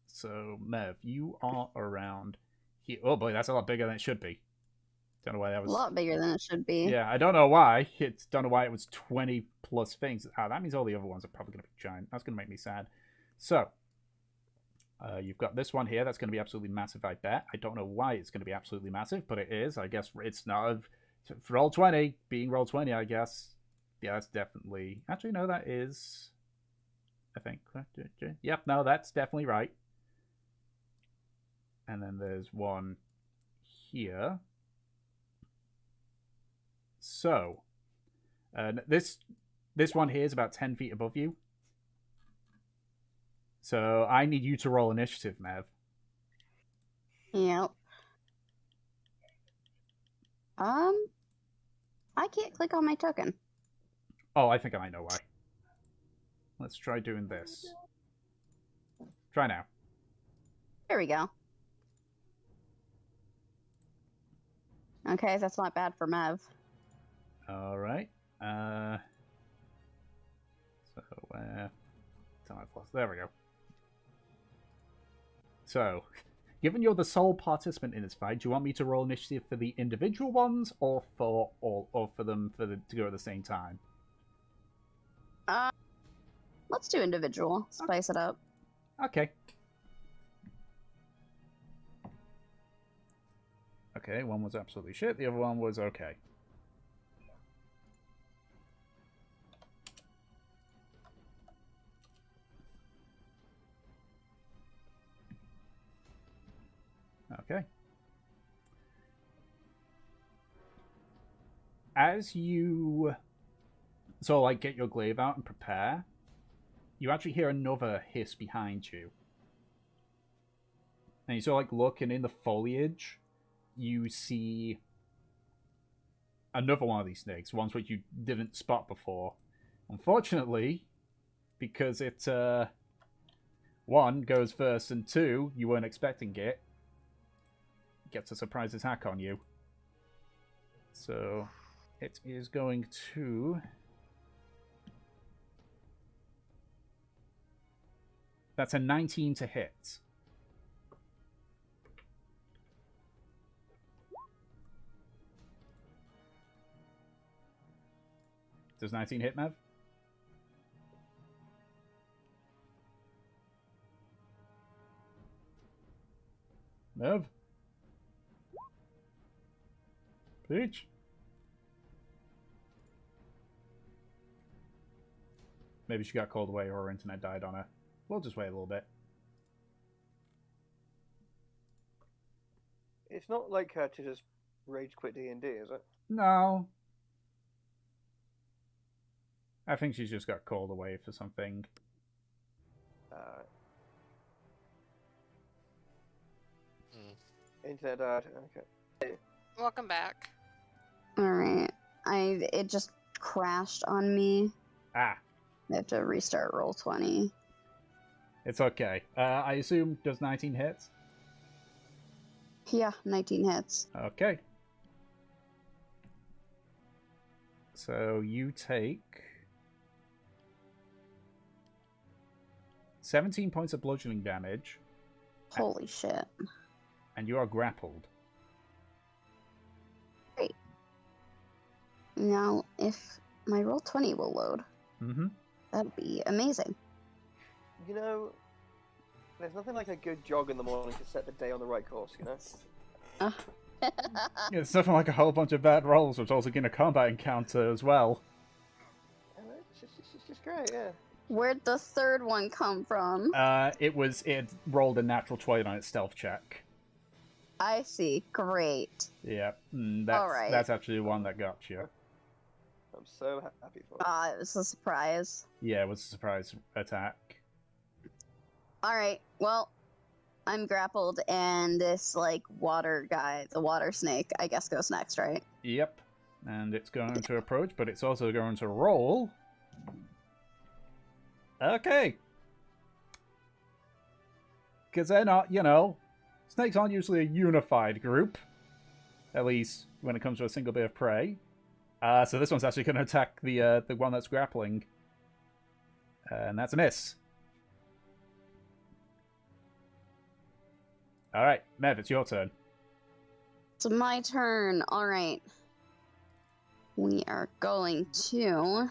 So, Mev, you are around here. Oh boy, that's a lot bigger than it should be. Don't know why that A was. lot bigger than it should be. Yeah, I don't know why. Don't know why it was 20 plus things. That means all the other ones are probably going to be giant. That's going to make me sad. So, you've got this one here. That's going to be absolutely massive, I bet. I don't know why it's going to be absolutely massive, but it is. I guess it's not. For roll 20, being roll 20, I guess. Yeah, that's definitely. Actually, no, that is. I think. Yep, no, that's definitely right. And then there's one here. So, this one here is about 10 feet above you. So I need you to roll initiative, Mev. Yep. I can't click on my token. Oh, I think I might know why. Let's try doing this. Try now. There we go. Okay, that's not bad for Mev. All right. So there we go. So, given you're the sole participant in this fight, do you want me to roll initiative for the individual ones, or for all, or for them to go at the same time? Let's do individual. Spice it up. Okay. Okay, one was absolutely shit. The other one was okay. Okay. As you get your glaive out and prepare, you actually hear another hiss behind you. And you look, and in the foliage, you see another one of these snakes, ones which you didn't spot before. Unfortunately, because it, one, goes first, and two, you weren't expecting it, gets a surprise attack on you. So, it is going to... That's a 19 to hit. Does 19 hit, Mev? Mev? Peach? Maybe she got called away or her internet died on her. We'll just wait a little bit. It's not like her to just rage quit D&D, is it? No. I think she's just got called away for something. Internet died. Okay. Welcome back. Alright. It just crashed on me. Ah. I have to restart roll 20. It's okay. I assume, does 19 hit? Yeah, 19 hits. Okay. So you take 17 points of bludgeoning damage. Holy shit. And you are grappled. Great. Now, if my roll 20 will load, that'd be amazing. You know, there's nothing like a good jog in the morning to set the day on the right course, you know? Yeah, it's nothing like a whole bunch of bad rolls, which also get a combat encounter as well. It's just great, yeah. Where'd the third one come from? It rolled a natural 20 on its stealth check. I see. Great. Yeah, Alright. That's actually the one that got you. I'm so happy for it. It was a surprise. Yeah, it was a surprise attack. Alright, well, I'm grappled, and this, water guy, the water snake, I guess goes next, right? Yep. And it's going to approach, but it's also going to roll. Okay. Because they're not, snakes aren't usually a unified group, at least when it comes to a single bit of prey. So this one's actually going to attack the one that's grappling, and that's a miss. All right, Mev, it's your turn. It's my turn. All right. We are going to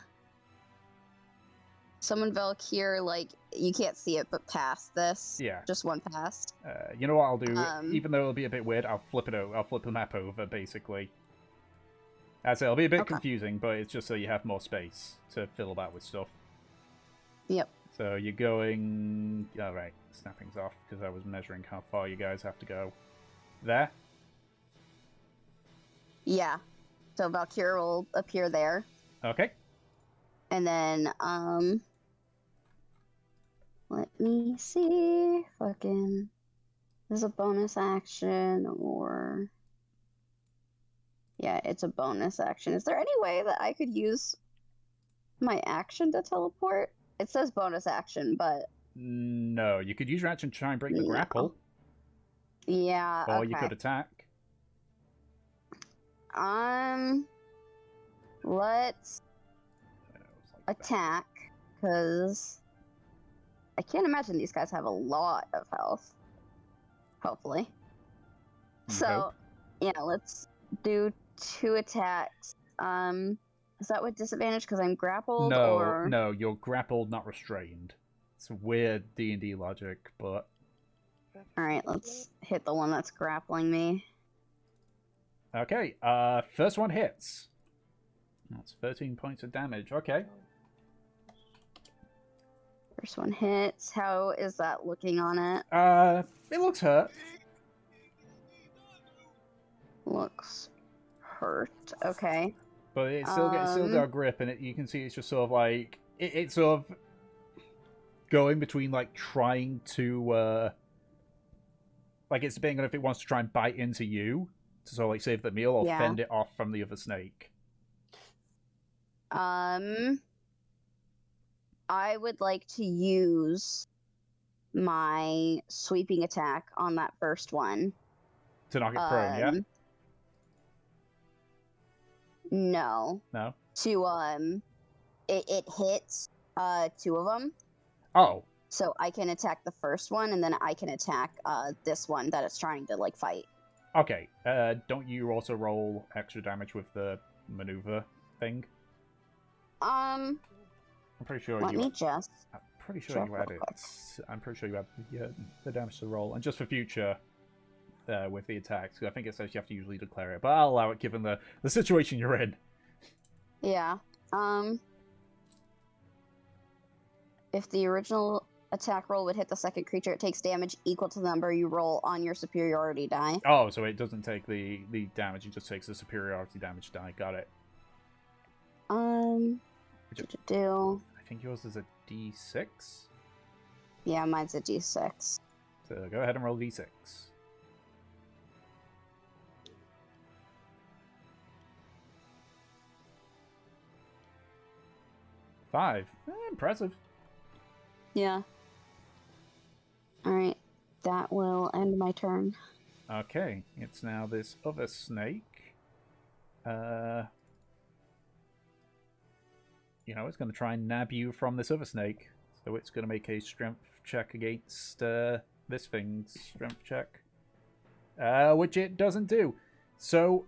summon Valkyr, like, you can't see it, but past this. Yeah. Just one past. You know what I'll do? Even though it'll be a bit weird, I'll flip it over. I'll flip the map over, basically. As it'll be a bit confusing, but it's just so you have more space to fill that with stuff. Yep. So you're going... Alright, snapping's off, because I was measuring how far you guys have to go. There? Yeah. So Valkyr will appear there. Okay. And then, let me see. Fucking... There's a bonus action, or... Yeah, it's a bonus action. Is there any way that I could use my action to teleport? It says bonus action, but... No, you could use your action to try and break the grapple. Yeah, Or you could attack. Let's attack, because I can't imagine these guys have a lot of health. Hopefully. So, yeah, let's do 2 attacks. Is that with disadvantage because I'm grappled? No, you're grappled, not restrained. It's weird D&D logic, but... Alright, let's hit the one that's grappling me. Okay, first one hits. That's 13 points of damage. Okay. First one hits. How is that looking on it? It looks hurt. Looks hurt. Okay. But it's still got a grip, and you can see it's just sort of like... It's sort of going between, like, trying to... like, it's being if it wants to try and bite into you to sort of, like, save the meal, or fend it off from the other snake. I would like to use my sweeping attack on that first one. To knock it prone, yeah? No. No? To, it hits, 2 of them. Oh. So I can attack the first one, and then I can attack, this one that it's trying to, like, fight. Okay. Don't you also roll extra damage with the maneuver thing? I'm pretty sure let me just... I'm pretty sure you had it. I'm pretty sure you had the damage to roll. And just for future, with the attacks, I think it says you have to usually declare it, but I'll allow it given the situation you're in. Yeah. If the original attack roll would hit the second creature, it takes damage equal to the number you roll on your superiority die. Oh, so it doesn't take the damage, it just takes the superiority damage die. Got it. I think yours is a D6? Yeah, mine's a D6. So go ahead and roll D6. 5. Impressive. Yeah. Alright, that will end my turn. Okay, it's now this other snake. It's going to try and nab you from this other snake. So it's going to make a strength check against this thing's strength check. Which it doesn't do. So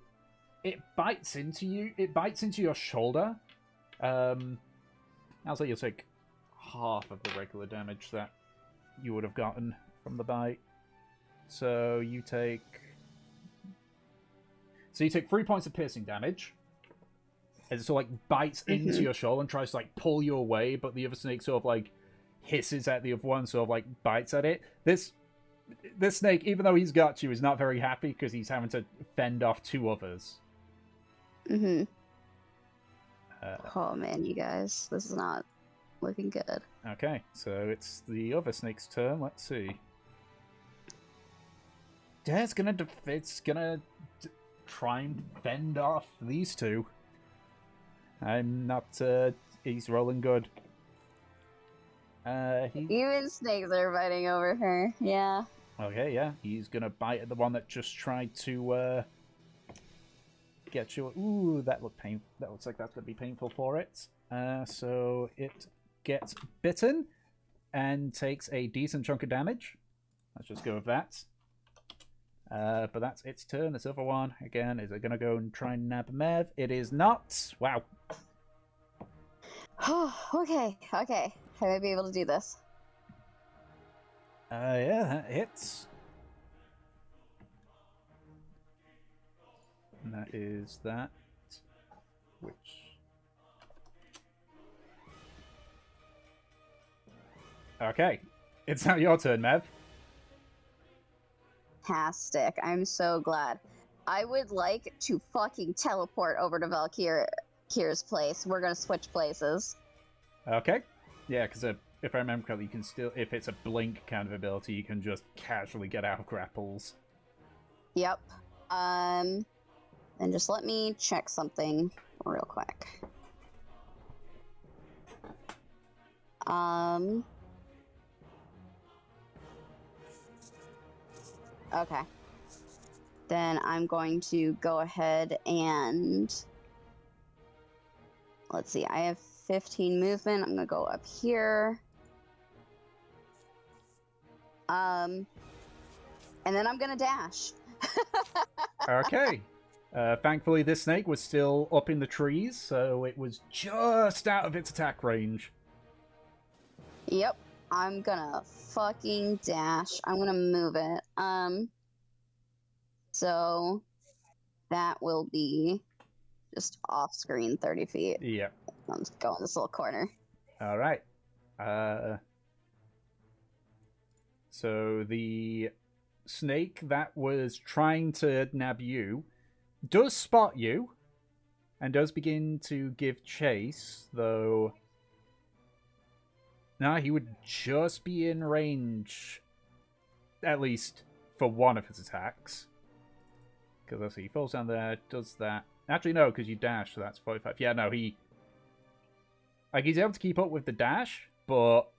it bites into you. It bites into your shoulder. I'll say you'll take half of the regular damage that you would have gotten from the bite. So you take 3 points of piercing damage. And it sort of like bites into your shoulder and tries to like pull you away, but the other snake sort of like hisses at the other one, sort of like bites at it. This snake, even though he's got you, is not very happy because he's having to fend off 2 others. Oh man, you guys, this is not looking good. Okay, so it's the other snake's turn. Let's see. Yeah, it's gonna try and fend off these 2. I'm not. He's rolling good. Even snakes are fighting over her. Yeah. Okay, yeah, he's gonna bite at the one that just tried to get you. Ooh, that looked pain. That looks like that's gonna be painful for it. So it gets bitten and takes a decent chunk of damage. Let's just go with that. But that's its turn. This other one, again, is it going to go and try and nab Mev? It is not. Wow. Okay. I might be able to do this. Yeah, that hits. And that is that. Which... Okay. It's now your turn, Mev. Fantastic. I'm so glad. I would like to fucking teleport over to Valkyr's place. We're gonna switch places. Okay. Yeah, because if I remember correctly, you can still, if it's a blink kind of ability, you can just casually get out of grapples. Yep. Then just let me check something real quick. Okay. Then I'm going to go ahead and... Let's see, I have 15 movement. I'm going to go up here. And then I'm going to dash. Okay. Thankfully, this snake was still up in the trees, so it was just out of its attack range. Yep. I'm gonna fucking dash. I'm gonna move it. So that will be just off screen 30 feet. Yep. I'll just go in this little corner. All right. So the snake that was trying to nab you does spot you and does begin to give chase, though... No, he would just be in range, at least for one of his attacks. Because let's see, he falls down there, does that. Actually, no, because you dash, so that's 45. Yeah, no, he... Like, he's able to keep up with the dash, but...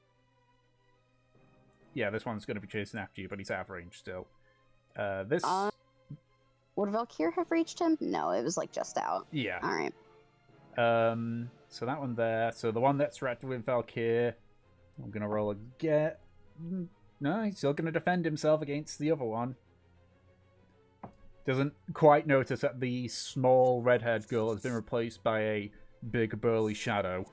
Yeah, this one's going to be chasing after you, but he's out of range still. This... Would Valkyr have reached him? No, it was, like, just out. Yeah. Alright. So that one there. So the one that's interacted with Valkyr... I'm going to roll again. No, he's still going to defend himself against the other one. Doesn't quite notice that the small red-haired girl has been replaced by a big burly shadow.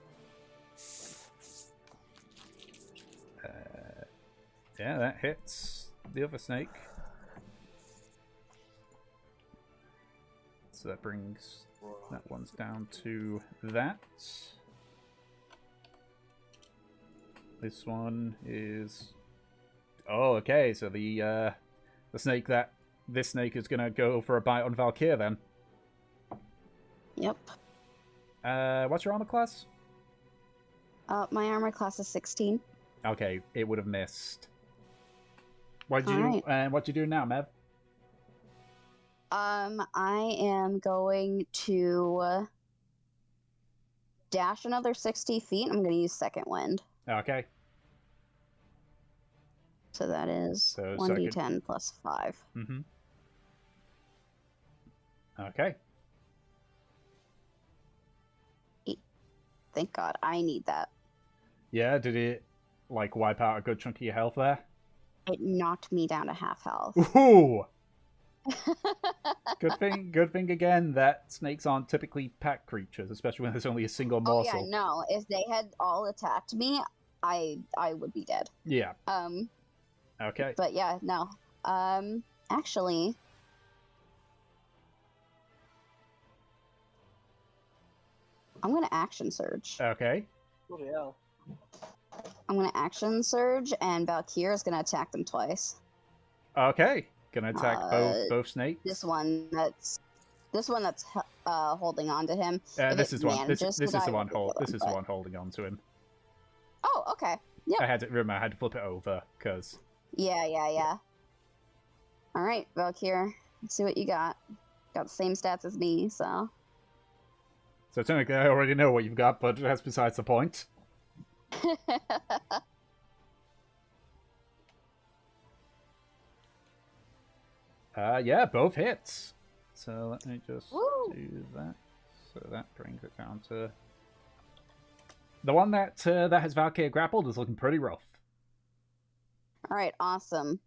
Yeah, that hits the other snake. So that brings that one's down to that. This one is... Oh, okay, so the snake that... This snake is going to go for a bite on Valkyr, then. Yep. What's your armor class? My armor class is 16. Okay, it would have missed. What'd you do now, Mev? I am going to dash another 60 feet. I'm going to use Second Wind. Okay. So that is So 1d10 plus 5. Mm-hmm. Okay. Thank God, I need that. Yeah, did it, like, wipe out a good chunk of your health there? It knocked me down to half health. Ooh! Good thing again that snakes aren't typically pack creatures, especially when there's only a single morsel. Oh yeah, no. If they had all attacked me, I would be dead. Yeah. Okay. But yeah, no. Actually, I'm gonna action surge. Okay. Bloody hell. I'm gonna action surge, and Valkyr is gonna attack them twice. Okay. Gonna attack both snakes. This one that's holding on to him. This is the one holding on to him. Oh, okay. Yep. I had to flip it over because. Yeah. All right, Valkyr. Let's see what you got. Got the same stats as me, so. So technically, I already know what you've got, but that's besides the point. Yeah, both hits. So let me just Woo! do that. So that brings it down to the one that that has Valkyrie grappled is looking pretty rough. All right, awesome.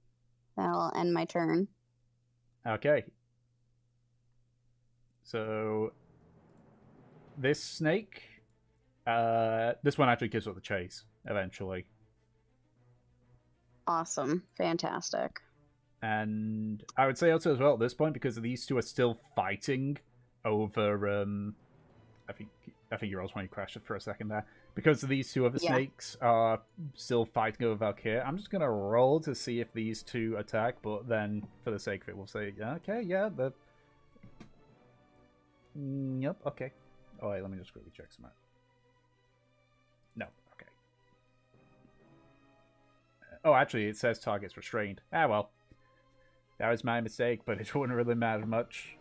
That'll end my turn. Okay. So this snake, this one actually gives up the chase eventually. Awesome, fantastic. And I would say also as well at this point, because these two are still fighting over I think you're also when you crashed it for a second there. Because these two other snakes are still fighting over Valkyrie, I'm just gonna roll to see if these two attack, but then for the sake of it we'll say, okay, yeah, the yep, okay. Oh wait, let me just quickly check some out. No, okay. Oh, actually, it says target's restrained. Ah, well. That was my mistake, but it wouldn't really matter much.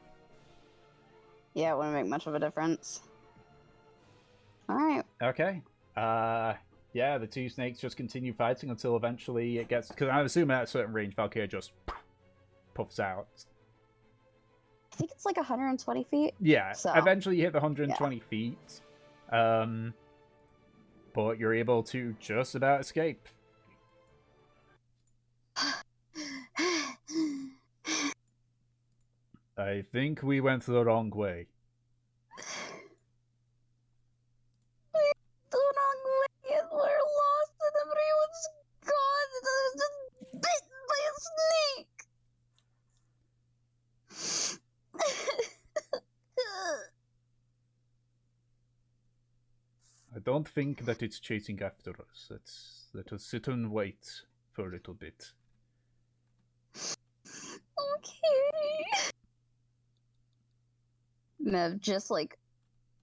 Yeah, it wouldn't make much of a difference. Alright. Okay. Yeah, the two snakes just continue fighting until eventually it gets... Because I'm assuming at a certain range, Valkyrie just puffs out. I think it's like 120 feet. Yeah, so, eventually you hit the 120 feet. But you're able to just about escape. I think we went the wrong way. The wrong way, and we're lost, and everyone's gone, and I was just bitten by a snake. I don't think that it's chasing after us. Let us sit and wait for a little bit. Okay. Mev just like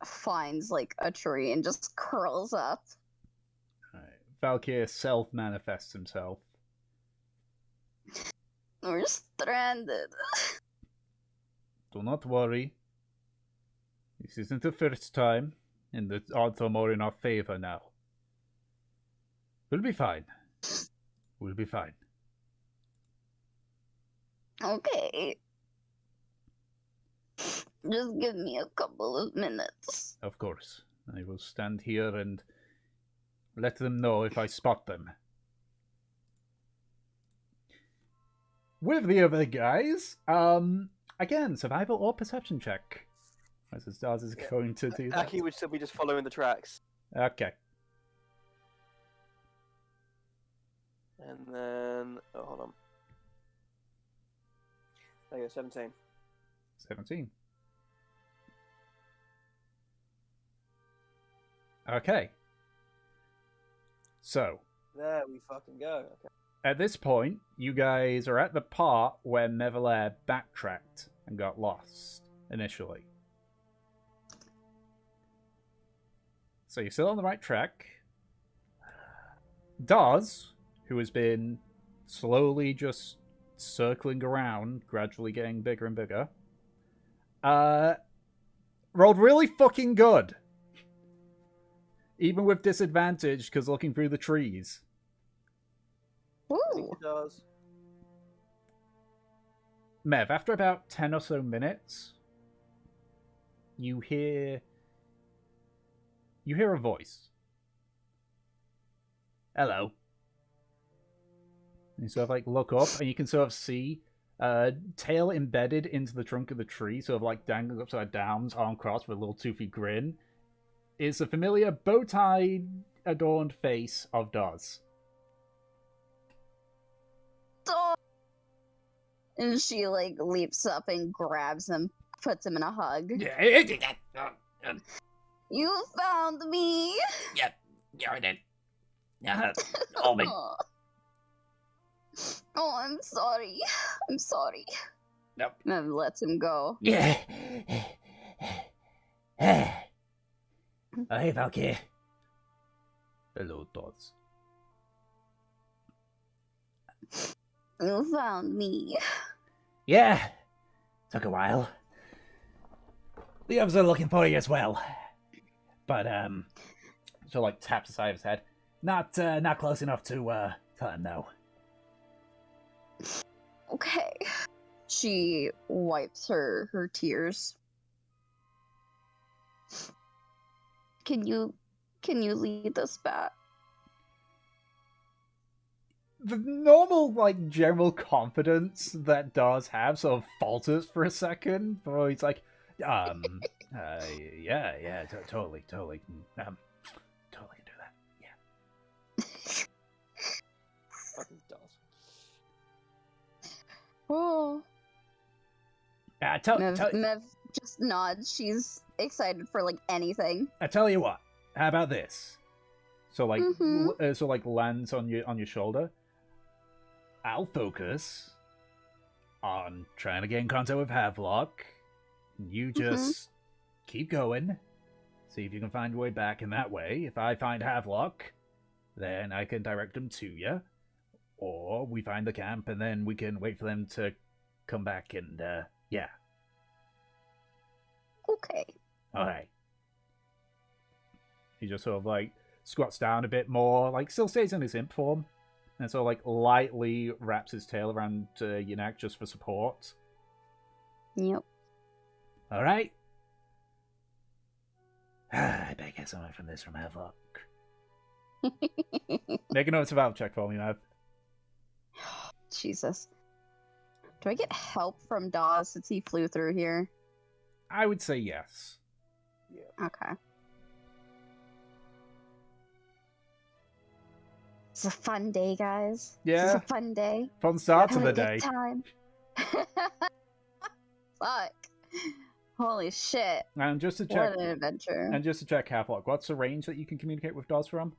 finds like a tree and just curls up. Valkyrie self-manifests himself. We're stranded. Do not worry. This isn't the first time, and the odds are more in our favor now. We'll be fine. We'll be fine. Okay. Just give me a couple of minutes. Of course. I will stand here and let them know if I spot them. With the other guys, again, survival or perception check. As Daz is going to do that. Aki would still be just following the tracks. Okay. And then... Oh, hold on. There you go, 17. 17. Okay. So, There we fucking go. Okay. at this point, you guys are at the part where Mevelair backtracked and got lost initially. So you're still on the right track. Daz, who has been slowly just circling around, gradually getting bigger and bigger, rolled really fucking good. Even with disadvantage, because looking through the trees. I think Ooh. it does. Mev, after about 10 or so minutes, you hear a voice. Hello. And you sort of like look up and you can sort of see tail embedded into the trunk of the tree, sort of like dangling upside down, arm crossed with a little toothy grin, is the familiar bow-tie adorned face of Daz. And she like leaps up and grabs him, puts him in a hug. You found me. Yep, yeah, I did. Oh, me. Oh, I'm sorry. I'm sorry. Nope. Mev lets him go. Yeah. Hey, Valkyrie. Hello, Daz. You found me. Yeah. Took a while. The others are looking for you as well. But, So like taps the side of his head. not close enough to tell him no. Okay. She wipes her tears. Can you lead us back? The normal, like, general confidence that Dawes have sort of falters for a second, before he's like, yeah, totally, totally can do that, yeah. Fucking does. Oh. Mev just nods. She's excited for, like, anything. I tell you what, how about this? So, like, lands on your shoulder. I'll focus on trying to get in contact with Havelock. You just keep going. See if you can find your way back in that way. If I find Havelock, then I can direct them to you. Or we find the camp and then we can wait for them to come back and, yeah. Okay. Alright. He just sort of, like, squats down a bit more, like, still stays in his imp form. And so, like, lightly wraps his tail around your neck just for support. Yep. Alright. I bet I get something from this from Havelock. Make a note of check for me, Mav. Jesus. Do I get help from Dawes since he flew through here? I would say yes. Yeah. Okay. It's a fun day, guys. Yeah. It's a fun day. Fun start to Having the a day. good time. Fuck. Holy shit. And just to check, What an adventure. and just to check Havelock, what's the range that you can communicate with Dawes from?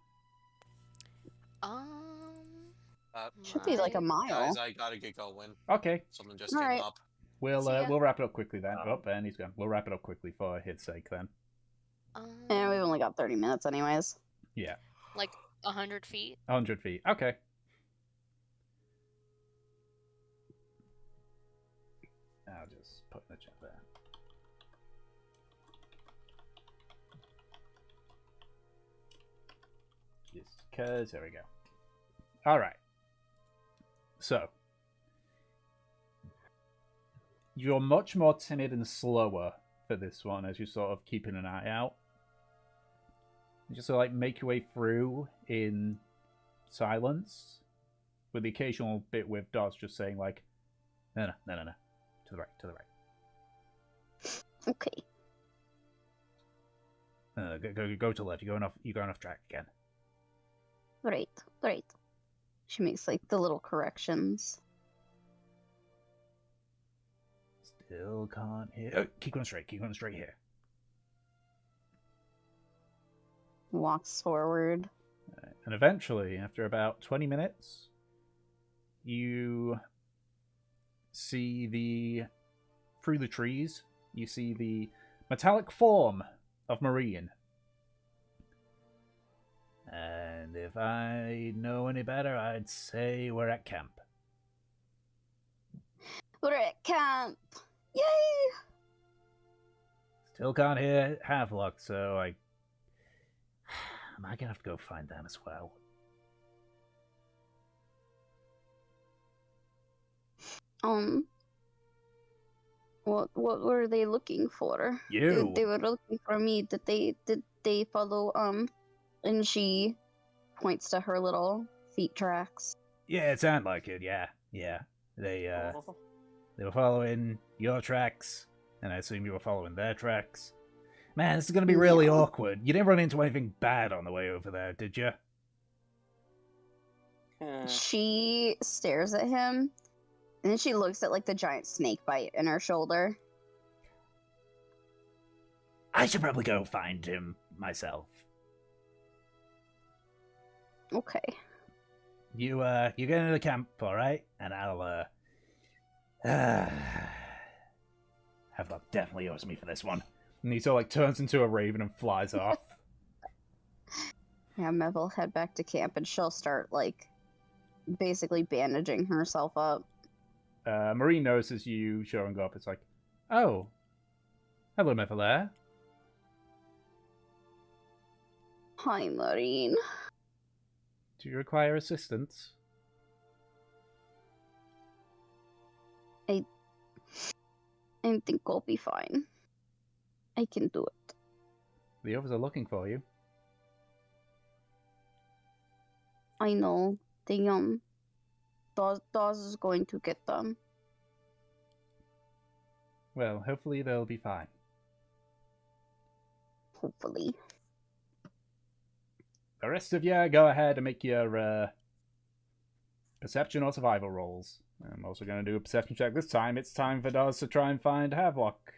Should be like a mile. Guys, I gotta get going. Okay. Something just All came right. up. We'll wrap it up quickly then. Oh, and he's gone. We'll wrap it up quickly for his sake then. And we've only got 30 minutes anyways. Yeah. Like 100 feet? 100 feet. Okay. I'll just put in the chat there. Just because, there we go. Alright. So. You're much more timid and slower for this one as you're sort of keeping an eye out. You just sort of like make your way through in silence, with the occasional bit with Dawes just saying like, no, to the right. Okay. Go to the left. You're going off track again. Right. She makes like the little corrections. Still can't hear. Oh, keep going straight here. Walks forward. And eventually, after about 20 minutes, you see through the trees, you see the metallic form of Marine. And if I know any better, I'd say we're at camp. We're at camp. Yay! Still can't hear Havelock, so I might have to go find them as well. What were they looking for? You. They were looking for me. Did they follow and she points to her little feet tracks. Yeah, it sounded like it. Yeah. They were following your tracks, and I assume you were following their tracks. Man, this is gonna be really awkward. You didn't run into anything bad on the way over there, did you? She stares at him, and then she looks at like the giant snake bite in her shoulder. I should probably go find him myself. Okay. You get into the camp, all right? And I'll Havelock definitely owes me for this one. And he sort of like turns into a raven and flies off. Yeah, Mev will head back to camp, and she'll start like basically bandaging herself up. Marie notices you showing up. It's like, oh, hello, Mevelair. Hi, Marine. Do you require assistance? I think I'll be fine. I can do it. The others are looking for you. I know. Dawes is going to get them. Well, hopefully they'll be fine. Hopefully. The rest of you, go ahead and make your perception or survival rolls. I'm also going to do a perception check this time. It's time for Dawes to try and find Havelock.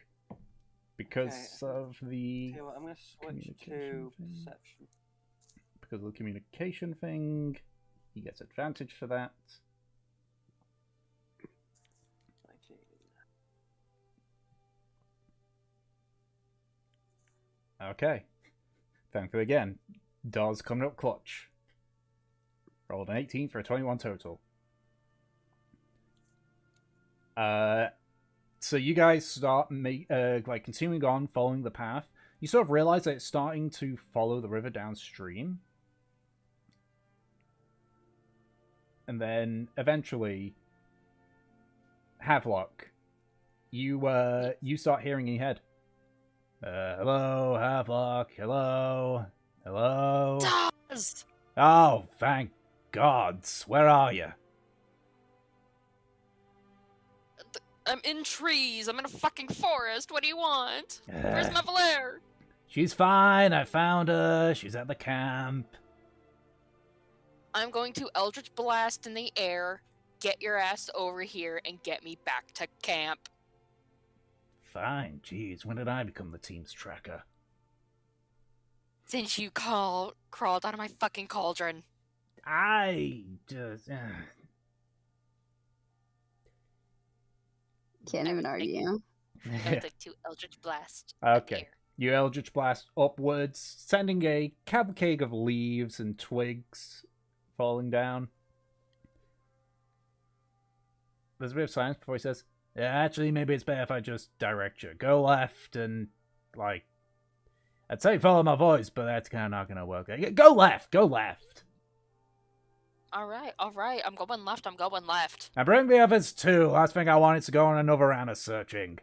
Because of the... Okay, well, I'm going to switch to perception. Because of the communication thing, he gets advantage for that. 19. Okay. Thankfully again, Dawes coming up clutch. Rolled an 18 for a 21 total. So you guys start continuing on following the path. You sort of realize that it's starting to follow the river downstream. And then eventually, Havelock, you start hearing in your head. Hello, Havelock. Hello. Hello. Dawes! Oh, thank gods. Where are you? I'm in trees. I'm in a fucking forest. What do you want? Where's my Valere? She's fine. I found her. She's at the camp. I'm going to Eldritch Blast in the air, get your ass over here, and get me back to camp. Fine. Jeez, when did I become the team's tracker? Since you crawled out of my fucking cauldron. I just... Can't even argue. I would like to Eldritch Blast. Okay. You Eldritch Blast upwards, sending a cavalcade of leaves and twigs falling down. There's a bit of silence before he says, yeah, actually, maybe it's better if I just direct you. Go left and, like... I'd say follow my voice, but that's kind of not going to work. Go left! Go left! Alright. I'm going left. And bring the others too. Last thing I want is to go on another round of searching.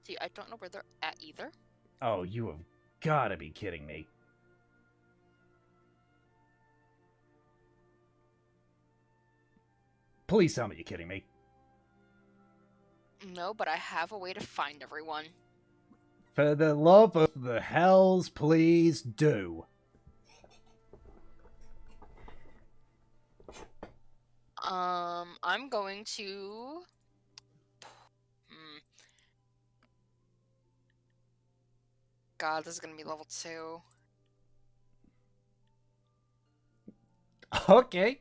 See, I don't know where they're at either. Oh, you have got to be kidding me. Please tell me you're kidding me. No, but I have a way to find everyone. For the love of the hells, please do. I'm going to... God, this is gonna be level 2. Okay.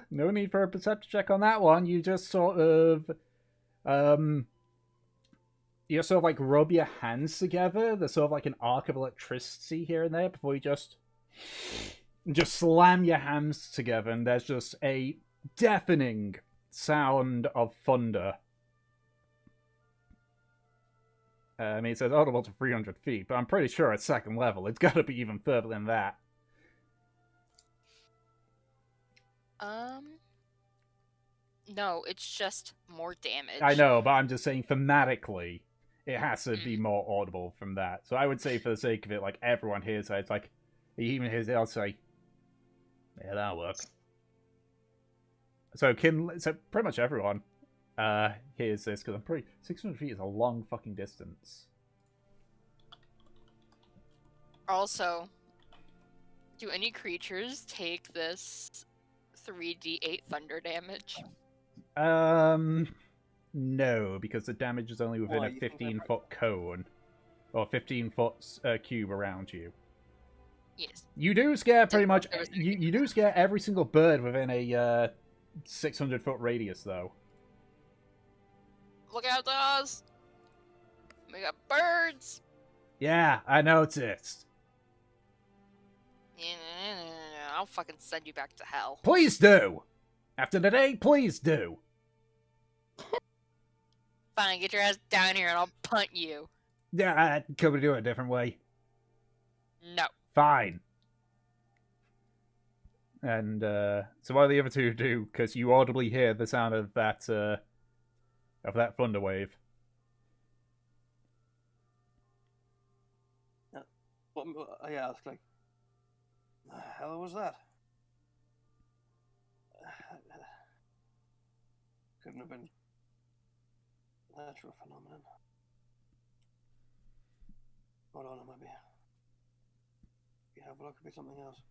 No need for a perception check on that one. You just sort of... you sort of like rub your hands together. There's sort of like an arc of electricity here and there before you just slam your hands together, and there's just a deafening sound of thunder. I mean, it says audible to 300 feet, but I'm pretty sure at second level it's got to be even further than that. No, it's just more damage. I know, but I'm just saying thematically, it has to be more audible from that. So I would say, for the sake of it, like everyone hears it. It's like, he even hears it. I'll say, yeah, that'll work. So pretty much everyone hears this, because I'm pretty 600 feet is a long fucking distance. Also, do any creatures take this 3d8 thunder damage? No, because the damage is only within a 15-foot cone, or 15-foot cube around you. Yes. You do scare pretty much. You do scare every single bird within a 600-foot radius, though. Look out, Dawes! We got birds! Yeah, I noticed. I'll fucking send you back to hell. Please do! After today, please do! Fine, get your ass down here and I'll punt you. Yeah, could we do it a different way? No. Fine. And, so what do the other two do? Because you audibly hear the sound of that, of that thunder wave. What I asked, like, the hell was that? Couldn't have been a natural phenomenon. Hold on, it might be. Yeah, but it could be something else.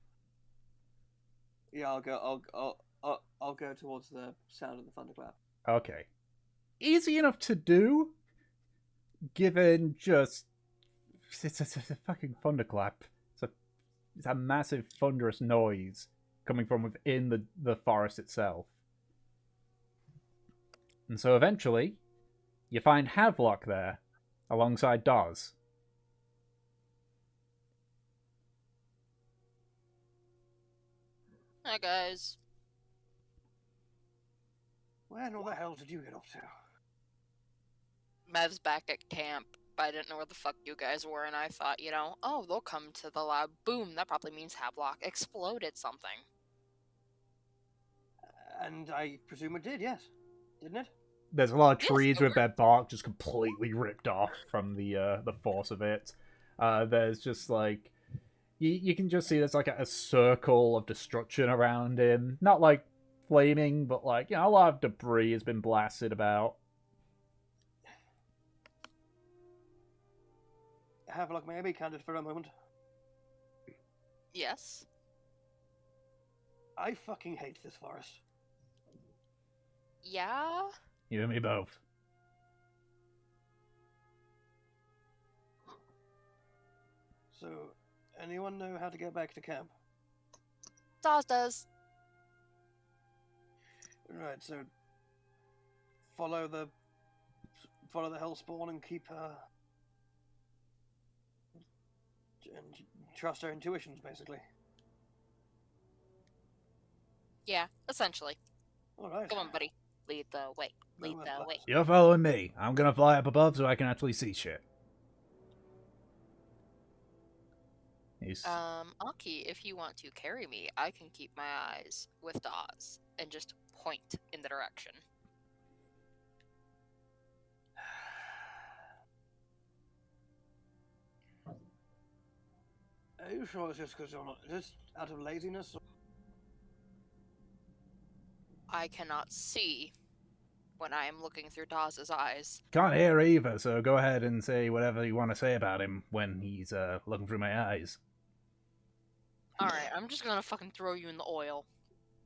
Yeah, I'll go towards the sound of the thunderclap. Okay. Easy enough to do, given just it's a fucking thunderclap. It's a massive thunderous noise coming from within the forest itself. And so eventually, you find Havelock there, alongside Dawes. Hi, guys. Where in all the hell did you get up to? Mev's back at camp, but I didn't know where the fuck you guys were, and I thought, oh, they'll come to the lab. Boom, that probably means Havelock exploded something. And I presume it did, yes. Didn't it? There's a lot of Yes, trees it with their bark just completely ripped off from the force of it. There's just like you can just see there's like a circle of destruction around him. Not like flaming, but like a lot of debris has been blasted about. Havelock, may I be candid for a moment? Yes. I fucking hate this forest. Yeah? You and me both. So, anyone know how to get back to camp? Dawes does. Right, so follow the hellspawn and keep and trust our intuitions, basically. Yeah, essentially. All right. Come on, buddy. Lead the way. Lead the way. You're following me. I'm gonna fly up above so I can actually see shit. Aki, if you want to carry me, I can keep my eyes with Dawes and just point in the direction. Are you sure it's just because you're not just out of laziness? Or... I cannot see when I am looking through Dawes' eyes. Can't hear either, so go ahead and say whatever you want to say about him when he's looking through my eyes. Alright, I'm just gonna fucking throw you in the oil.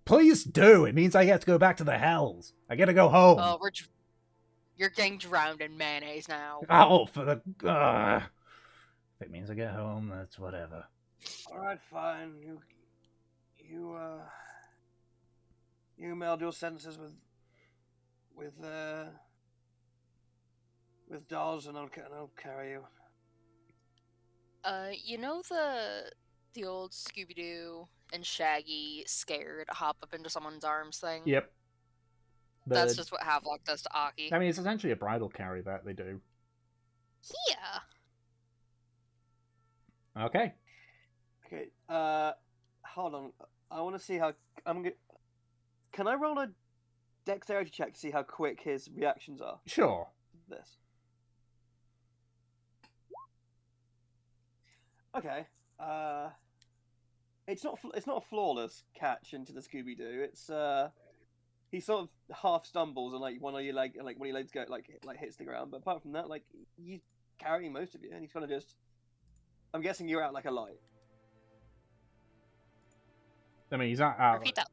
Please do! It means I get to go back to the hells. I get to go home. Oh, you're getting drowned in mayonnaise now. Oh, for the... If it means I get home, that's whatever. Alright, fine. You meld your senses with Dawes and I'll carry you. You know the old Scooby-Doo and Shaggy scared hop up into someone's arms thing? Yep. That's just what Havelock does to Aki. I mean, it's essentially a bridal carry that they do. Yeah. Okay. Okay, hold on. I want to see how... Can I roll a dexterity check to see how quick his reactions are? Sure. This. Okay. It's not a flawless catch into the Scooby Doo. It's he sort of half stumbles and like one of your when your legs go like hits the ground. But apart from that, like he's carrying most of you, and he's kind of just. I'm guessing you're out like a light. I mean, he's not out. Repeat that.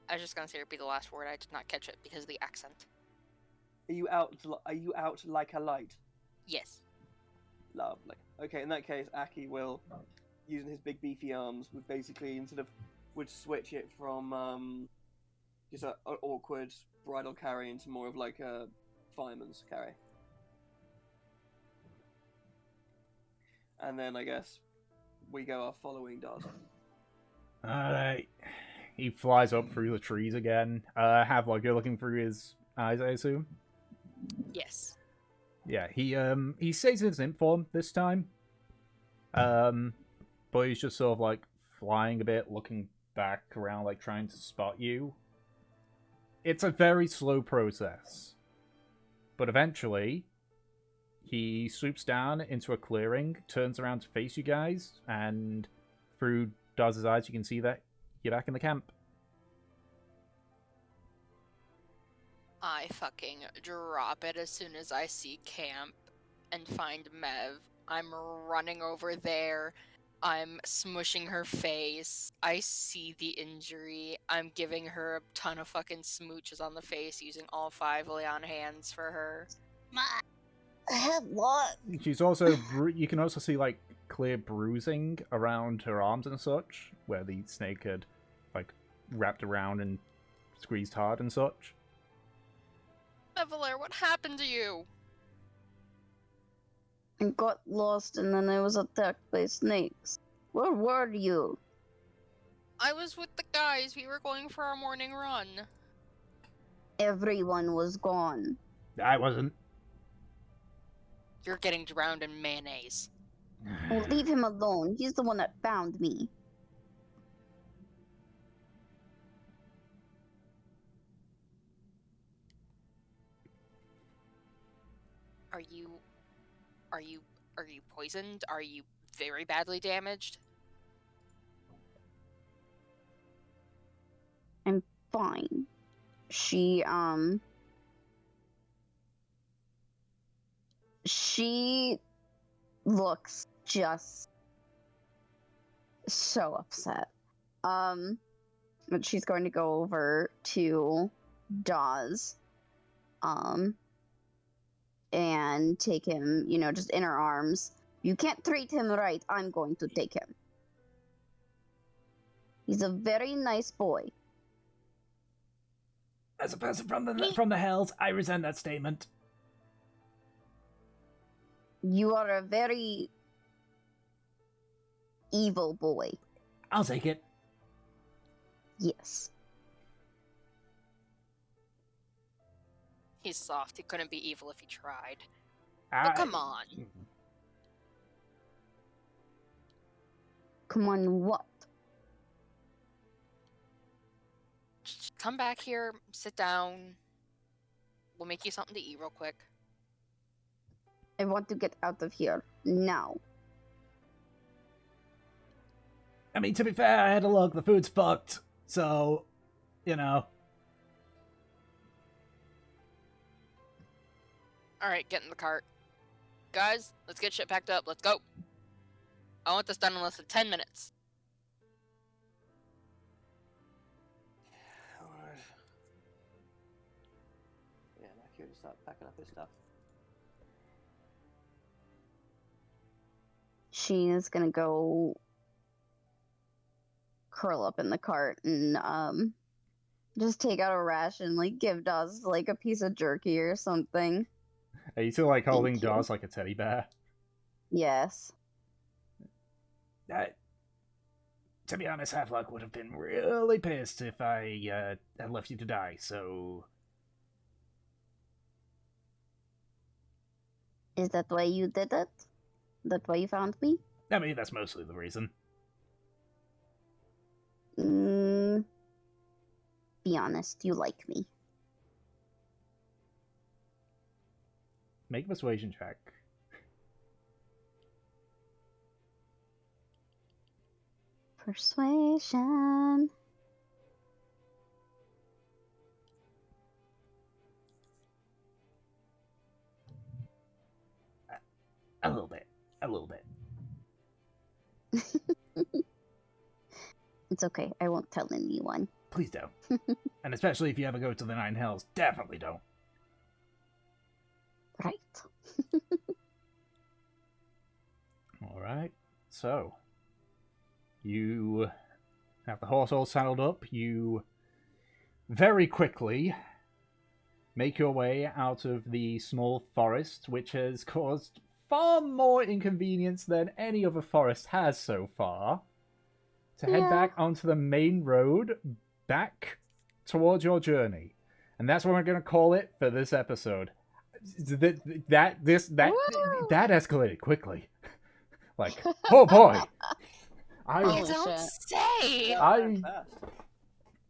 I was just gonna say repeat the last word. I did not catch it because of the accent. Are you out like a light? Yes. Lovely. Okay, in that case, Aki will, using his big beefy arms, would switch it from just an awkward bridal carry into more of like a fireman's carry. And then I guess we go off following Dawes. Alright. He flies up through the trees again. Havelock, you're looking through his eyes, I assume? Yes. Yeah, he stays in his imp form this time. But he's just sort of like flying a bit, looking back around, like trying to spot you. it's a very slow process. But eventually, he swoops down into a clearing, turns around to face you guys, and through Daz's eyes, you can see that you're back in the camp. I fucking drop it as soon as I see camp and find Mev. I'm running over there. I'm smushing her face. I see the injury. I'm giving her a ton of fucking smooches on the face using all 5 Leon hands for her. I have what? She's also you can also see like clear bruising around her arms and such, where the snake had like wrapped around and squeezed hard and such. Evelair, what happened to you? I got lost and then I was attacked by snakes. Where were you? I was with the guys. We were going for our morning run. Everyone was gone. I wasn't. You're getting drowned in mayonnaise. Oh, leave him alone. He's the one that found me. Are you poisoned? Are you very badly damaged? I'm fine. She looks just so upset. But she's going to go over to Dawes, and take him, just in her arms. You can't treat him right. I'm going to take him. He's a very nice boy. As a person from the hells, I resent that statement. You are a very evil boy. I'll take it. Yes. He's soft. He couldn't be evil if he tried. But come on. Come on, what? Just come back here, sit down. We'll make you something to eat real quick. I want to get out of here now. I mean, to be fair, I had a look. The food's fucked. So, Alright, get in the cart. Guys, let's get shit packed up. Let's go. I want this done in less than 10 minutes. Alright. Yeah, now Q to start packing up his stuff. She is gonna go curl up in the cart and just take out a ration, like give Dawes like a piece of jerky or something. Are you still like holding Thank you. Dawes like a teddy bear? Yes. To be honest, Half-Luck would have been really pissed if I had left you to die, so... Is that why you did it? That why you found me? I mean, that's mostly the reason. Be honest, you like me. Make a persuasion check. Persuasion. A little bit. A little bit. It's okay. I won't tell anyone. Please don't. And especially if you ever go to the Nine Hells, definitely don't. Right. Alright, so you have the horse all saddled up. You very quickly make your way out of the small forest, which has caused far more inconvenience than any other forest has so far, to head back onto the main road back towards your journey. And that's what we're going to call it for this episode. That escalated quickly. Like, oh boy. You don't say!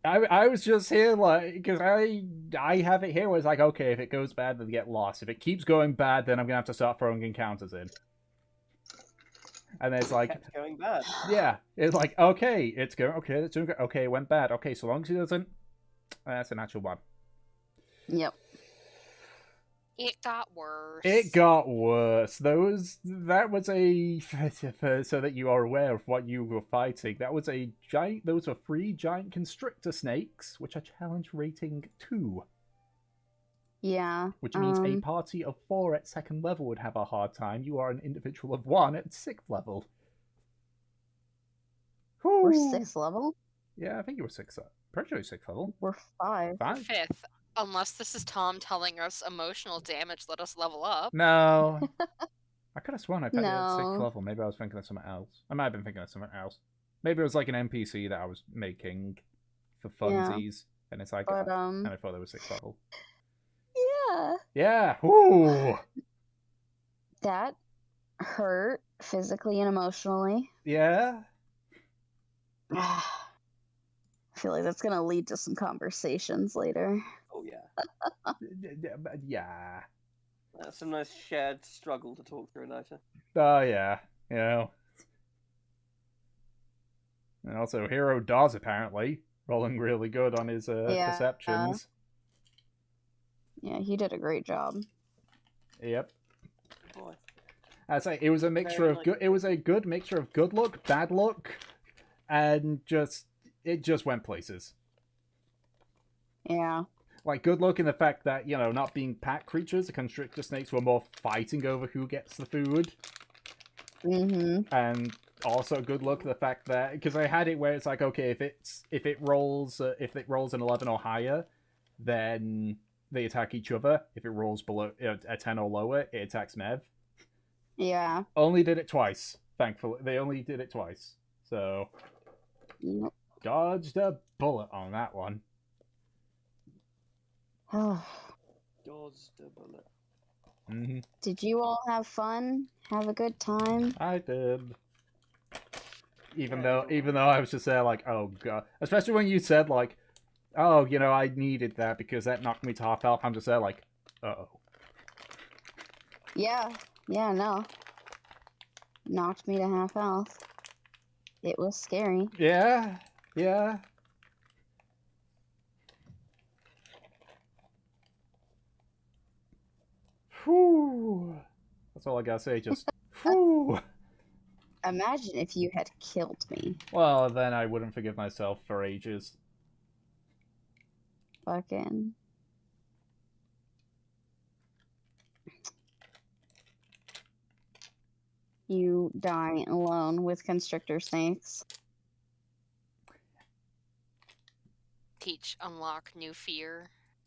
I was just here like because I have it here where it's like, okay, if it goes bad, then get lost. If it keeps going bad, then I'm gonna have to start throwing encounters in. And then it's like, Kept going bad. yeah, it's like, okay, it's going, okay, it's doing, okay, it went bad. Okay, so long as it doesn't, that's a natural one. Yep. It got worse. It got worse. That was a so that you are aware of what you were fighting. That was a giant. Those were 3 giant constrictor snakes, which are challenge rating 2. Yeah. Which means a party of 4 at 2nd level would have a hard time. You are an individual of 1 at 6th level. We're Whew. 6th level? Yeah, I think you were 6th. Pretty sure you're 6th level. We're 5. We're 5th. Unless this is Tom telling us emotional damage, let us level up. No. I could have sworn I put it at 6th No. level. Maybe I was thinking of something else. I might have been thinking of something else. Maybe it was like an NPC that I was making for funsies. Yeah. And it's like, But, and I thought they were 6th level. Yeah. Yeah. Ooh. That hurt physically and emotionally. Yeah. I feel like that's going to lead to some conversations later. Oh, yeah. Yeah. That's a nice shared struggle to talk through, Nita. Oh, yeah. You know. And also, Hero does, apparently. Rolling really good on his perceptions. Yeah, he did a great job. Yep. Boy. I say it was a mixture of good. It was a good mixture of good luck, bad luck, and it just went places. Yeah. Like good luck in the fact that not being pack creatures, the constrictor snakes were more fighting over who gets the food. Mm-hmm. And also good luck the fact that because I had it where it's like, okay, if it rolls an 11 or higher, then they attack each other. If it rolls below a 10 or lower, it attacks Mev. Yeah. Only did it twice. Thankfully, they only did it twice. So, Yep. dodged a bullet on that one. Dodged a bullet. Mm-hmm. Did you all have fun? Have a good time? I did. Even though I was just there like, oh god. Especially when you said like, oh, I needed that because that knocked me to half health. I'm just there like, uh-oh. Yeah. Yeah, no. Knocked me to half health. It was scary. Yeah. Yeah. Whew. That's all I gotta say, just whew. Imagine if you had killed me. Well, then I wouldn't forgive myself for ages. Fucking. You die alone with constrictor snakes. Teach, unlock new fear.